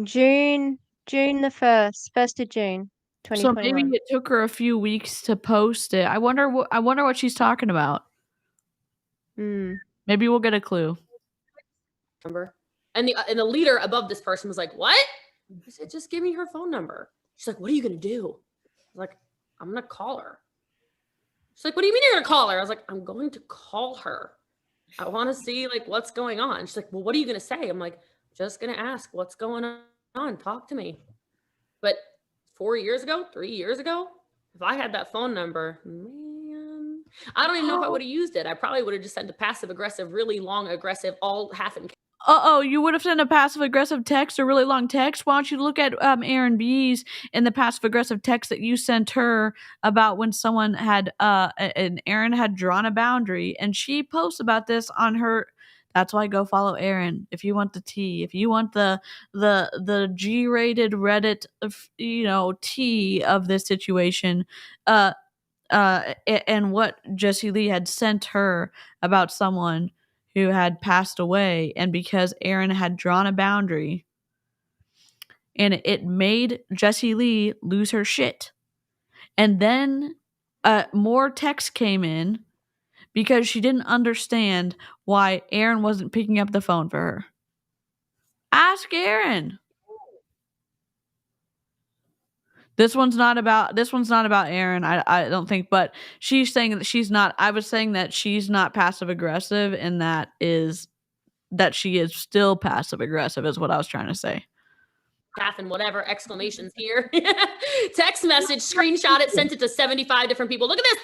June the 1st of June, So 2021. maybe it took her a few weeks to post it. I wonder what she's talking about. Maybe we'll get a clue. Number. And the leader above this person was like, "What?" I said, "Just give me her phone number." She's like, "What are you gonna do?" I was like, "I'm gonna call her." She's like, "What do you mean you're gonna call her?" I was like, "I'm going to call her. I want to see like what's going on." She's like, "Well, what are you gonna say?" I'm like, "Just gonna ask what's going on. Talk to me." But 4 years ago, 3 years ago, if I had that phone number, man, I don't even know if I would have used it. I probably would have just sent a passive aggressive, really long aggressive, all half in. You would have sent a passive aggressive text or really long text. Why don't you look at Aaron B's in the passive aggressive text that you sent her about when someone had and Aaron had drawn a boundary, and she posts about this on her. That's why go follow Aaron if you want the tea. If you want the G-rated Reddit, tea of this situation. And what Jessie Lee had sent her about someone who had passed away, and because Aaron had drawn a boundary, and it made Jessie Lee lose her shit. And then more text came in because she didn't understand why Aaron wasn't picking up the phone for her. Ask Aaron. This one's not about Aaron, I don't think, but she's saying that she's not. I was saying that she's not passive aggressive, and that she is still passive aggressive is what I was trying to say. And whatever exclamations here. Text message, screenshot it, sent it to 75 different people. Look at this.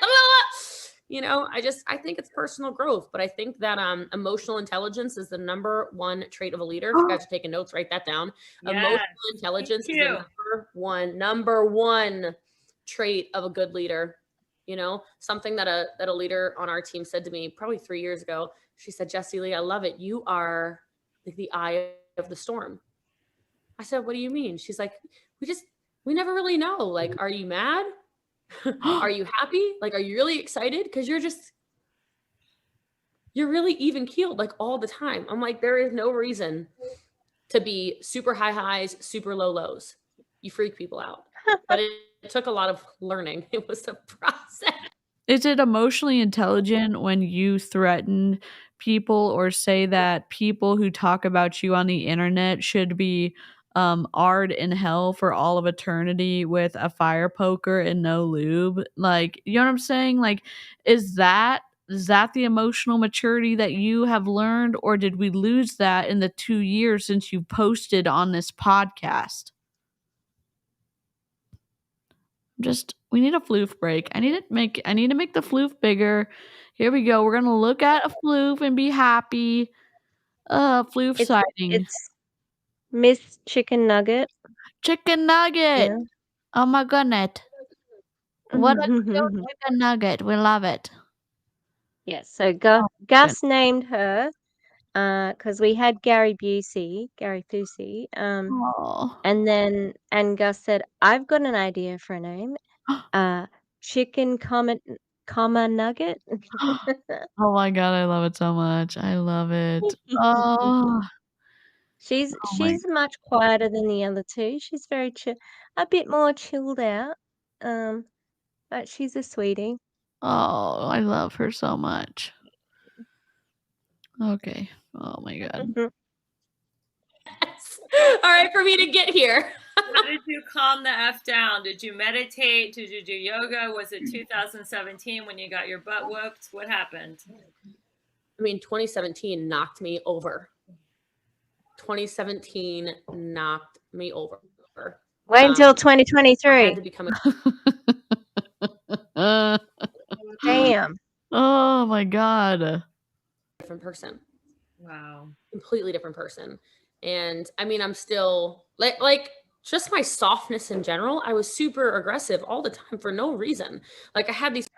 I think it's personal growth, but I think that emotional intelligence is the number one trait of a leader. If you guys are taking notes, write that down. Yes. Emotional intelligence is the number one trait of a good leader. Something that a leader on our team said to me probably 3 years ago. She said, "Jessie Lee, I love it. You are like the eye of the storm." I said, "What do you mean?" She's like, we never really know. Like, are you mad? Are you happy? Like, are you really excited? Because you're really even keeled like all the time. I'm like, there is no reason to be super high highs, super low lows. You freak people out. But it took a lot of learning. It was a process. Is it emotionally intelligent when you threaten people or say that people who talk about you on the internet should be ard in hell for all of eternity with a fire poker and no lube? Like, you know what I'm saying? Like, is that the emotional maturity that you have learned, or did we lose that in the 2 years since you posted on this podcast? We need a floof break. I need to make the floof bigger. Here we go. We're gonna look at a floof and be happy. Floof sighting. It's Miss Chicken Nugget. Chicken nugget. Yeah. Oh my goodness. What a cute chicken nugget. We love it. Yes. So Oh, Gus named her because we had Gary Busey. Oh. And Gus said, "I've got an idea for a name. Chicken comma nugget." Oh my god, I love it so much. I love it. Oh. She's Oh my. much quieter than the other two. She's very a bit more chilled out. But she's a sweetie. Oh, I love her so much. Okay. Oh my god. All right, for me to get here. How did you calm the F down? Did you meditate? Did you do yoga? Was it 2017 when you got your butt whooped? What happened? I mean, 2017 knocked me over. 2017 knocked me over. Wait until I had 2023. to become Damn. Oh my god. a different person. Wow. Completely different person. And I mean, I'm still like just my softness in general. I was super aggressive all the time for no reason. Like I had these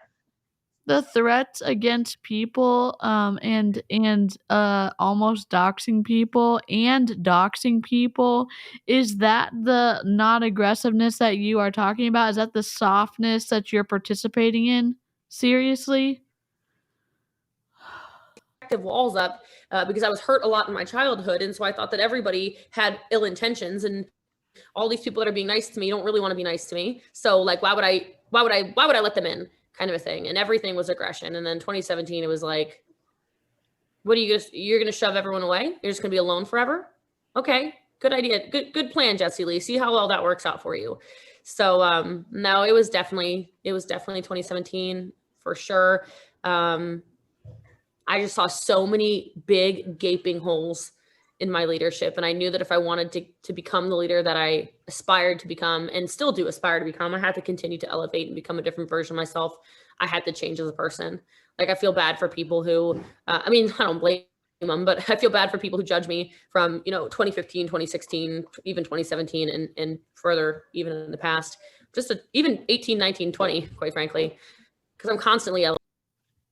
The threats against people and almost doxing people and doxing people, is that the not aggressiveness that you are talking about? Is that the softness that you're participating in? Seriously? walls up because I was hurt a lot in my childhood, and so I thought that everybody had ill intentions, and all these people that are being nice to me don't really want to be nice to me. So like, why would I let them in, kind of a thing? And everything was aggression. And then 2017, it was like, what are you're gonna shove everyone away? You're just gonna be alone forever? Okay, good idea, good plan, Jessie Lee. See how well that works out for you. So no, it was definitely 2017 for sure. I just saw so many big gaping holes in my leadership. And I knew that if I wanted to become the leader that I aspired to become and still do aspire to become, I had to continue to elevate and become a different version of myself. I had to change as a person. Like, I feel bad for people who, I mean, I don't blame them, but I feel bad for people who judge me from, 2015, 2016, even 2017 and further, even in the past, even 18, 19, 20, quite frankly, because I'm constantly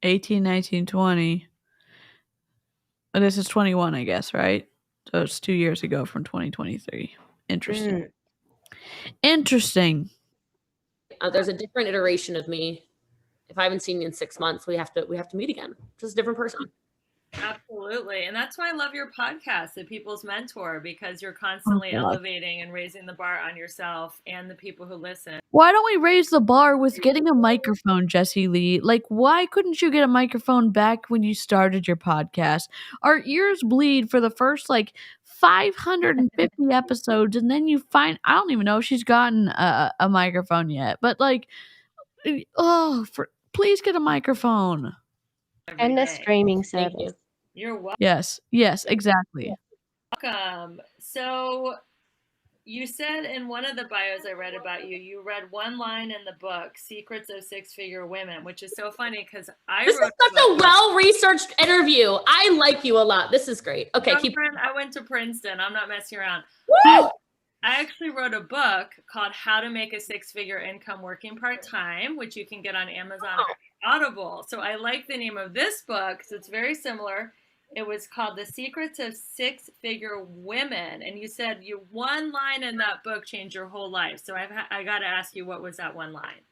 18, 19, 20. This is 21, I guess, right? So it's 2 years ago from 2023. Interesting. Interesting. There's a different iteration of me. If I haven't seen you in 6 months, we have to meet again. Just a different person. Absolutely. And that's why I love your podcast, The People's Mentor, because you're constantly elevating and raising the bar on yourself and the people who listen. Why don't we raise the bar with getting a microphone, Jessie Lee? Like, why couldn't you get a microphone back when you started your podcast? Our ears bleed for the first 550 episodes, and then you find, I don't even know if she's gotten a microphone yet, but please get a microphone. And a streaming service. Thank you. You're welcome. Yes, exactly. Welcome. So you said in one of the bios I read about you, you read one line in the book, Secrets of Six-Figure Women, which is so funny because This is such a well-researched interview. I like you a lot. This is great. Okay, I went to Princeton. I'm not messing around. Woo! I actually wrote a book called How to Make a Six-Figure Income Working Part-Time, which you can get on Amazon or Audible. So I like the name of this book because it's very similar. It was called The Secrets of Six-Figure Women. And you said one line in that book changed your whole life. So I got to ask you, what was that one line?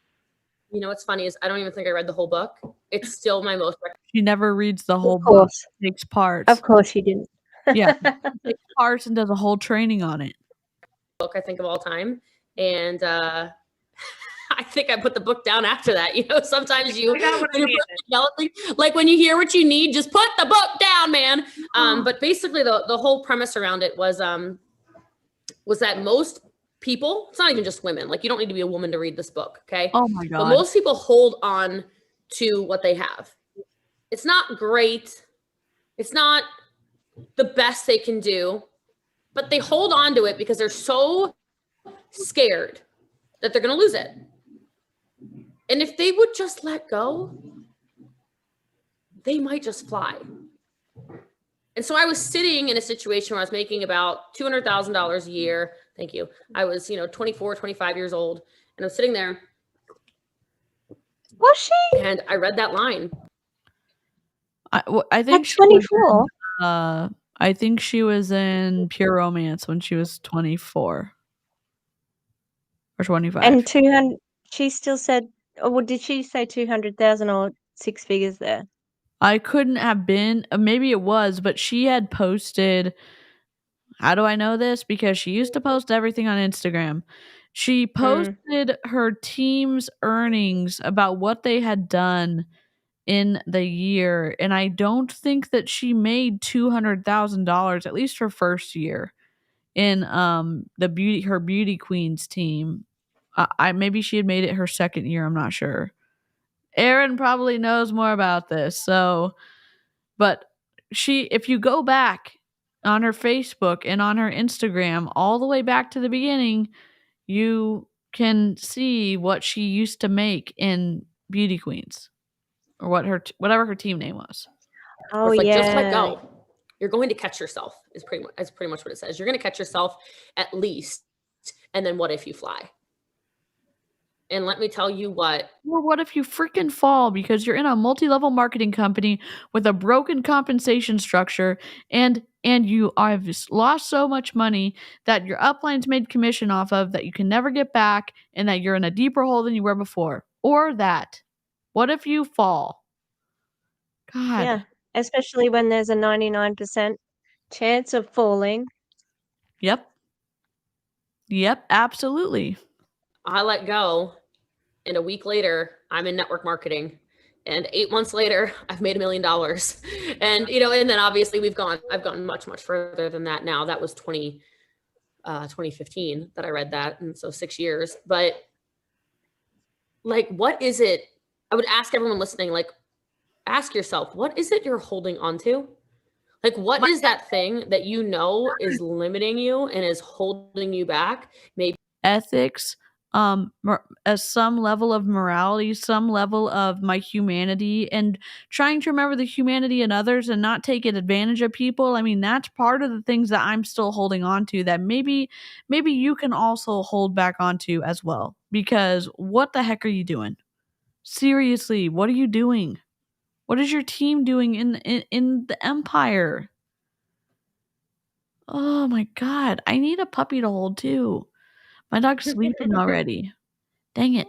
You know what's funny is I don't even think I read the whole book. It's still my most She never reads the whole Of book. course. She takes parts. Of course you didn't. Yeah. She takes parts and does a whole training on it. book I think of all time. And I think I put the book down after that. You know, sometimes you, I got what I when you're developing, like when you hear what you need, just put the book down, man. But basically the whole premise around it was that most people, it's not even just women, like you don't need to be a woman to read this book, okay? Oh my God. But most people hold on to what they have. It's not great. It's not the best they can do, but they hold on to it because they're so scared that they're going to lose it. And if they would just let go, they might just fly. And so I was sitting in a situation where I was making about $200,000 a year. Thank you. I was, 24, 25 years old, and I was sitting there. Was she? And I read that line. I think At she was 24? I think she was in Pure Romance when she was 24 or 25. And 200, she still said, or did she say 200,000 or six figures there? I couldn't have been, maybe it was, but she had posted. How do I know this? Because she used to post everything on Instagram. She posted her team's earnings about what they had done in the year, and I don't think that she made $200,000, at least her first year in her beauty queens team. I maybe she had made it her second year. I'm not sure. Erin probably knows more about this. So, but if you go back on her Facebook and on her Instagram, all the way back to the beginning, you can see what she used to make in Beauty Queens, or whatever her team name was. Oh, It's like, yeah. just let go. You're going to catch yourself is pretty much what it says. You're going to catch yourself at least. And then what if you fly? And let me tell you what. Or what if you freaking fall because you're in a multi-level marketing company with a broken compensation structure and you have lost so much money that your upline's made commission off of that you can never get back, and that you're in a deeper hole than you were before? Or that. What if you fall? God. Yeah, especially when there's a 99% chance of falling. Yep, absolutely. I let go, and a week later, I'm in network marketing. And 8 months later, I've made $1 million. And, and then obviously I've gone much, much further than that now. That was 2015 that I read that. And so 6 years. But like, what is it? I would ask everyone listening, like, ask yourself, what is it you're holding on to? Like, what is that thing that is limiting you and is holding you back? Maybe ethics, some level of morality, some level of my humanity, and trying to remember the humanity in others and not take advantage of people. I mean, that's part of the things that I'm still holding on to that maybe you can also hold back onto as well. Because what the heck are you doing? Seriously, what are you doing? What is your team doing in the empire? Oh my God, I need a puppy to hold too. My dog's sleeping already. Dang it.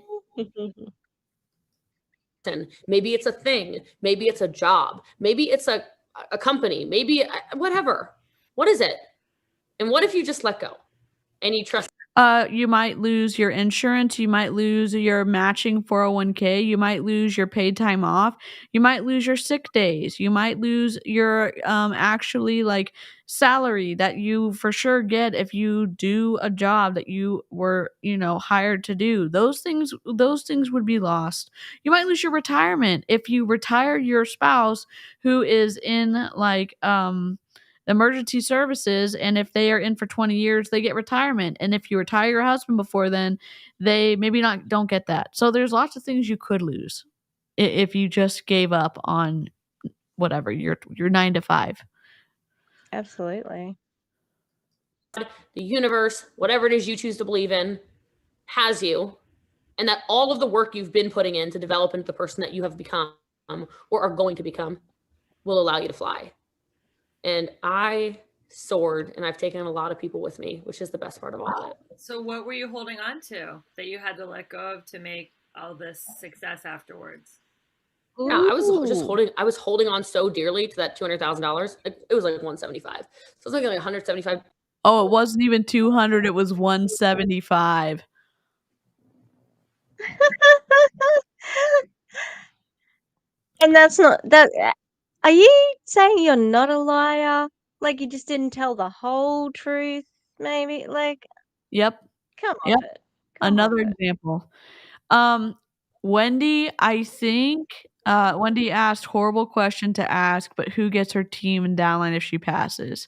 maybe it's a thing, maybe it's a job, maybe it's a company, maybe whatever. What is it? And what if you just let go and you trust? You might lose your insurance. You might lose your matching 401k. You might lose your paid time off. You might lose your sick days. You might lose your actually like salary that you for sure get if you do a job that you were hired to do. Those things would be lost. You might lose your retirement if you retire your spouse who is in like emergency services, and if they are in for 20 years they get retirement, and if you retire your husband before then, they maybe don't get that. So there's lots of things you could lose if you just gave up on whatever your 9 to 5. Absolutely. The universe, whatever it is you choose to believe in, has you, and that all of the work you've been putting in to develop into the person that you have become or are going to become will allow you to fly. And I soared, and I've taken a lot of people with me, which is the best part of all of it. So what were you holding on to that you had to let go of to make all this success afterwards. Yeah, I was holding on so dearly to that $200,000. It was like 175. So it was like 175. Oh, it wasn't even 200. It was 175. And that's not that. Are you saying you're not a liar? Like you just didn't tell the whole truth? Maybe like Yep. come Yep. off it. Come Another off it. example. Wendy, I think Wendy asked horrible question to ask, but who gets her team and downline if she passes?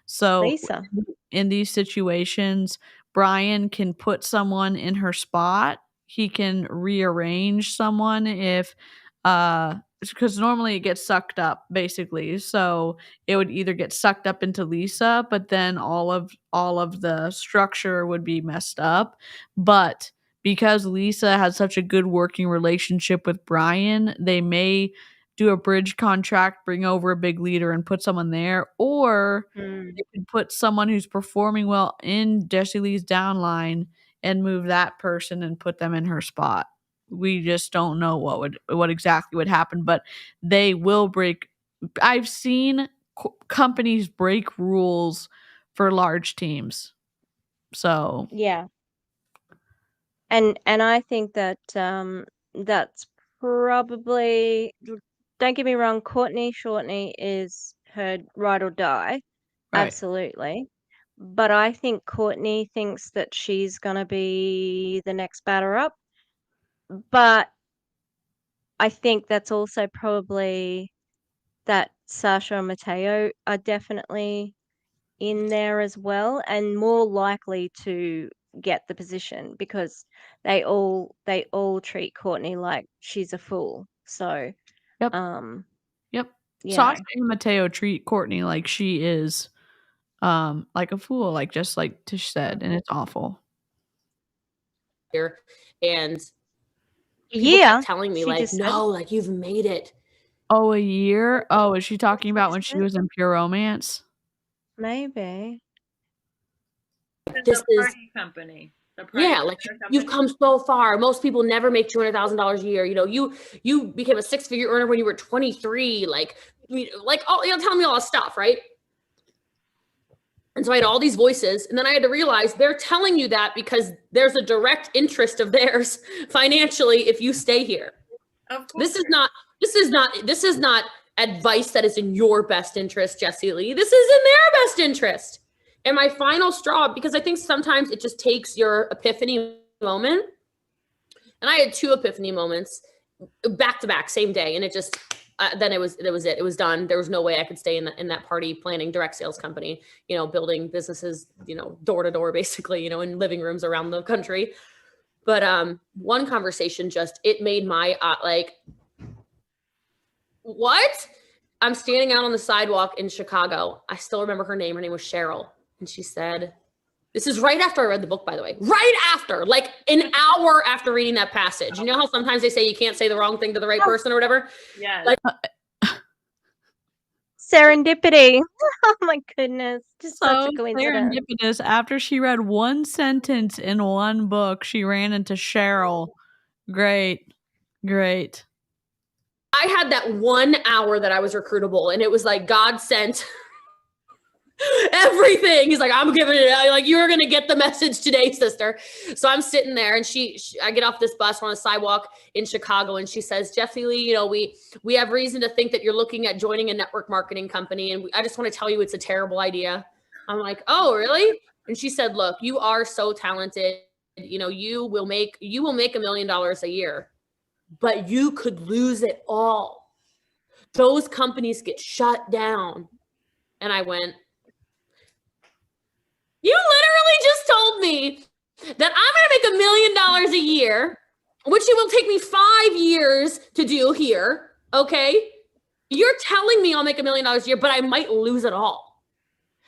So Lisa. in these situations, Brian can put someone in her spot. He can rearrange someone if because normally it gets sucked up basically. So it would either get sucked up into Lisa, but then all of the structure would be messed up. But because Lisa has such a good working relationship with Brian, they may do a bridge contract, bring over a big leader and put someone there, or they could put someone who's performing well in Jessie Lee's downline and move that person and put them in her spot. We just don't know what exactly would happen, but they will break. I've seen companies break rules for large teams. So Yeah. And I think that that's probably, don't get me wrong, Courtney Shortney is her ride or die. right. Absolutely. But I think Courtney thinks that she's gonna be the next batter up. But I think that's also probably that Sasha and Mateo are definitely in there as well and more likely to get the position because they all treat Courtney like she's a fool. So Yep. you Sasha know. and Mateo treat Courtney like she is like a fool, like just like Tish said, and it's awful. Here, and people kept telling me like, no, like you've made it. Oh, a year? Oh, is she talking about when she was in Pure Romance? Maybe. This is company. Yeah, like you've come so far. Most people never make $200,000 a year. You know, you became a 6-figure earner when you were 23. Like all telling me all this stuff, right? And so I had all these voices, and then I had to realize they're telling you that because there's a direct interest of theirs financially if you stay here. Of course. This is not advice that is in your best interest, Jessie Lee. This is in their best interest. And my final straw, because I think sometimes it just takes your epiphany moment. And I had 2 epiphany moments back to back, same day. And it just, then it was it. It was done. There was no way I could stay in that party planning direct sales company, building businesses, door to door, basically, in living rooms around the country. But one conversation it made my, what? I'm standing out on the sidewalk in Chicago. I still remember her name. Her name was Cheryl. And she said, this is right after I read the book, by the way, right after, like an hour after reading that passage. You know how sometimes they say you can't say the wrong thing to the right person or whatever? Yeah. Serendipity. Oh my goodness. Just such a coincidence. Serendipitous. After she read one sentence in one book, she ran into Cheryl. Great. I had that 1 hour that I was recruitable, and it was like God sent everything. He's like, I'm giving it, like, you're going to get the message today, sister. So I'm sitting there, and I get off this bus on a sidewalk in Chicago, and she says, Jessie Lee, we have reason to think that you're looking at joining a network marketing company. And I just want to tell you, it's a terrible idea. I'm like, oh, really? And she said, look, you are so talented. You will make $1 million a year, but you could lose it all. Those companies get shut down. And I went, you literally just told me that I'm going to make $1 million a year, which it will take me 5 years to do here. Okay. You're telling me I'll make $1 million a year, but I might lose it all.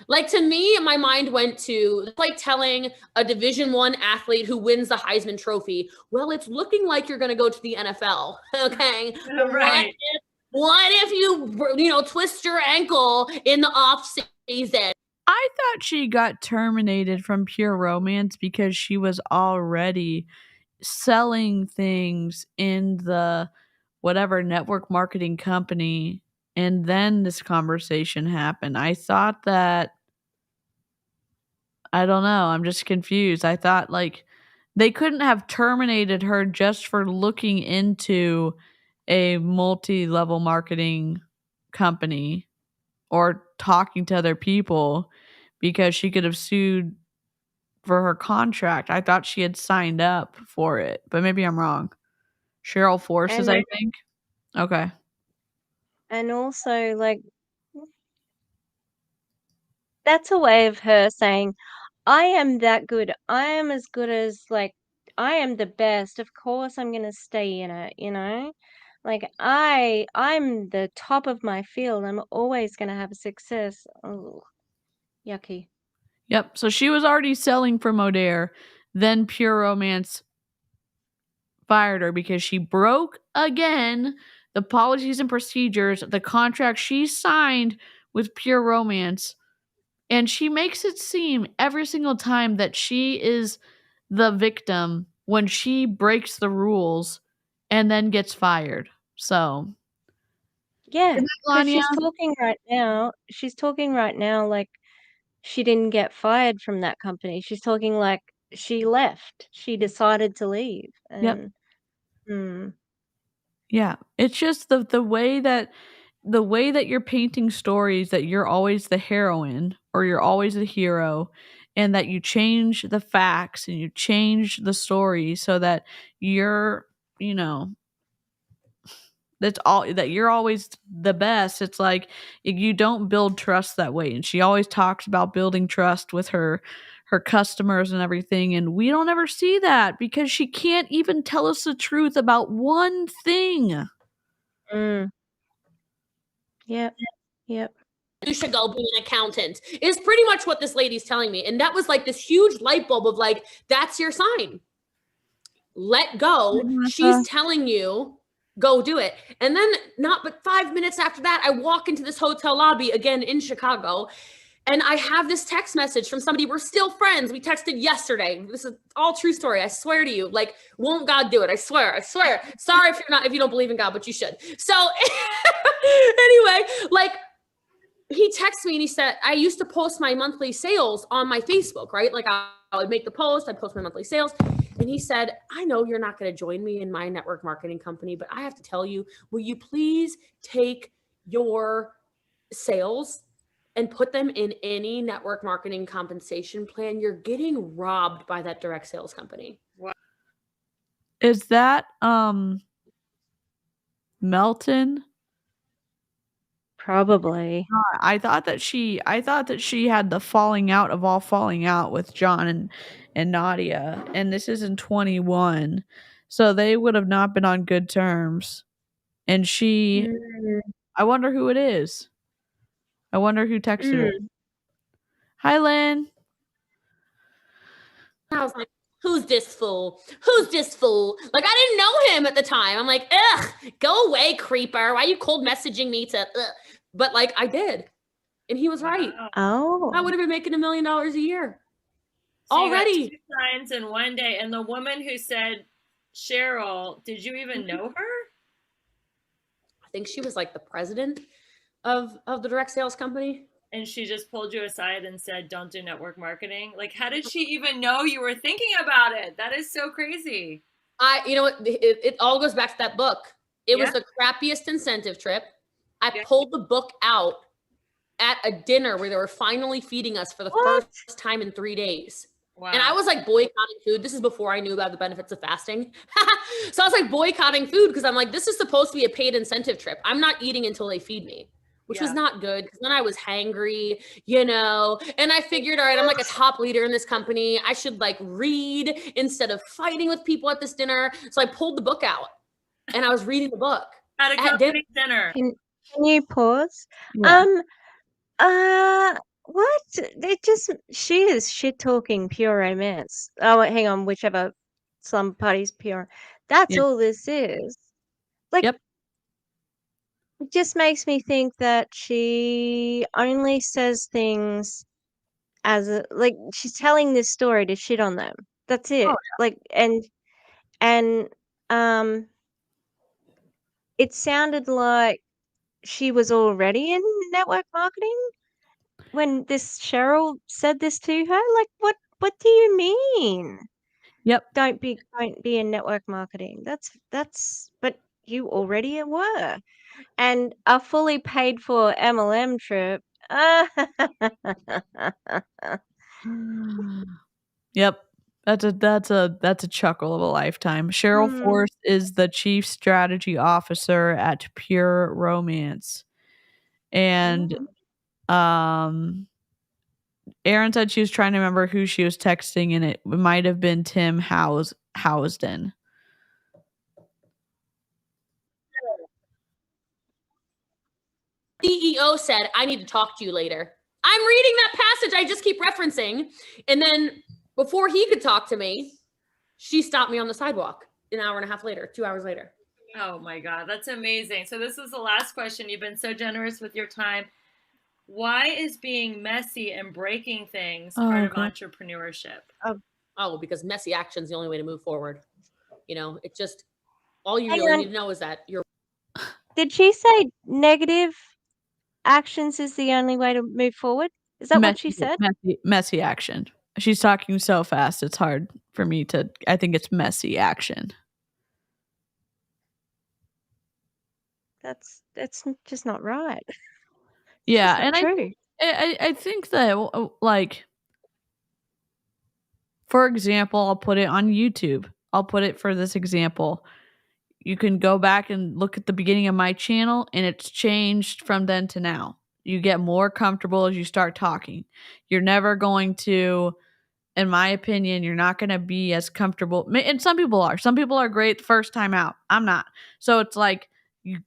Like, to me, my mind went to like telling a Division I athlete who wins the Heisman Trophy, well, it's looking like you're going to go to the NFL. Okay. Right. What if you twist your ankle in the off season? I thought she got terminated from Pure Romance because she was already selling things in the whatever network marketing company, and then this conversation happened. I thought that, I don't know, I'm just confused. I thought like they couldn't have terminated her just for looking into a multi-level marketing company or talking to other people, because she could have sued for her contract. I thought she had signed up for it, but maybe I'm wrong. Cheryl Forces, And I think. Okay. and also, like, that's a way of her saying, I am that good. I am as good as, like, I am the best. Of course I'm gonna stay in it, you know? Like, I'm the top of my field. I'm always gonna have success. Oh, yucky. Yep. So she was already selling for Modere. Then Pure Romance fired her because she broke again the policies and procedures, the contract she signed with Pure Romance. And she makes it seem every single time that she is the victim when she breaks the rules and then gets fired. So, Yeah, good night, because Lanya. she's talking right now like she didn't get fired from that company. She's talking like she left. She decided to leave. Yep. And hmm. Yeah. It's just the way that you're painting stories, that you're always the heroine or you're always the hero, and that you change the facts and you change the story so that you're, you know, that's all, that you're always the best. It's like you don't build trust that way. And she always talks about building trust with her customers and everything, and we don't ever see that because she can't even tell us the truth about one thing. Mm. Yep. Yep. You should go be an accountant is pretty much what this lady's telling me. And that was like this huge light bulb of like, that's your sign. Let go. She's telling you, go do it. And then not but 5 minutes after that, I walk into this hotel lobby again in Chicago. And I have this text message from somebody. We're still friends. We texted yesterday. This is all true story. I swear to you. Like, won't God do it? I swear. Sorry if you don't believe in God, but you should. So anyway, like, he texted me and he said, I used to post my monthly sales on my Facebook, right? Like I would make the post, I'd post my monthly sales. And he said, I know you're not going to join me in my network marketing company, but I have to tell you, will you please take your sales and put them in any network marketing compensation plan? You're getting robbed by that direct sales company. Is that Melton? Probably. I thought that she had the falling out of all falling out with John and Nadia, and this is in 21. So they would have not been on good terms. And she, I wonder who it is. I wonder who texted her. Hi, Lynn. I was like, who's this fool? Who's this fool? Like, I didn't know him at the time. I'm like, ugh, go away, creeper. Why are you cold messaging me to, ugh? But like, I did. And he was right. Oh. I would have been making $1 million a year. So already. you got 2 signs in one day. And the woman who said, Cheryl, did you even know her? I think she was like the president of the direct sales company. And she just pulled you aside and said, don't do network marketing. Like, how did she even know you were thinking about it? That is so crazy. You know what? It all goes back to that book. It was the crappiest incentive trip. I pulled the book out at a dinner where they were finally feeding us for the first time in 3 days. Wow. And I was like boycotting food. This is before I knew about the benefits of fasting. So I was like boycotting food because I'm like, this is supposed to be a paid incentive trip. I'm not eating until they feed me, which was not good because then I was hangry, you know, and I figured, all right, I'm like a top leader in this company. I should like read instead of fighting with people at this dinner. So I pulled the book out and I was reading the book at a company dinner. Can you pause? Yeah. What? She is shit talking Pure Romance. Oh, hang on, whichever some party's pure. That's all this is. Like, it just makes me think that she only says things as like she's telling this story to shit on them. That's it. Like, and And it sounded like she was already in network marketing when this Cheryl said this to her. Like, what do you mean? Yep. Don't be in network marketing. That's but you already were. And a fully paid for MLM trip. Yep. That's a chuckle of a lifetime. Cheryl Mm, Force is the chief strategy officer at Pure Romance. And mm. Erin said she was trying to remember who she was texting, and it might have been Tim Housden. CEO said, I need to talk to you later. I'm reading that passage I just keep referencing. And then before he could talk to me, she stopped me on the sidewalk an hour and a half later, 2 hours later. Oh my God, that's amazing. So this is the last question. You've been so generous with your time. Why is being messy and breaking things part of entrepreneurship? Oh, because messy action is the only way to move forward. You know, it just, all you Hang really on. need to know is that you're. Did she say negative actions is the only way to move forward? Is that what she said? Messy action. She's talking so fast, it's hard for me to. I think it's messy action. That's just not right. Yeah, and true. I think that, like, for example, I'll put it on YouTube. I'll put it for this example. You can go back and look at the beginning of my channel, and it's changed from then to now. You get more comfortable as you start talking. You're never going to, in my opinion, you're not going to be as comfortable. And some people are. Some people are great the first time out. I'm not. So it's like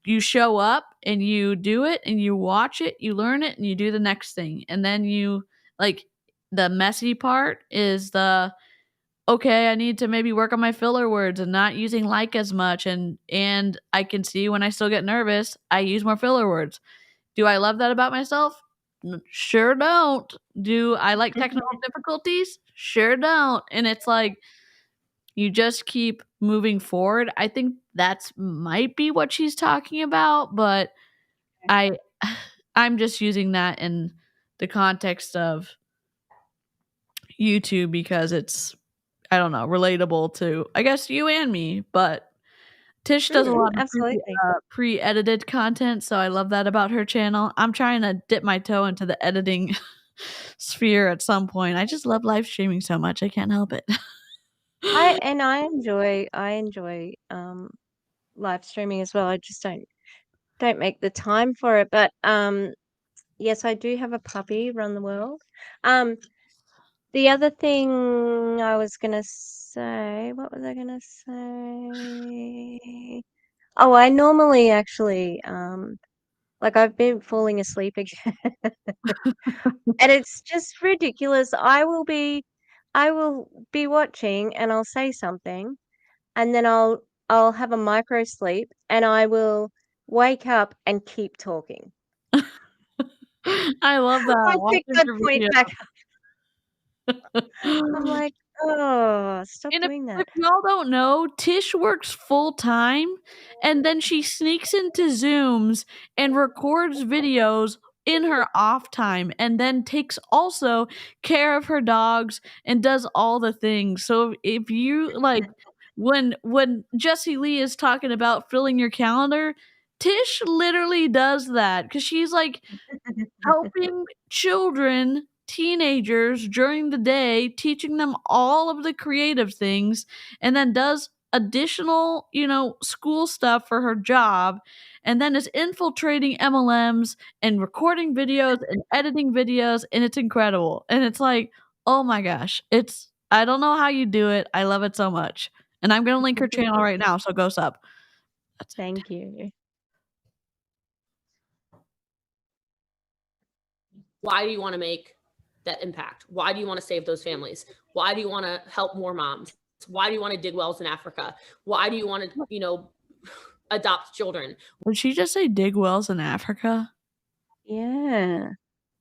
you show up and you do it and you watch it, you learn it, and you do the next thing. And then you, like, the messy part is okay, I need to maybe work on my filler words and not using like as much. And I can see when I still get nervous, I use more filler words. Do I love that about myself? Sure don't. Do I like technical difficulties? Sure don't. And it's like, you just keep moving forward. I think that's might be what she's talking about, but I'm just using that in the context of YouTube because it's, I don't know, relatable to, I guess, you and me. But Tish does a lot of Absolutely. pre-edited content, so I love that about her channel. I'm trying to dip my toe into the editing sphere at some point. I just love live streaming so much. I can't help it. I enjoy live streaming as well. I just don't make the time for it. But yes, I do have a puppy run the world. The other thing I was gonna say, what was I gonna say? Oh, I normally actually like I've been falling asleep again. And it's just ridiculous. I will be watching and I'll say something and then I'll have a micro sleep and I will wake up and keep talking. I love that. I pick Watching that her point video. back up. I'm like, oh, stop And doing if that. y'all don't know, Tish works full time and then she sneaks into Zooms and records videos in her off time and then takes also care of her dogs and does all the things. So if you like when Jessie Lee is talking about filling your calendar, Tish literally does that cuz she's like helping children, teenagers during the day, teaching them all of the creative things, and then does additional, school stuff for her job, and then is infiltrating MLMs and recording videos and editing videos, and it's incredible. And it's like, oh my gosh, I don't know how you do it. I love it so much. And I'm going to link her channel right now, so go sub. That's it. Thank you. Why do you want to make that impact? Why do you want to save those families? Why do you want to help more moms? Why do you want to dig wells in Africa? Why do you want to, adopt children? Did she just say dig wells in Africa? Yeah.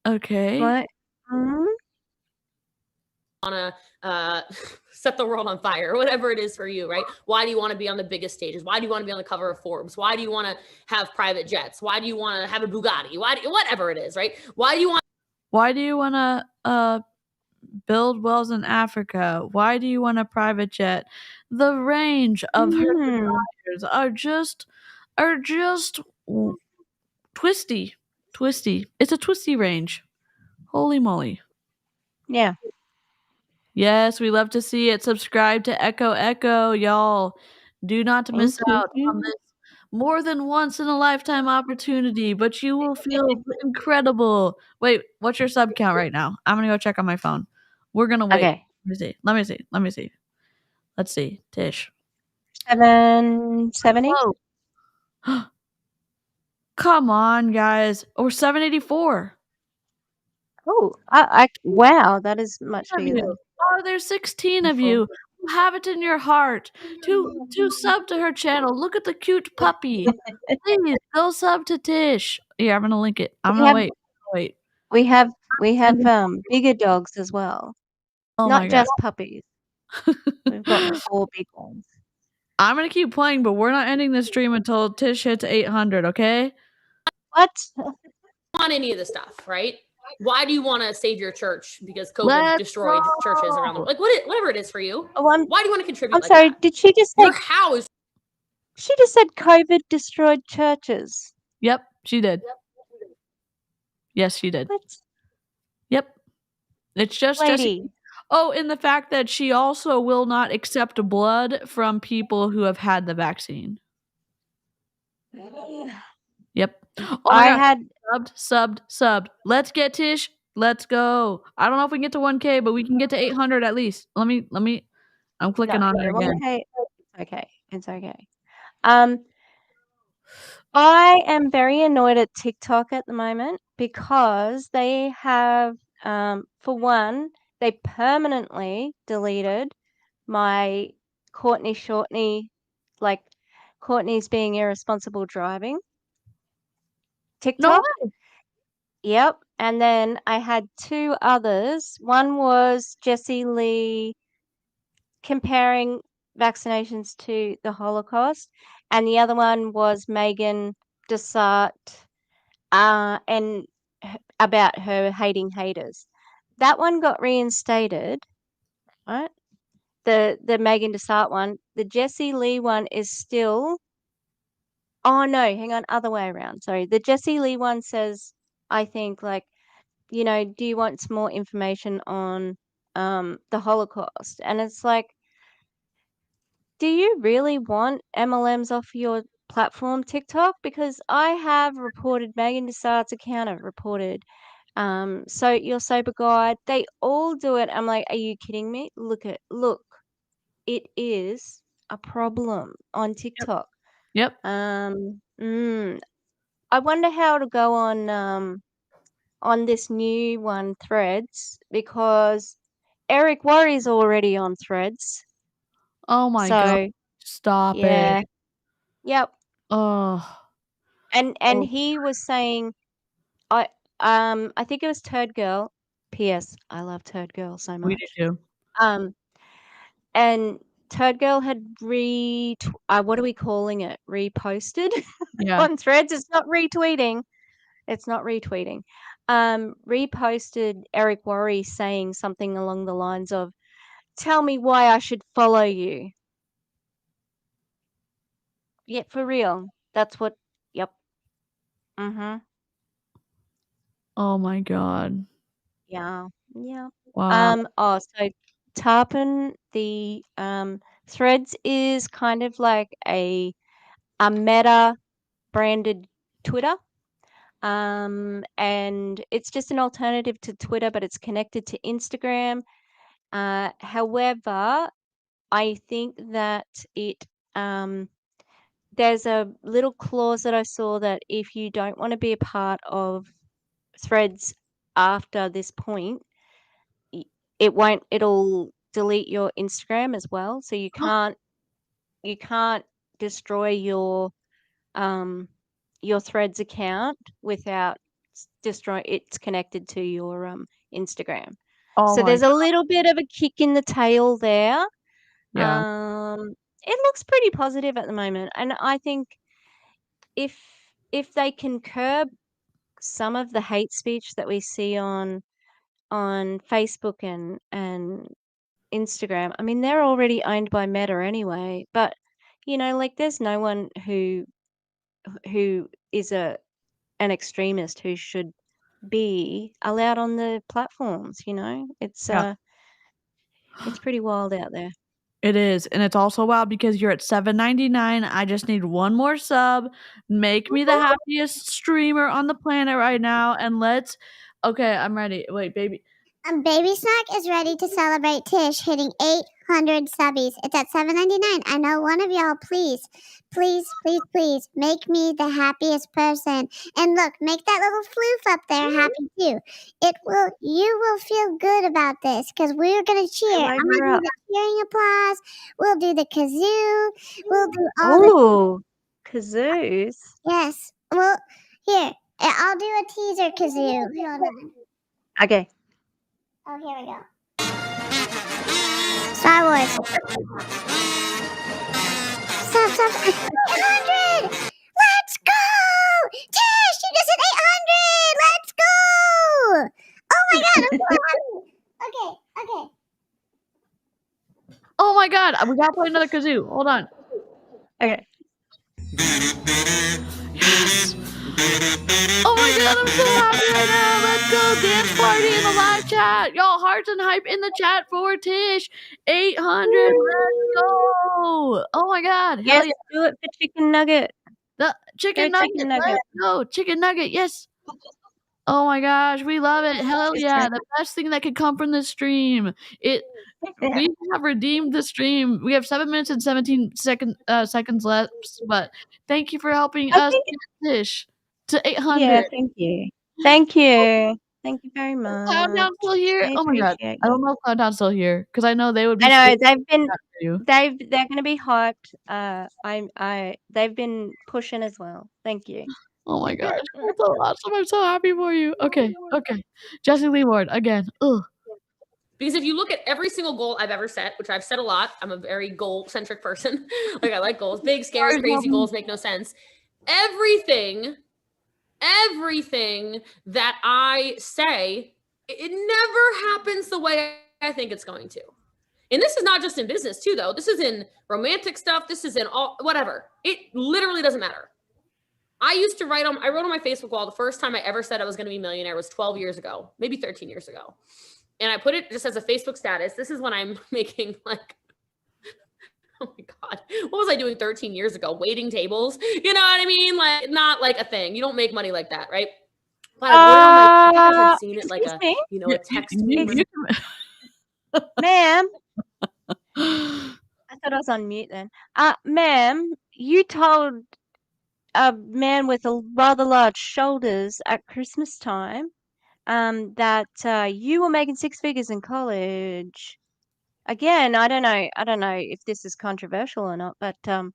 Okay. What? Hmm? want to set the world on fire or whatever it is for you, right? Why do you want to be on the biggest stages? Why do you want to be on the cover of Forbes? Why do you want to have private jets? Why do you want to have a Bugatti? Whatever it is, right? Why do you want to build wells in Africa? Why do you want a private jet? The range of her desires are just twisty. It's a twisty range. Holy moly. Yeah. Yes, we love to see it. Subscribe to Echo, y'all. Do not miss out on this more than once in a lifetime opportunity, but you will feel incredible. Wait, what's your sub count right now? I'm gonna go check on my phone. We're gonna wait. Okay. Let me see. Let's see. Tish. 770. Whoa. Come on, guys. Or 784. Oh, wow, that is much bigger than. Oh, there's 16 of you who have it in your heart to sub to her channel. Look at the cute puppy. Please go sub to Tish. Yeah, I'm gonna link it. I'm gonna wait. We have bigger dogs as well. Oh Not my just God. puppies. We've got 4 big ones. I'm gonna keep playing, but we're not ending the stream until Tish hits 800. Okay? What? want any of this stuff, right? Why do you want to save your church because COVID destroyed churches around the world? Like whatever it is for you. Oh, why do you want to contribute? I'm like sorry. that? Did she just say? Your house. She just said COVID destroyed churches. Yep, she did. Yes, she did. What? Yep. It's just Lady. Oh, and the fact that she also will not accept blood from people who have had the vaccine. Yep. Oh I God. had subbed. Let's get Tish. Let's go. I don't know if we can get to 1K, but we can get to 800 at least. Let me. I'm clicking on it again. It's okay. I am very annoyed at TikTok at the moment because they have, for one, they permanently deleted my Courtney Shortney, like Courtney's being irresponsible driving TikTok. No way. Yep. And then I had 2 others. One was Jessie Lee comparing vaccinations to the Holocaust, and the other one was Megan Desart, and about her hating haters. That one got reinstated, right? The Megan Desart one. The Jessie Lee one is still. Oh no, hang on, other way around. Sorry. The Jessie Lee one says, I think, like, do you want some more information on the Holocaust? And it's like, do you really want MLMs off your platform, TikTok? Because I have reported Megan Desart's account, I've reported So Your Sober Guide. They all do it. I'm like, are you kidding me? Look, it is a problem on TikTok. Yep. I wonder how it'll go on this new one, Threads, because Eric Worre's already on Threads. Oh my God. Stop it. Yep. Oh. And he was saying, I think it was Turd Girl. P.S. I love Turd Girl so much. We do too. And Turd Girl had what are we calling it? Reposted Yeah. on Threads. It's not retweeting. Reposted Eric Worre saying something along the lines of, "Tell me why I should follow you." Yeah, for real. That's what. Yep. Oh my God. Yeah. Wow. So Tarpon, the Threads is kind of like a Meta branded Twitter. And it's just an alternative to Twitter, but it's connected to Instagram. However, I think that there's a little clause that I saw that if you don't want to be a part of Threads after this point, it'll delete your Instagram as well. So you can't destroy your Threads account without destroy it's connected to your Instagram. Oh So my there's a little bit of a kick in the tail there. Yeah. It looks pretty positive at the moment, and I think if they can curb some of the hate speech that we see on Facebook and Instagram. I mean, they're already owned by Meta anyway, but like there's no one who is an extremist who should be allowed on the platforms. It's Yeah. it's pretty wild out there. It is, and it's also wild because you're at $7.99. I just need one more sub. Make me the happiest streamer on the planet right now, and let's. Okay, I'm ready. Wait, baby. Baby Snack is ready to celebrate Tish hitting 800 subbies. It's at $7.99. I know one of y'all. Please make me the happiest person. And look, make that little floof up there happy too. You will feel good about this because we're gonna cheer. I'm gonna do the cheering applause. We'll do the kazoo. We'll do all the. Oh, kazoos. Yes. Well, here I'll do a teaser kazoo. Hold on. Okay. Oh, here we go. Star Wars. Stop. 800! Let's go! Tish, you just hit 800! Let's go! Oh my god, I'm so happy. Okay. Oh my god, we gotta play another kazoo. Hold on. Okay. Yes. Oh my god, I'm so happy right now. Let's go dance party in the live chat. Y'all, hearts and hype in the chat for Tish. 800. Let's go. Oh my god. Hell Yes, yeah. do it for Chicken Nugget. The chicken Go nugget. Chicken Nugget. Let's go. Chicken nugget. Yes. Oh my gosh, we love it. Hell yeah. The best thing that could come from this stream. We have redeemed the stream. We have 7 minutes and 17 seconds left, but thank you for helping us get Tish to 800. Yeah, thank you. Thank you. Thank you very much. Clowndown still here? I Oh my god. appreciate I you. don't know if Clowndown's still here because I know they would be. I know screaming after you. they're going to be hyped. They've been pushing as well. Thank you. Oh my gosh, that's so awesome. I'm so happy for you. Okay. Jessie Lee Ward again. Ugh. Because if you look at every single goal I've ever set, which I've said a lot, I'm a very goal-centric person. Like I like goals. Big, scary, crazy goals make no sense. Everything that I say, it never happens the way I think it's going to. And this is not just in business too, though. This is in romantic stuff. This is in all, whatever. It literally doesn't matter. I wrote on my Facebook wall, the first time I ever said I was going to be a millionaire was 12 years ago, maybe 13 years ago. And I put it just as a Facebook status. This is when I'm making like, oh my God, what was I doing 13 years ago? Waiting tables? You know what I mean? Like, not like a thing. You don't make money like that, right? But I wrote it on my, I think I had seen it like a text. Ma'am. I thought I was on mute then. Ma'am, you told a man with a rather large shoulders at Christmas time that you were making 6 figures in college. Again, I don't know if this is controversial or not, but I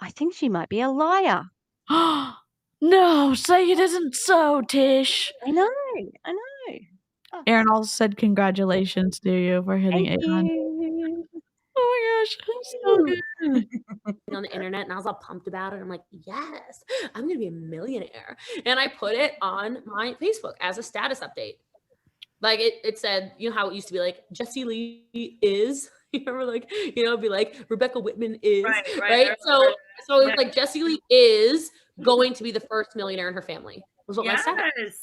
think she might be a liar. No, say it isn't so, Tish. I know. Oh, Aaron also said congratulations to you for hitting 800. you. Oh my gosh, so good. On the internet, and I was all pumped about it. I'm like, yes, I'm gonna be a millionaire. And I put it on my Facebook as a status update. Like it said, you know how it used to be like Jessie Lee is, you remember, like, it'd be like Rebecca Whitman is, right? So it's like Jessie Lee is going to be the first millionaire in her family, was what my status.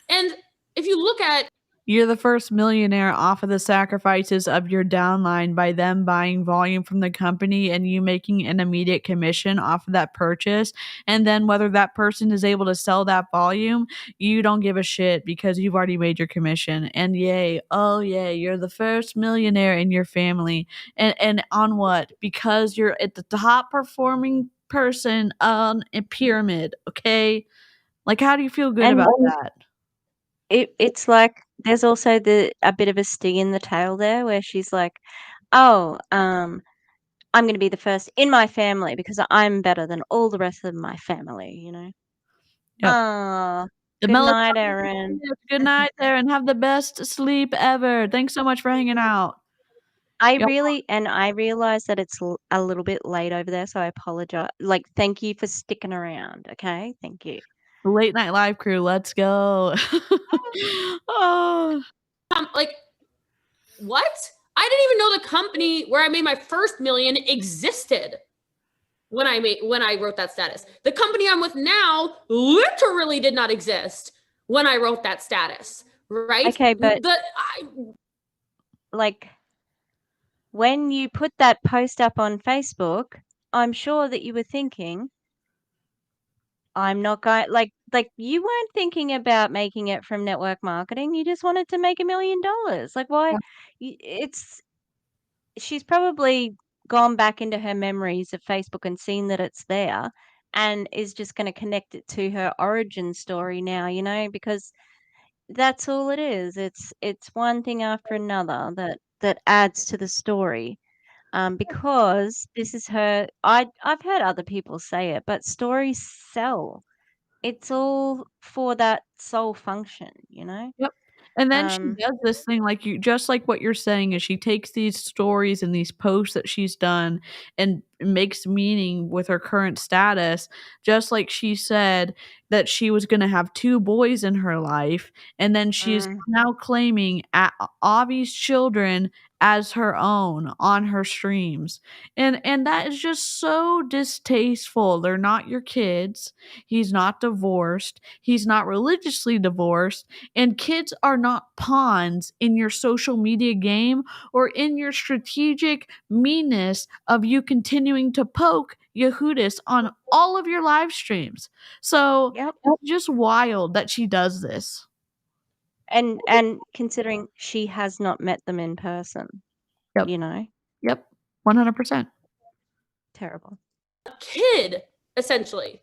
And if you look at, you're the first millionaire off of the sacrifices of your downline by them buying volume from the company and you making an immediate commission off of that purchase. And then whether that person is able to sell that volume, you don't give a shit because you've already made your commission. And yay, oh yay, you're the first millionaire in your family. And on what? Because you're at the top performing person on a pyramid, okay? Like, how do you feel good about that? It's like there's also a bit of a sting in the tail there where she's like, oh, I'm going to be the first in my family because I'm better than all the rest of my family, Yep. The Good night, melatonin Erin. tips. Good night there, and have the best sleep ever. Thanks so much for hanging out. I Y'all realize that it's a little bit late over there, so I apologize. Like, thank you for sticking around. Okay, thank you. Late Night Live crew, let's go. Oh. Like, what? I didn't even know the company where I made my first million existed when I wrote that status. The company I'm with now literally did not exist when I wrote that status, right? Okay, but like, when you put that post up on Facebook, I'm sure that you were thinking, I'm not going, like you weren't thinking about making it from network marketing. You just wanted to make $1 million. Like, why? She's probably gone back into her memories of Facebook and seen that it's there and is just going to connect it to her origin story now, because that's all it is. It's one thing after another that adds to the story. Because this is her. I've heard other people say it, but stories sell. It's all for that soul function, Yep. And then she Um, does this thing just like what you're saying is she takes these stories and these posts that she's done and makes meaning with her current status, just like she said that she was gonna have 2 boys in her life, and then she's mm, now claiming Avi's children as her own on her streams. And that is just so distasteful. They're not your kids. He's not divorced. He's not religiously divorced. And kids are not pawns in your social media game or in your strategic meanness of you continuing to poke Yehudis on all of your live streams. So yep. it's just wild that she does this. And considering she has not met them in person, Yep. Yep. 100%. terrible. kid, essentially.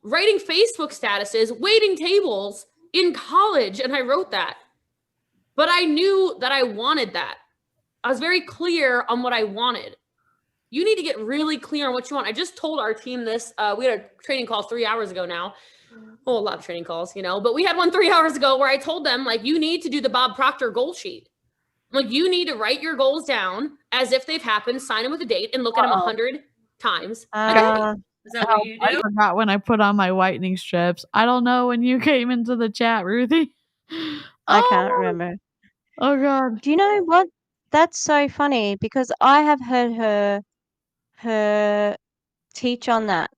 Writing Facebook statuses, waiting tables in college, and I wrote that. But I knew that I wanted that. I was very clear on what I wanted. You need to get really clear on what you want. I just told our team this. We had a training call 3 hours ago now. Oh, a lot of training calls, but we had one 3 hours ago where I told them, you need to do the Bob Proctor goal sheet. You need to write your goals down as if they've happened, sign them with a date, and look at them 100 times a day. Is that what you I do? forgot when I put on my whitening strips. I don't know when you came into the chat, Ruthie. I can't remember. Oh God. Do you know what? That's so funny because I have heard her teach on that.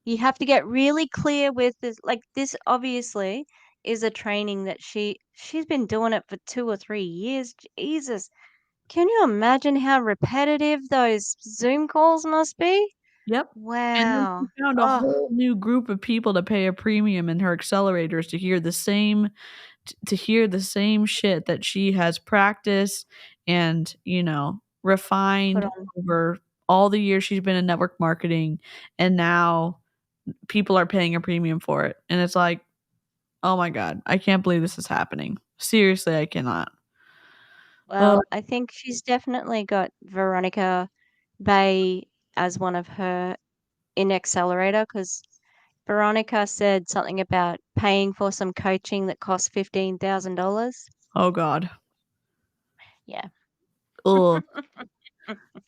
You have to get really clear with this. This obviously is a training that she's been doing it for 2 or 3 years. Jesus. Can you imagine how repetitive those Zoom calls must be? Yep. And then Wow. she found a whole new group of people to pay a premium in her accelerators to hear the same shit that she has practiced and, refined over all the years she's been in network marketing, and now people are paying a premium for it. And it's like, oh my God, I can't believe this is happening. Seriously, I cannot. Well, I think she's definitely got Veronica Bay as one of her in Accelerator because Veronica said something about paying for some coaching that cost $15,000. Oh God. Yeah. Ugh.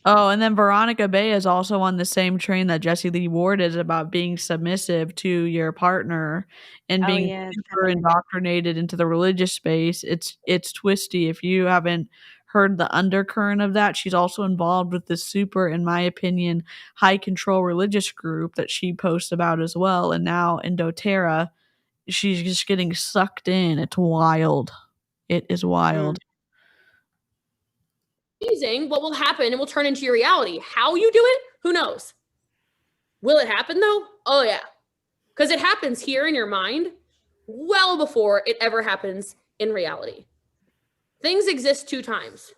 Oh, and then Veronica Bay is also on the same train that Jessie Lee Ward is about being submissive to your partner and being super indoctrinated into the religious space. It's TWISTY. If you haven't heard the undercurrent of that, she's also involved with this super, in my opinion, high control religious group that she posts about as well. And now in doTERRA, she's just getting sucked in. It's wild. It is wild. Amazing. What will happen and will turn into your reality. How you do it, who knows? Will it happen though? Oh yeah. Because it happens here in your mind well before it ever happens in reality. Things exist 2 times.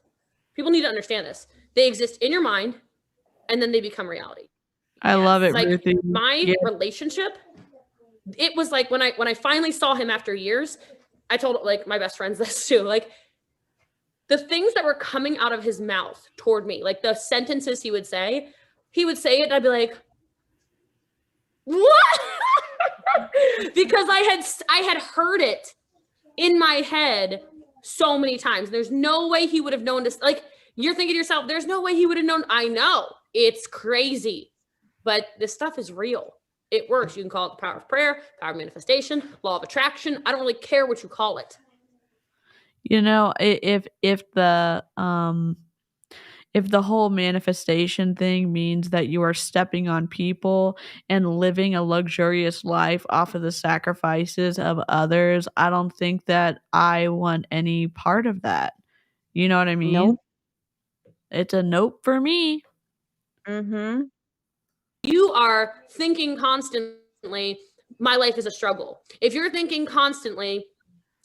People need to understand this. They exist in your mind and then they become reality. I love it, like Ruthie. My relationship, it was like when I finally saw him after years, I told my best friends this too. The things that were coming out of his mouth toward me, the sentences he would say it and I'd be like, what? because I had heard it in my head so many times. There's no way he would have known this. Like, you're thinking to yourself, there's no way he would have known. I know it's crazy, but this stuff is real. It works. You can call it the power of prayer, power of manifestation, law of attraction. I don't really care what you call it. You know, if the whole manifestation thing means that you are stepping on people and living a luxurious life off of the sacrifices of others, I don't think that I want any part of that. You know what I mean? Nope. It's a nope for me. Mm-hmm. You are thinking constantly, my life is a struggle. If you're thinking constantly,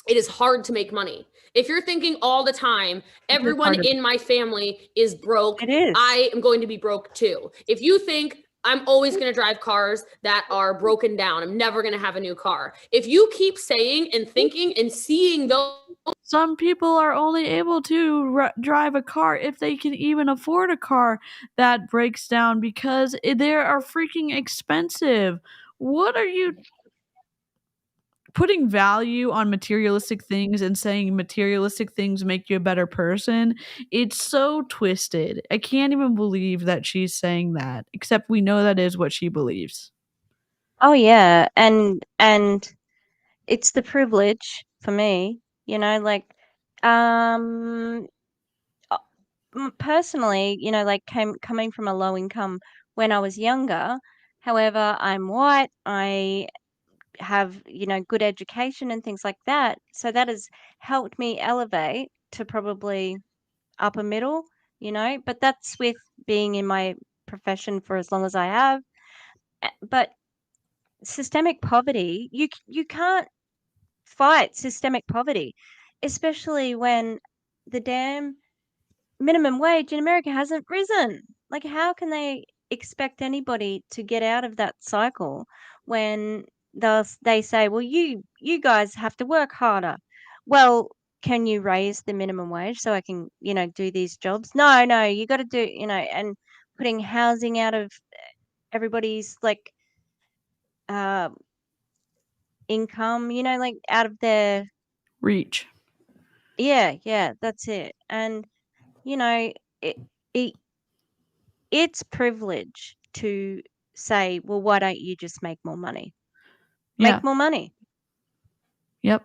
it is hard to make money. If you're thinking all the time, everyone in my family is broke, It is. I am going to be broke too. If you think I'm always going to drive cars that are broken down, I'm never going to have a new car. If you keep saying and thinking and seeing those, some people are only able to drive a car if they can even afford a car that breaks down because they are freaking expensive. What are you putting value on materialistic things and saying materialistic things make you a better person? It's so twisted. I can't even believe that she's saying that, except we know that is what she believes. Oh yeah, and it's the privilege for me, you know, like personally, you know, like coming from a low income when I was younger. However, I'm white, I have, you know, good education and things like that. So that has helped me elevate to probably upper middle, you know, but that's with being in my profession for as long as I have. But systemic poverty, you can't fight systemic poverty, especially when the damn minimum wage in America hasn't risen. Like, how can they expect anybody to get out of that cycle when they say, well, you guys have to work harder? Well, can you raise the minimum wage so I can, you know, do these jobs? No, you got to do, you know, and putting housing out of everybody's like income, you know, like out of their Reach. yeah, that's it. And you know, it it's privilege to say, well, why don't you just make more money? Yeah. Make more money. Yep.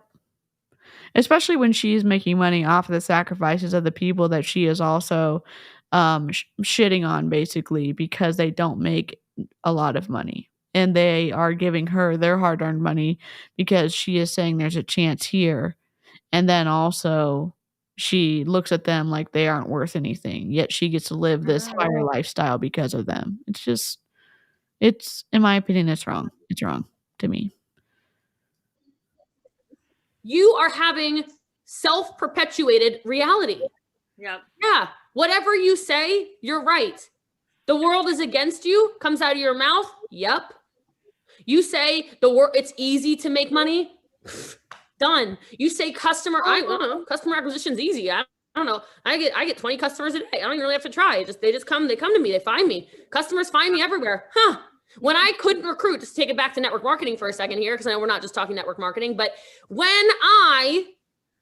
Especially when she's making money off of the sacrifices of the people that she is also shitting on, basically, because they don't make a lot of money. And they are giving her their hard-earned money because she is saying there's a chance here. And then also she looks at them like they aren't worth anything, yet she gets to live this higher lifestyle because of them. It's just, in my opinion, it's wrong. It's wrong to me. you are having self-perpetuated reality. Yep. Yeah. Whatever you say, you're right. The world is against you, comes out of your mouth. Yep. You say it's easy to make money. Done. You say customer acquisition is easy. I don't know. I get 20 customers a day. I don't even really have to try. They come to me. They find me. Customers find me everywhere. Huh. When I couldn't recruit, just take it back to network marketing for a second here, because I know we're not just talking network marketing, but when I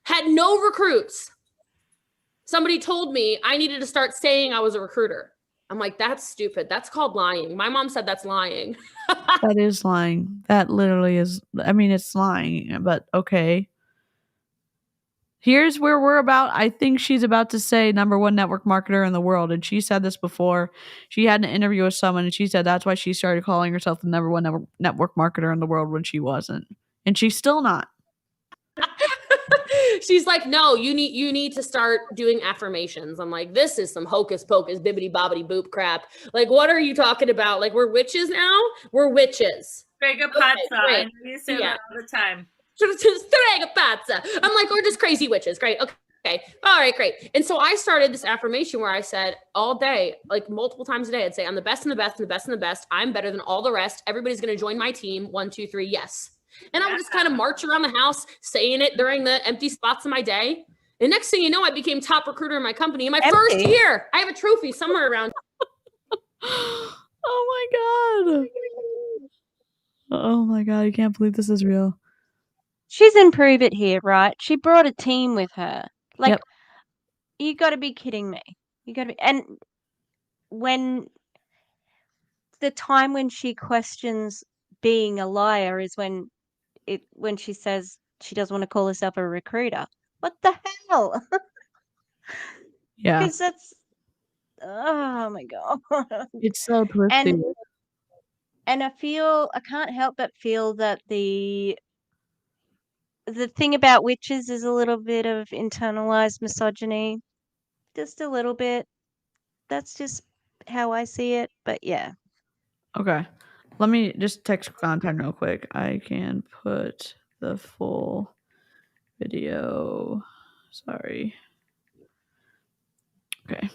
had no recruits, somebody told me I needed to start saying I was a recruiter. I'm like, that's stupid. That's called lying. My mom said that's lying. That is lying. That literally is. I mean, it's lying, but okay. Here's where we're about. I think she's about to say #1 network marketer in the world. And she said this before. She had an interview with someone and she said that's why she started calling herself the #1 network marketer in the world when she wasn't. And she's still not. She's like, no, you need to start doing affirmations. I'm like, this is some hocus pocus, bibbity bobbity boop crap. Like, what are you talking about? Like, we're witches now? We're witches. Strega pazza. I know you say that all the time. Strega pazza. I'm like, we're just crazy witches. Great. Okay. All right, great. And so I started this affirmation where I said all day, like multiple times a day, I'd say, I'm the best and the best and the best and the best. I'm better than all the rest. Everybody's going to join my team. 1, 2, 3. Yes. And I would just kind of march around the house saying it during the empty spots of my day. And next thing you know, I became top recruiter in my company in my first year. I have a trophy somewhere around. Oh my God. Oh my god, I can't believe this is real. She's in Prove It here, right? She brought a team with her. Like, Yep. you got to be kidding me. You got to be. And when the time when she questions being a liar is when she says she doesn't want to call herself a recruiter. What the hell? Yeah. Because that's, oh my god. It's so twisty. And I can't help but feel that the thing about witches is a little bit of internalized misogyny. Just a little bit. That's just how I see it. But yeah. Okay. Let me just text content real quick. I can put the full video. Sorry. Okay.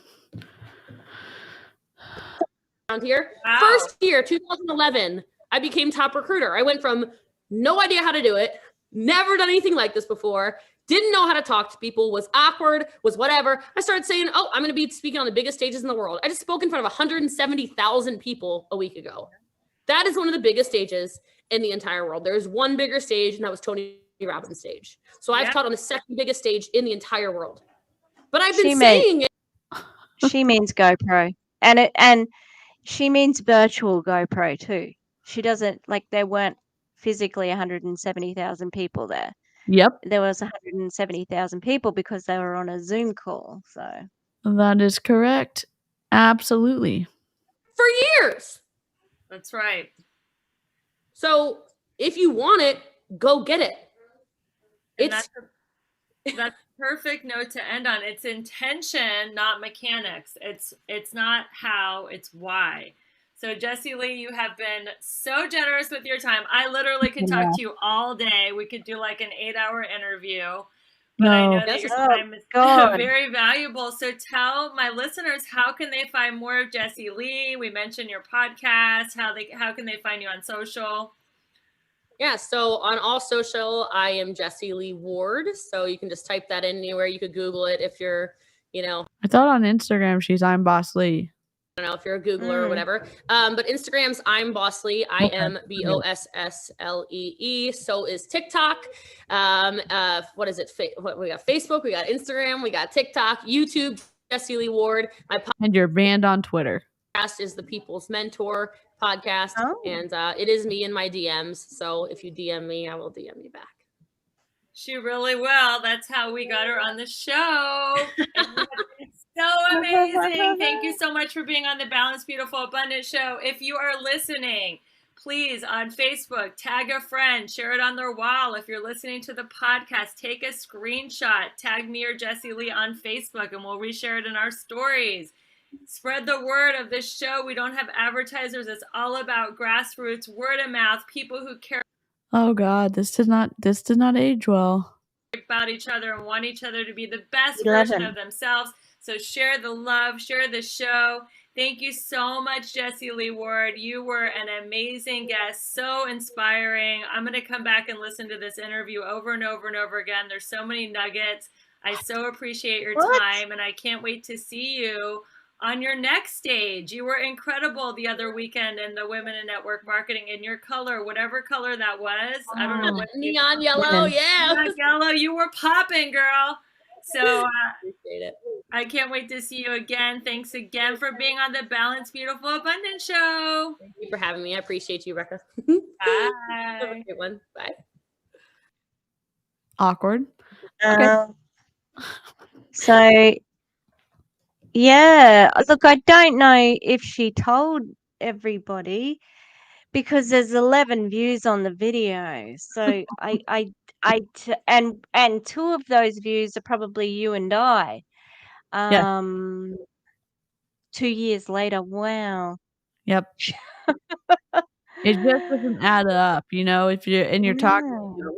Around here. Wow. First year, 2011, I became top recruiter. I went from no idea how to do it, never done anything like this before, didn't know how to talk to people, was awkward, was whatever. I started saying, oh, I'm going to be speaking on the biggest stages in the world. I just spoke in front of 170,000 people a week ago. That is one of the biggest stages in the entire world. There's one bigger stage, and that was Tony Robbins' stage. So I've taught on the second biggest stage in the entire world. But I've been saying it. She means GoPro. And she means virtual GoPro too. She doesn't, like, there weren't physically 170,000 people there. Yep. There was 170,000 people because they were on a Zoom call. So that is correct. Absolutely. For years. That's right. So if you want it, go get it. That's a perfect note to end on. It's intention, not mechanics. It's not how, it's why. So Jessie Lee, you have been so generous with your time. I literally could talk to you all day. We could do like an 8-hour interview. But I know that your time is very valuable. So tell my listeners, how can they find more of Jessie Lee? We mentioned your podcast. How can they find you on social? Yeah, so on all social, I am Jessie Lee Ward. So you can just type that in anywhere. You could Google it if you're, I thought on Instagram she's I'm Boss Lee. I don't know if you're a Googler or whatever. But Instagram's I'm Boss Lee. I am BOSSLEE. So is TikTok. What is it? We got Facebook, we got Instagram, we got TikTok, YouTube, Jessie Lee Ward. And you're banned on Twitter. Podcast is the People's Mentor podcast. And it is me in my DMs. So if you DM me, I will DM you back. She really will. That's how we got her on the show. It's so amazing. Thank you so much for being on the Balanced, Beautiful, Abundant show. If you are listening, please, on Facebook, tag a friend, share it on their wall. If you're listening to the podcast, take a screenshot, tag me or Jessie Lee on Facebook, and we'll reshare it in our stories. Spread the word of this show. We don't have advertisers. It's all about grassroots, word of mouth, people who care Oh God, this did not age well. About each other and want each other to be the best version of themselves. So share the love, share the show. Thank you so much, Jessie Lee Ward. You were an amazing guest, so inspiring. I'm going to come back and listen to this interview over and over and over again. There's so many nuggets. I so appreciate your time, and I can't wait to see you on your next stage. You were incredible the other weekend in the Women in Network Marketing in your color, whatever color that was. I don't know what neon yellow. Yeah. Neon yellow. You were popping, girl. So appreciate it. I can't wait to see you again. Thanks again for being on the Balanced, Beautiful, Abundant show. Thank you for having me. I appreciate you, Rekha. Bye. Have a good one. Bye. Awkward. So yeah, look, I don't know if she told everybody because there's 11 views on the video. So and 2 of those views are probably you and I. 2 years later, wow. Yep. It just doesn't add up, if you're talking.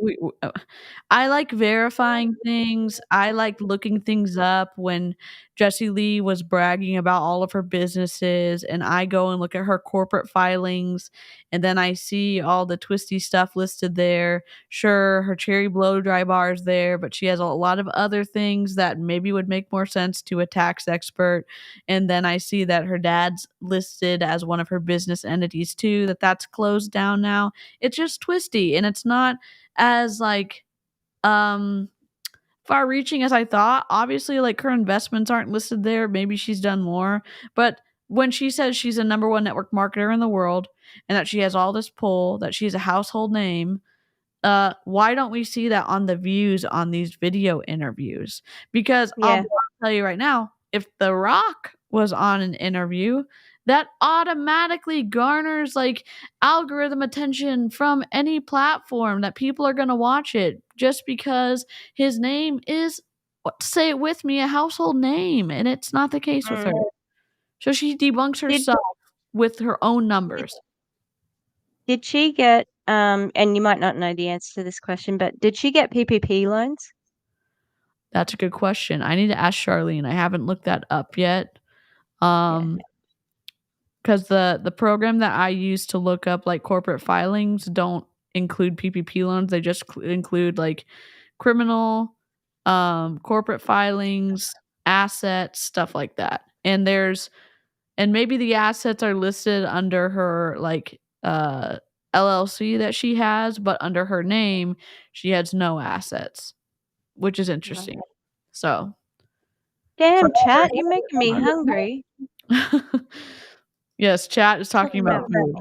I like verifying things. I like looking things up when Jessie Lee was bragging about all of her businesses, and I go and look at her corporate filings, and then I see all the TWISTY stuff listed there. Sure, her cherry blow dry bar is there, but she has a lot of other things that maybe would make more sense to a tax expert. And then I see that her dad's listed as one of her business entities too, that's closed down now. It's just TWISTY, and it's not as like far reaching as I thought. Obviously, like, her investments aren't listed there. Maybe she's done more. But when she says she's a number one network marketer in the world and that she has all this pull, that she's a household name, why don't we see that on the views on these video interviews? Because I'll tell you right now, if The Rock was on an interview, that automatically garners like algorithm attention from any platform, that people are going to watch it just because his name is, say it with me, a household name, and it's not the case with her. So she debunks herself with her own numbers. Did she get and you might not know the answer to this question, but did she get PPP loans? That's a good question. I need to ask Charlene. I haven't looked that up yet. Because the program that I use to look up like corporate filings don't include PPP loans. They just include like criminal, corporate filings, assets, stuff like that. And maybe the assets are listed under her like LLC that she has, but under her name, she has no assets, which is interesting. So, damn, chat, you're making me hungry. Yes, chat is talking about food.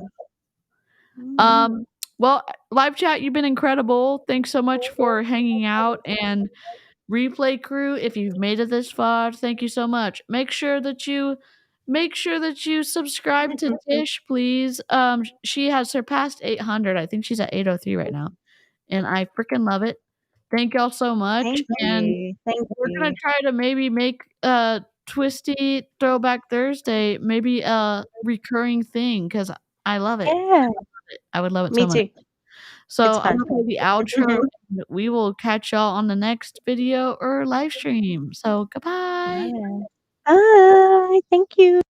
Well, live chat, you've been incredible. Thanks so much for hanging out. And replay crew, if you've made it this far, thank you so much. Make sure that you subscribe to Tish, please. She has surpassed 800. I think she's at 803 right now, and I freaking love it. Thank y'all so much. Thank we're gonna try to maybe make TWISTY Throwback Thursday maybe a recurring thing, because I love it. Yeah. I would love it Me so much. too. So I'm gonna play the outro, and we will catch y'all on the next video or live stream. So goodbye. Bye. Thank you.